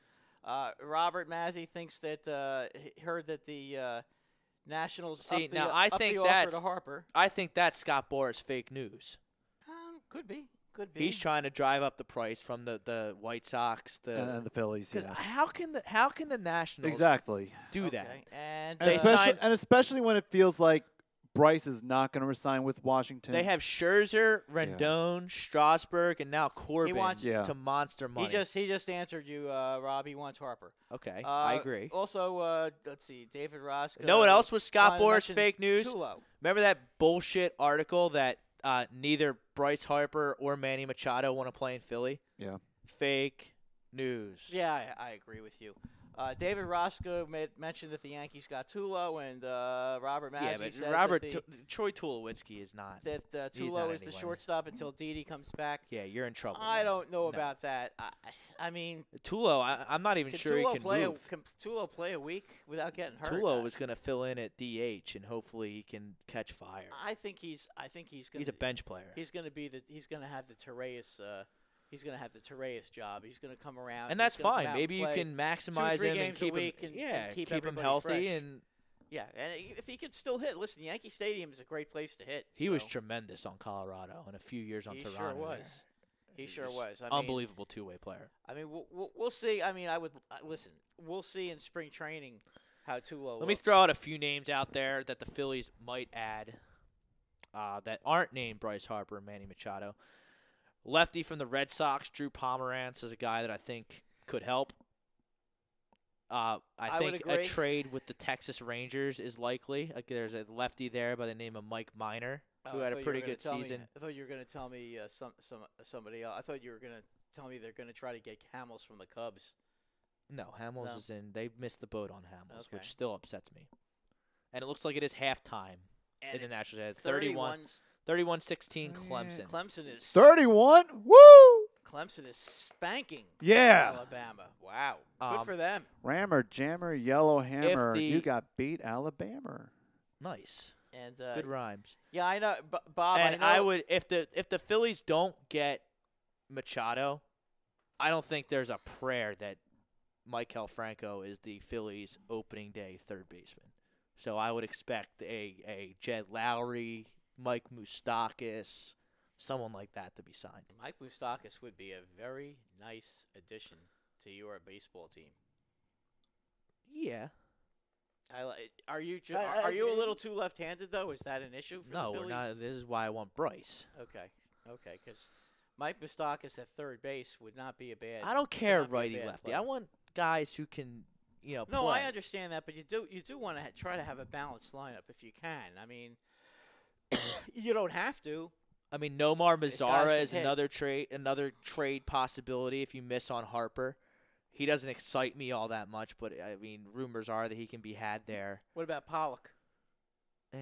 Robert Mazzy thinks that he heard that the Nationals upped the offer to Harper. I think that's Scott Boras fake news. Could be. He's trying to drive up the price from the White Sox, and the Phillies. Yeah. How can the Nationals exactly do that? And especially when it feels like Bryce is not going to resign with Washington. They have Scherzer, Rendon, Strasburg, and now Corbin to monster money. He just answered you, Rob. He wants Harper. Okay, I agree. Also, let's see, David Roscoe. You know what else was Scott Boras fake news? Tulo. Remember that bullshit article that neither Bryce Harper or Manny Machado want to play in Philly? Yeah. Fake news. Yeah, I agree with you. David Roscoe mentioned that the Yankees got Tulo, and Robert Mazzy says Troy Tulowitzki is not. That Tulo is the shortstop until Didi comes back. Yeah, you're in trouble. I don't know about that. I mean, Tulo, I'm not even sure he can move. Can Tulo play a week without getting hurt? Tulo was going to fill in at DH, and hopefully he can catch fire. I think he's going. He's a bench player. He's going to have the Torreyes. He's going to have the Torreyes job. He's going to come around, and that's fine. Maybe you can maximize him and keep him healthy, fresh. And if he can still hit. Listen, Yankee Stadium is a great place to hit. He was tremendous on Colorado and a few years on Toronto. Sure was. He sure was. Unbelievable two-way player. I mean, we'll see. I mean, listen. We'll see in spring training how Tulo. Let me throw out a few names out there that the Phillies might add that aren't named Bryce Harper and Manny Machado. Lefty from the Red Sox, Drew Pomerantz, is a guy that I think could help. I think a trade with the Texas Rangers is likely. There's a lefty there by the name of Mike Minor who had a pretty good season. I thought you were going to tell me somebody else. I thought you were going to tell me they're going to try to get Hamels from the Cubs. No, Hamels is in. They missed the boat on Hamels, which still upsets me. And it looks like it is halftime in the National League. 31-16 Clemson. Clemson is 31. Woo! Clemson is spanking Alabama. Wow. Good for them. Rammer, jammer, yellow hammer. You got beat, Alabama. Nice. And good rhymes. Yeah, I know, Bob. And I would if the Phillies don't get Machado, I don't think there's a prayer that Maikel Franco is the Phillies' opening day third baseman. So I would expect a Jed Lowry, Mike Moustakas, someone like that to be signed. Mike Moustakas would be a very nice addition to your baseball team. Yeah. Are you a little too left-handed though? Is that an issue for the No, Phillies? we're not. This is why I want Bryce. Okay, because Mike Moustakas at third base would not be a bad. I don't care would not be a righty bad lefty. player. I want guys who can, No, play. I understand that, but you do want to try to have a balanced lineup if you can. I mean, you don't have to. I mean, Nomar guys Mazara can is hit. another trade possibility if you miss on Harper. He doesn't excite me all that much, but I mean, rumors are that he can be had there. What about Pollock? Eh.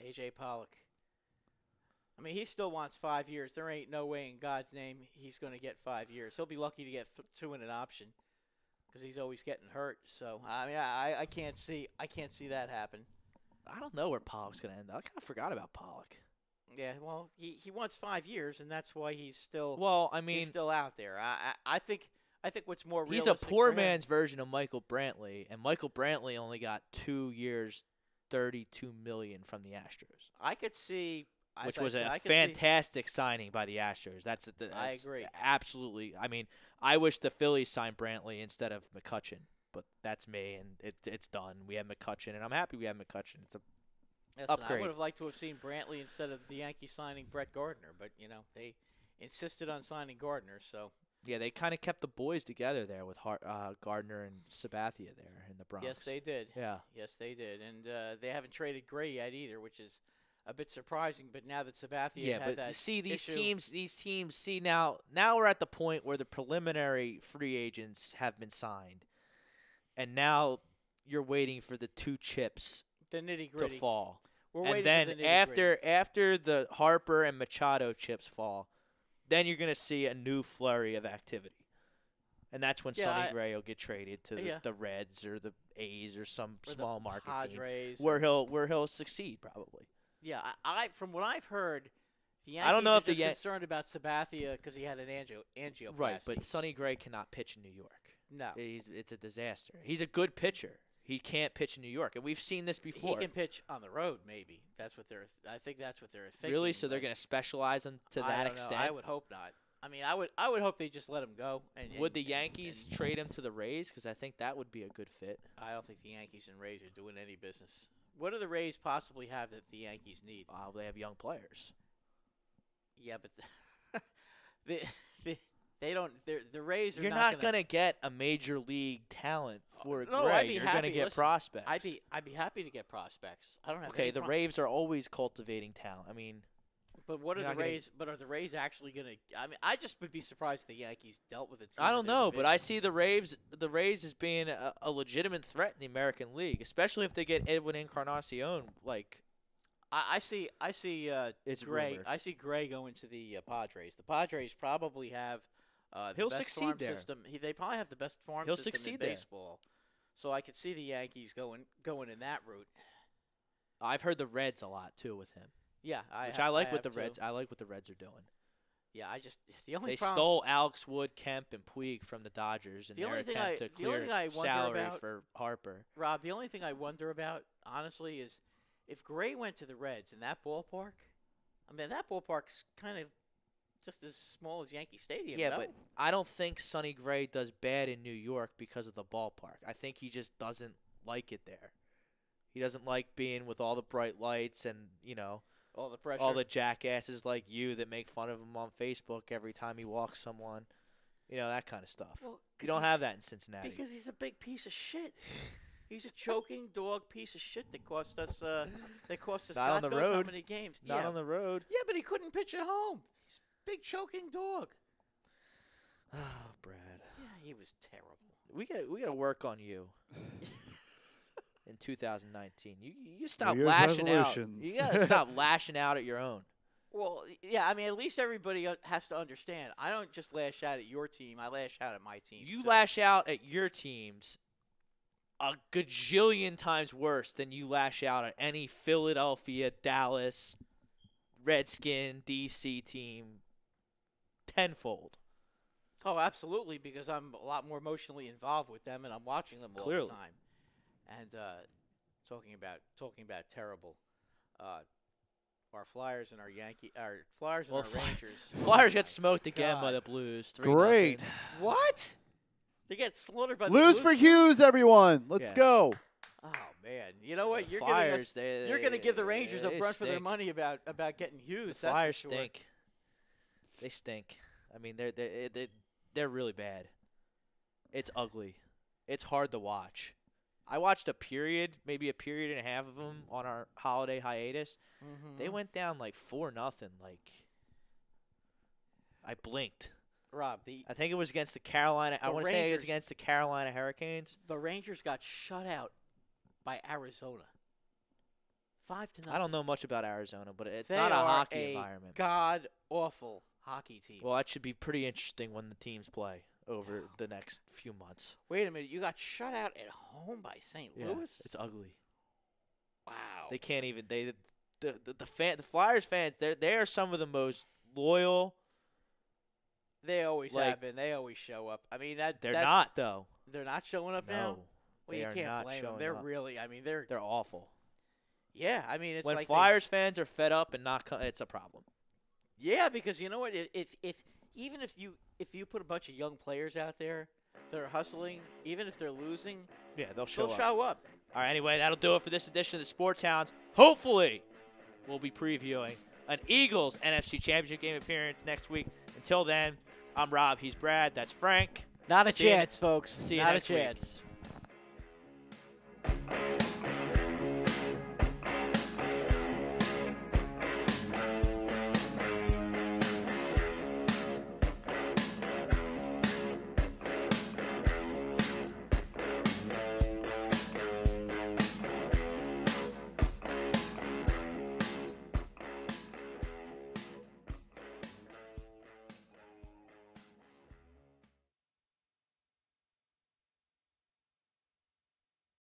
AJ Pollock. I mean, he still wants 5 years. There ain't no way in God's name he's going to get 5 years. He'll be lucky to get 2 in an option because he's always getting hurt. So I mean, I can't see that happen. I don't know where Pollock's going to end up. I kind of forgot about Pollock. Yeah, well, he wants 5 years, and that's why he's still he's still out there. I think what's more he's realistic a poor for him- man's version of Michael Brantley, and Michael Brantley only got 2 years, $32 million from the Astros, I could see, which as I was said, a I could see- fantastic signing by the Astros. That's I agree. Absolutely. I mean, I wish the Phillies signed Brantley instead of McCutchen, but that's me, and it's done. We have McCutchen, and I'm happy we have McCutchen. It's a Listen, upgrade. I would have liked to have seen Brantley instead of the Yankees signing Brett Gardner, but they insisted on signing Gardner. So Yeah, they kind of kept the boys together there with Gardner and Sabathia there in the Bronx. yes, they did. Yeah. Yes, they did, and they haven't traded Gray yet either, which is a bit surprising. But now that Sabathia had that see these issue, teams. See now we're at the point where the preliminary free agents have been signed, and now you're waiting for the 2 chips the nitty to gritty. fall. We're And waiting then for the nitty-gritty. after the Harper and Machado chips fall, then you're gonna see a new flurry of activity, and that's when Yeah, Sonny I- Gray will get traded to Yeah. the Reds or the A's or some Or the small market team Padres. where he'll succeed probably. Yeah, I from what I've heard, the Yankees I don't know are if the just concerned about Sabathia because he had an angioplasty. Right, but Sonny Gray cannot pitch in New York. no, It's a disaster. He's a good pitcher. He can't pitch in New York, and we've seen this before. he can pitch on the road. Maybe that's what they're. I think that's what they're thinking. Really? So they're but going to specialize him to I that don't know. extent? I would hope not. I mean, I would hope they just let him go. And Would the Yankees trade him to the Rays? Because I think that would be a good fit. I don't think the Yankees and Rays are doing any business. What do the Rays possibly have that the Yankees need? They have young players. Yeah, but they don't. The Rays are You're not going to get a major league talent for No, Gray. I'd be You're going to happy. get Listen, prospects. I'd be happy to get prospects. I don't have Okay, any the problem. Raves are always cultivating talent. I mean, But what are You're the not gonna- Rays? But are the Rays actually going to? I mean, I just would be surprised if the Yankees dealt with it. I don't know, but I see the Rays as being a legitimate threat in the American League, especially if they get Edwin Encarnacion. Like, I see. It's Gray. rumored. I see Gray going to the Padres. The Padres probably have the He'll best succeed farm there. system. They probably have the best farm He'll system succeed in there. baseball. So I could see the Yankees going in that route. I've heard the Reds a lot too with him, Yeah, which I like what the have too. Reds. I like what the Reds are doing. Yeah, the only They problem, stole Alex Wood, Kemp, and Puig from the Dodgers in The their only thing attempt I- to the only clear thing I wonder salary about- for Harper. Rob. The only thing I wonder about, honestly, is if Gray went to the Reds in that ballpark. I mean, that ballpark's kind of just as small as Yankee Stadium. Yeah, no? but I don't think Sonny Gray does bad in New York because of the ballpark. I think he just doesn't like it there. He doesn't like being with all the bright lights and, all the pressure. all the jackasses like you that make fun of him on Facebook every time he walks someone. That kind of stuff. Well, You don't have that in Cincinnati. Because he's a big piece of shit. He's a choking dog piece of shit that cost us. Not God on the knows road. how many games. Not yeah. on the road. Yeah, but he couldn't pitch at home. He's a big choking dog. Oh, Brad. Yeah, he was terrible. We got to work on you in 2019. You stop New Year's lashing out. resolutions. You got to stop lashing out at your own. Well, yeah, I mean, at least everybody has to understand. I don't just lash out at your team. I lash out at my team. You too. lash out at your teams a gajillion times worse than you lash out at any Philadelphia, Dallas, Redskin, DC team tenfold. Oh, absolutely, because I'm a lot more emotionally involved with them, and I'm watching them all Clearly. the time. And talking about terrible. our Flyers and our Flyers and Well, our Rangers. Flyers get smoked again by God. the Blues. 3-0. Great. What? They get slaughtered by the Lose Blues? for Hughes, everyone. Let's Yeah. go. Oh man, you know what? The You're Flyers, you're going to give the Rangers a they run for their stink. money about getting Hughes. The Flyers stink. They stink. I mean, they're really bad. It's ugly. It's hard to watch. I watched maybe a period and a half of them on our holiday hiatus. Mm-hmm. They went down like 4-0. Like, I blinked. Rob, I think it was against the Carolina. I The want to say it was Rangers- against the Carolina Hurricanes. the Rangers got shut out by Arizona. 5-0. I don't know much about Arizona, but it's They not a are hockey environment. God awful hockey team. Well, that should be pretty interesting when the teams play over the next few months. Wait a minute, you got shut out at home by St. Yeah, Louis? it's ugly. Wow. They can't even. The Flyers fans. They are some of the most loyal. They always like- have been. They always show up. I mean, They're not though. They're not showing up now. No, Well, they you are can't not blame them. showing They're up. really. I mean, they're. They're awful. Yeah, I mean, it's When like Flyers fans are fed up and not, it's a problem. Yeah, because you know what? Even if you put a bunch of young players out there, they're hustling. Even if they're losing, Yeah, they'll show they'll up. show up. All right, anyway, that'll do it for this edition of the Sports Hounds. Hopefully, we'll be previewing an Eagles NFC Championship game appearance next week. Until then, I'm Rob. He's Brad. That's Frank. Not a See you chance, folks. see you Not next a week. chance.